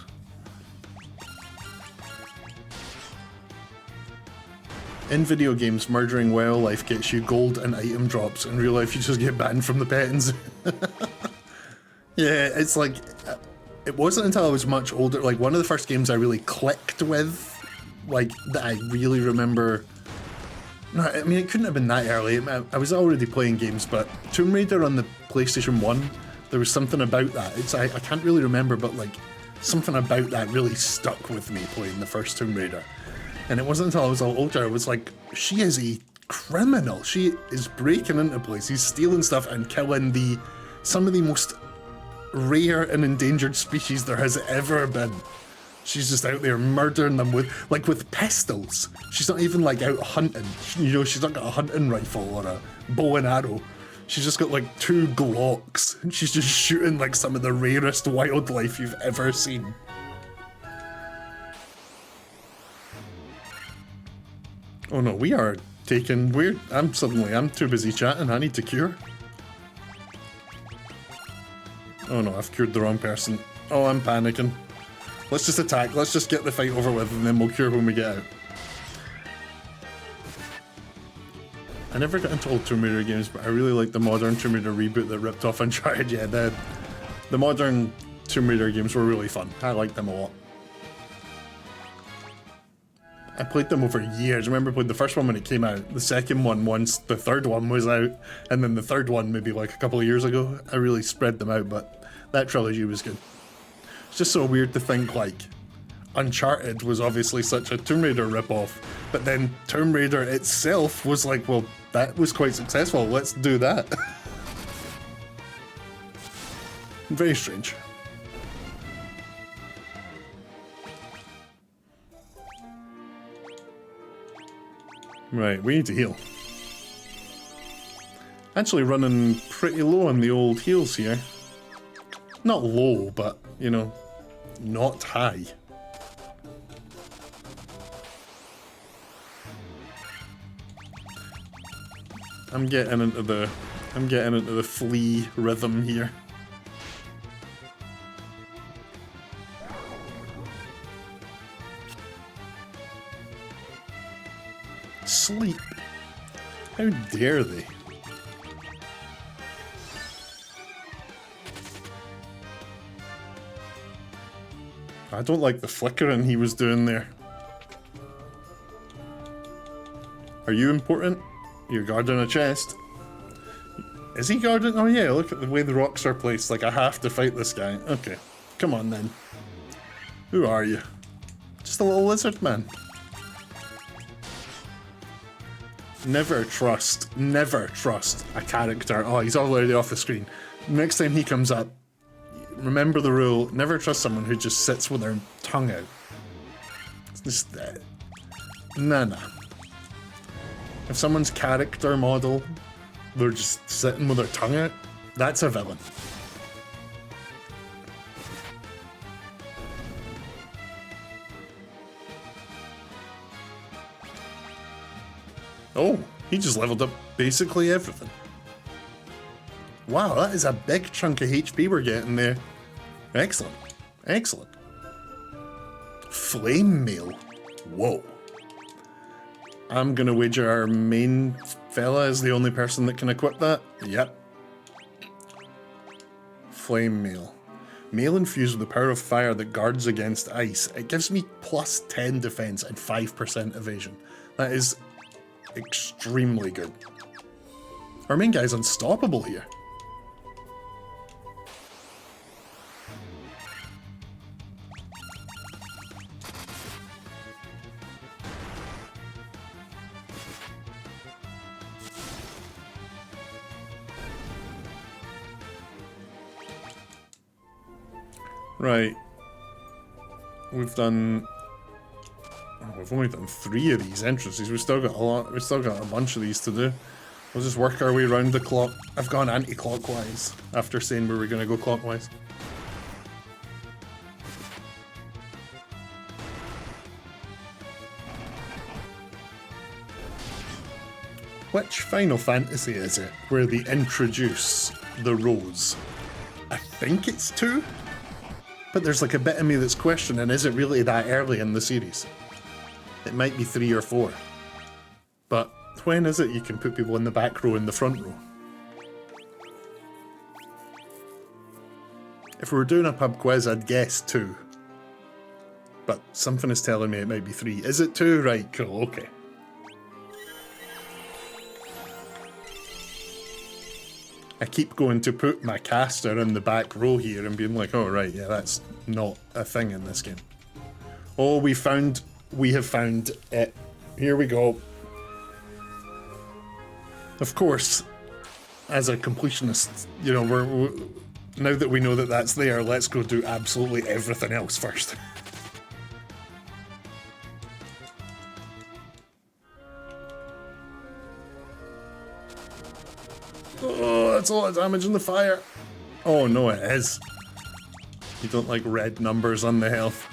In video games, murdering wildlife gets you gold and item drops. In real life, you just get banned from the petting zoo. Yeah, it's like... It wasn't until I was much older, like one of the first games I really clicked with, like, that I really remember... No, I mean, it couldn't have been that early. I was already playing games, but Tomb Raider on the PlayStation 1, there was something about that. I can't really remember, but like, something about that really stuck with me playing the first Tomb Raider. And it wasn't until I was a little older, I was like, she is a criminal. She is breaking into places, stealing stuff, and killing some of the most rare and endangered species there has ever been. She's just out there murdering them with pistols. She's not even like out hunting. You know, she's not got a hunting rifle or a bow and arrow. She's just got like 2 Glocks, and she's just shooting like some of the rarest wildlife you've ever seen. Oh no, we are taking weird. I'm too busy chatting. I need to cure. Oh no, I've cured the wrong person. Oh, I'm panicking. Let's just attack. Let's just get the fight over with, and then we'll cure when we get out. I never got into old Tomb Raider games, but I really like the modern Tomb Raider reboot that ripped off Uncharted. Yeah, the modern Tomb Raider games were really fun. I liked them a lot. I played them over years. I remember playing the first one when it came out, the second one once the third one was out, and then the third one maybe like a couple of years ago. I really spread them out, but that trilogy was good. It's just so weird to think, like, Uncharted was obviously such a Tomb Raider ripoff, but then Tomb Raider itself was like, well, that was quite successful, let's do that. Very strange. Right, we need to heal. Actually running pretty low on the old heals here. Not low, but, you know, not high. I'm getting into the flea rhythm here. Sleep. How dare they? I don't like the flickering he was doing there. Are you important? You're guarding a chest. Is he guarding? Oh yeah, look at the way the rocks are placed. Like, I have to fight this guy. Okay, come on then. Who are you? Just a little lizard man. Never trust a character. Oh, he's already off the screen. Next time he comes up, remember the rule, never trust someone who just sits with their tongue out. It's just, nah. If someone's character model, they're just sitting with their tongue out, that's a villain. Oh, he just leveled up basically everything. Wow, that is a big chunk of HP we're getting there. Excellent. Excellent. Flame mail. Whoa. I'm gonna wager our main fella is the only person that can equip that. Yep. Flame mail. Mail infused with the power of fire that guards against ice. It gives me plus 10 defense and 5% evasion. That is extremely good. Our main guy's unstoppable here. Right. We've only done 3 of these entrances. We've still got a lot. We've still got a bunch of these to do. We'll just work our way around the clock. I've gone anti-clockwise after saying we were going to go clockwise. Which Final Fantasy is it where they introduce the rose? I think it's 2? But there's like a bit of me that's questioning, is it really that early in the series? It might be 3 or 4. But when is it you can put people in the back row and the front row? If we were doing a pub quiz, I'd guess 2. But something is telling me it might be 3. Is it 2? Right, cool, okay. I keep going to put my caster in the back row here and being like, oh right, yeah, that's not a thing in this game. Oh, we have found it. Here we go. Of course, as a completionist, you know, we're now that we know that that's there, let's go do absolutely everything else first. Oh, that's a lot of damage in the fire. Oh no, it is. You don't like red numbers on the health.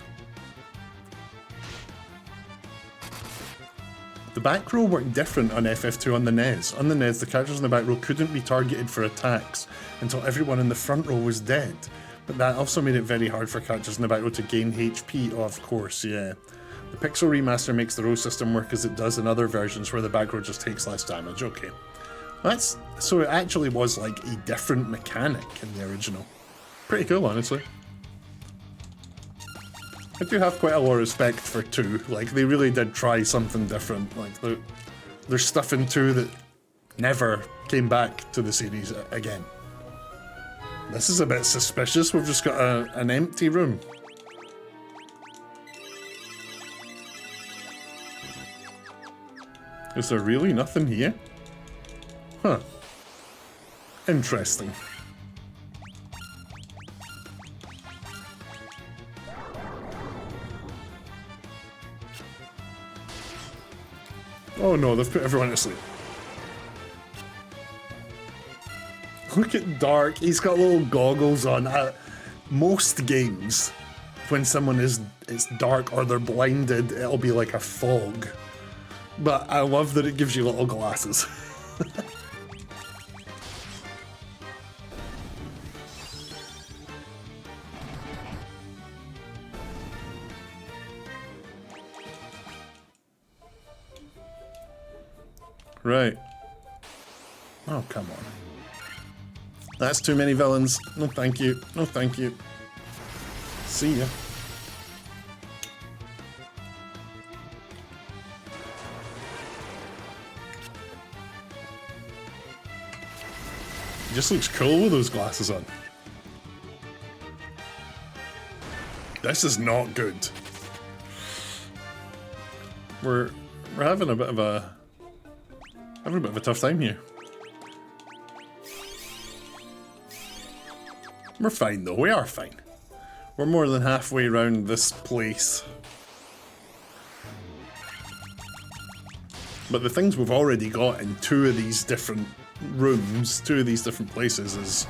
The back row worked different on FF2 on the NES. On the NES, the characters in the back row couldn't be targeted for attacks until everyone in the front row was dead. But that also made it very hard for characters in the back row to gain HP. Oh, of course, yeah. The Pixel Remaster makes the row system work as it does in other versions where the back row just takes less damage. Okay. So it actually was like a different mechanic in the original. Pretty cool, honestly. I do have quite a lot of respect for 2. Like, they really did try something different. Like, there's stuff in 2 that never came back to the series again. This is a bit suspicious. We've just got an empty room. Is there really nothing here? Huh. Interesting. Oh no, they've put everyone to sleep. Look at Dark, he's got little goggles on. Most games, when someone it's dark or they're blinded, it'll be like a fog. But I love that it gives you little glasses. Right. Oh, come on. That's too many villains. No thank you. No thank you. See ya. He just looks cool with those glasses on. This is not good. We're having a bit of a tough time here. We're fine though, we are fine. We're more than halfway around this place. But the things we've already got in 2 of these different rooms, 2 of these different places, is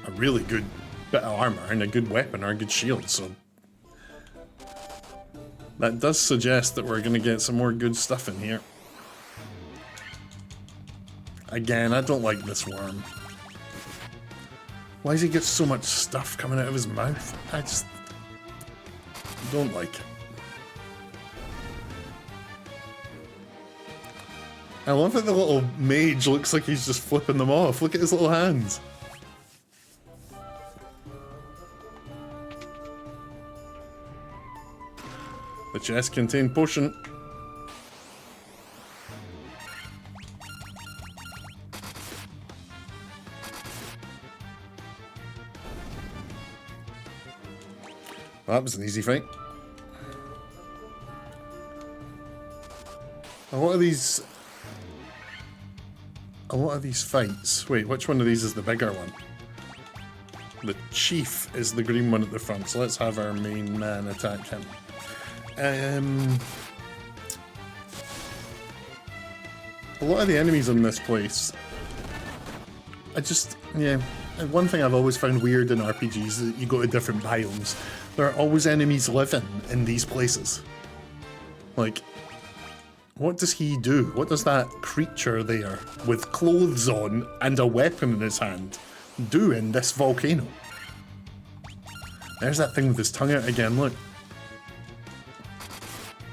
a really good bit of armor and a good weapon or a good shield, so that does suggest that we're gonna get some more good stuff in here. Again, I don't like this worm. Why does he get so much stuff coming out of his mouth? I just don't like it. I love that the little mage looks like he's just flipping them off. Look at his little hands. chest contained potion. Well, that was an easy fight. A lot of these fights... Wait, which one of these is the bigger one? The chief is the green one at the front, so let's have our main man attack him. A lot of the enemies in this place... yeah. One thing I've always found weird in RPGs is that you go to different biomes. There are always enemies living in these places. Like, what does he do? What does that creature there, with clothes on and a weapon in his hand, do in this volcano? There's that thing with his tongue out again, look.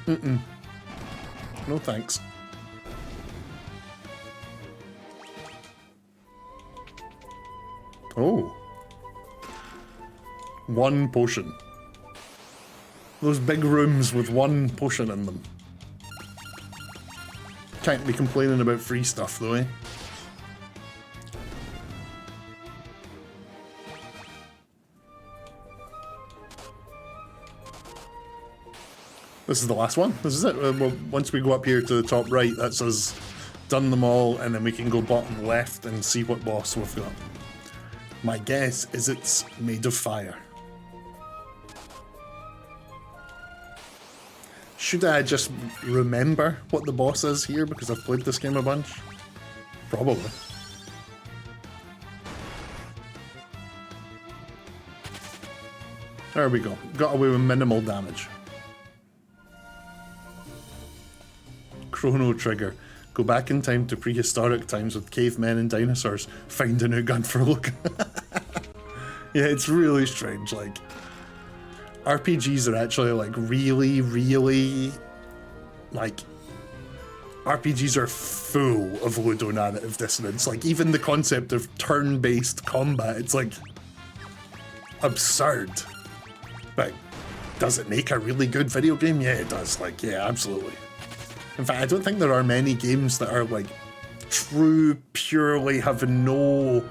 No thanks. Oh. One potion. Those big rooms with one potion in them. Can't be complaining about free stuff though, eh? This is the last one. This is it. Well, once we go up here to the top right, that's us done them all, and then we can go bottom left and see what boss we've got. My guess is it's made of fire. Should I just remember what the boss is here because I've played this game a bunch? Probably. There we go. Got away with minimal damage. Chrono Trigger. Go back in time to prehistoric times with cavemen and dinosaurs. Find a new gun for Logan. Yeah, it's really strange. Like, RPGs are actually like really like RPGs are full of ludonarrative dissonance. Like even the concept of turn-based combat, it's like absurd. But does it make a really good video game? Yeah, it does. Like, yeah, absolutely. In fact, I don't think there are many games that are like true, purely having no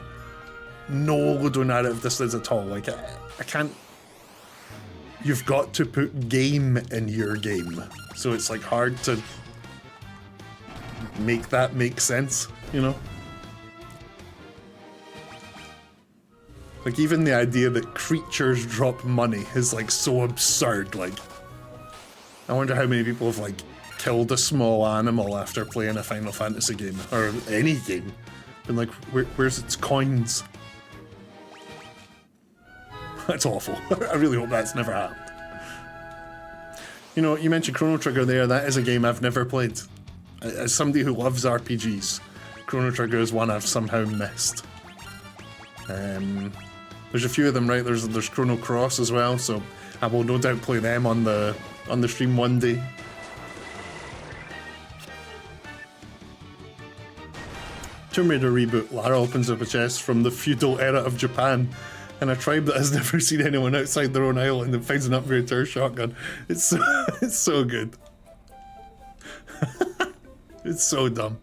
ludonarrative dissonance at all. Like I can't. You've got to put game in your game, so it's like hard to make that make sense, you know? Like even the idea that creatures drop money is like so absurd. Like, I wonder how many people have like killed a small animal after playing a Final Fantasy game, or any game. Been like, where's its coins? That's awful. I really hope that's never happened. You know, you mentioned Chrono Trigger there. That is a game I've never played. As somebody who loves RPGs, Chrono Trigger is one I've somehow missed. There's a few of them, right? There's Chrono Cross as well, so I will no doubt play them on the stream one day. Tomb Raider reboot. Lara opens up a chest from the feudal era of Japan, and a tribe that has never seen anyone outside their own island and finds an upgrade to her shotgun. It's so good. It's so dumb.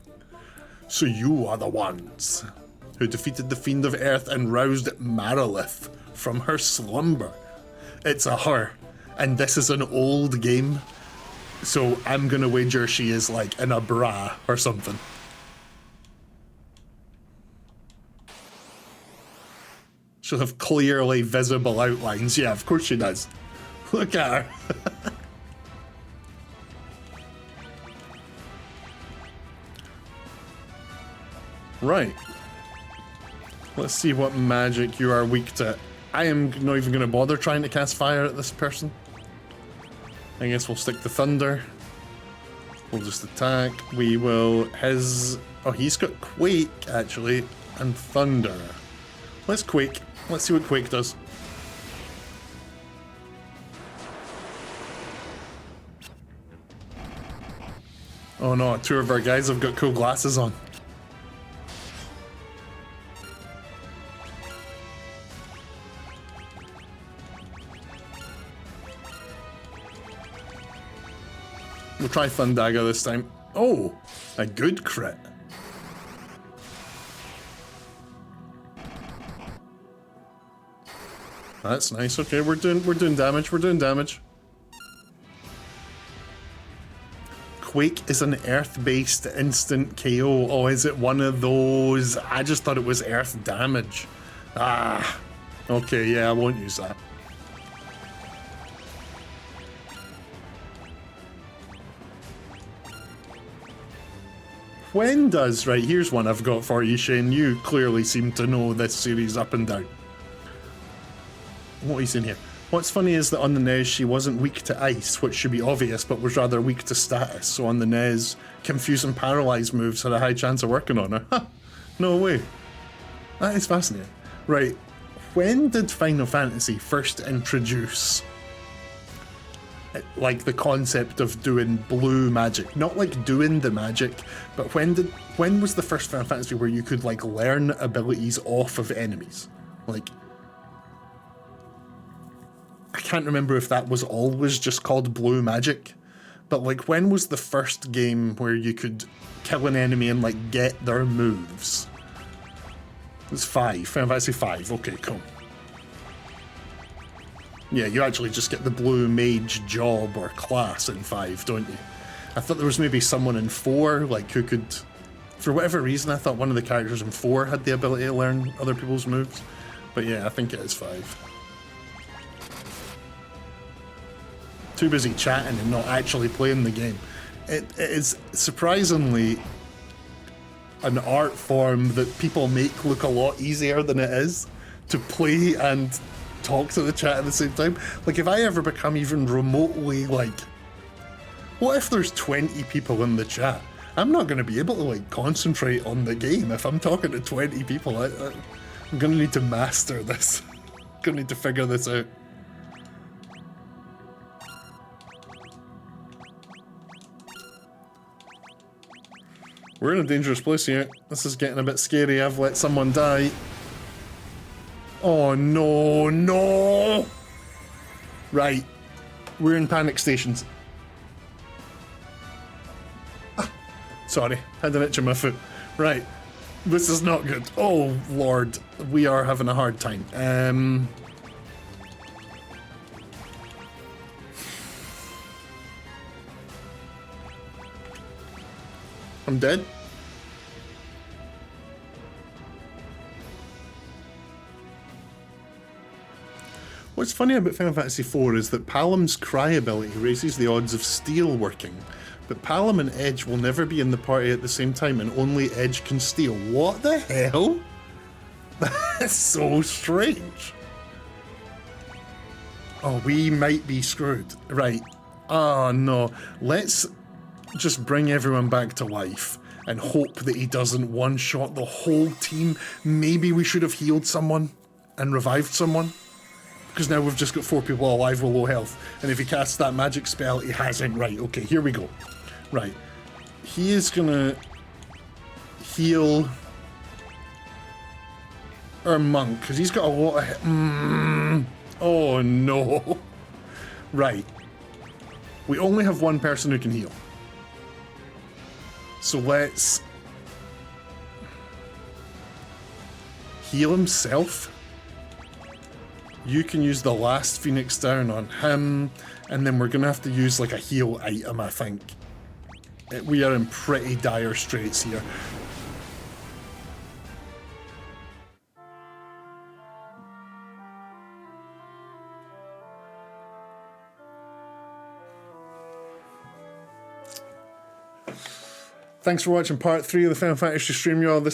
So you are the ones who defeated the Fiend of Earth and roused Marilith from her slumber. It's a her, and this is an old game, so I'm gonna wager she is like in a bra or something. She'll have clearly visible outlines. Yeah, of course she does. Look at her. Right. Let's see what magic you are weak to. I am not even going to bother trying to cast fire at this person. I guess we'll stick to thunder. We'll just attack. We will... Oh, he's got quake, actually, and thunder. Let's quake. Let's see what quake does. Oh no, two of our guys have got cool glasses on. try Thundaga this time. Oh, a good crit. That's nice. Okay, we're doing damage. We're doing damage. Quake is an earth-based instant KO. Oh, is it one of those? I just thought it was earth damage. Ah, okay, yeah, I won't use that. When does, right, here's one I've got for you, Shane. You clearly seem to know this series up and down. What is in here? What's funny is that on the NES she wasn't weak to ice, which should be obvious, but was rather weak to status. So on the NES, confuse and paralyze moves had a high chance of working on her. Ha! No way. That is fascinating. Right, when did Final Fantasy first introduce like the concept of doing blue magic? Not like doing the magic, but when was the first Final Fantasy where you could like learn abilities off of enemies? Like, I can't remember if that was always just called blue magic, but like when was the first game where you could kill an enemy and like get their moves? It's 5, Final Fantasy 5, okay, cool. Yeah, you actually just get the blue mage job or class in 5, don't you? I thought there was maybe someone in 4, like who could, for whatever reason I thought one of the characters in 4 had the ability to learn other people's moves, but yeah, I think it is 5. Too busy chatting and not actually playing the game. It is surprisingly an art form that people make look a lot easier than it is to play and talk to the chat at the same time. Like, if I ever become even remotely like, what if there's 20 people in the chat? I'm not going to be able to like concentrate on the game if I'm talking to 20 people. I'm going to need to master this. I'm going to need to figure this out. We're in a dangerous place here. This is getting a bit scary. I've let someone die. Oh no, no! Right. We're in panic stations. Ah, sorry, had an itch in my foot. Right. This is not good. Oh lord, we are having a hard time. I'm dead. What's funny about Final Fantasy IV is that Palam's cry ability raises the odds of steal working, but Palam and Edge will never be in the party at the same time and only Edge can steal. What the hell? That's so strange. Oh, we might be screwed. Right. Oh no. Let's just bring everyone back to life and hope that he doesn't one-shot the whole team. Maybe we should have healed someone and revived someone, because now we've just got 4 people alive with low health, and if he casts that magic spell he hasn't. Right, okay, here we go. Right, he is gonna heal our monk because he's got a lot of oh no. Right, we only have one person who can heal. So let's heal himself. You can use the last Phoenix down on him, and then we're gonna have to use like a heal item, I think. We are in pretty dire straits here. Thanks for watching part 3 of the Final Fantasy stream, y'all.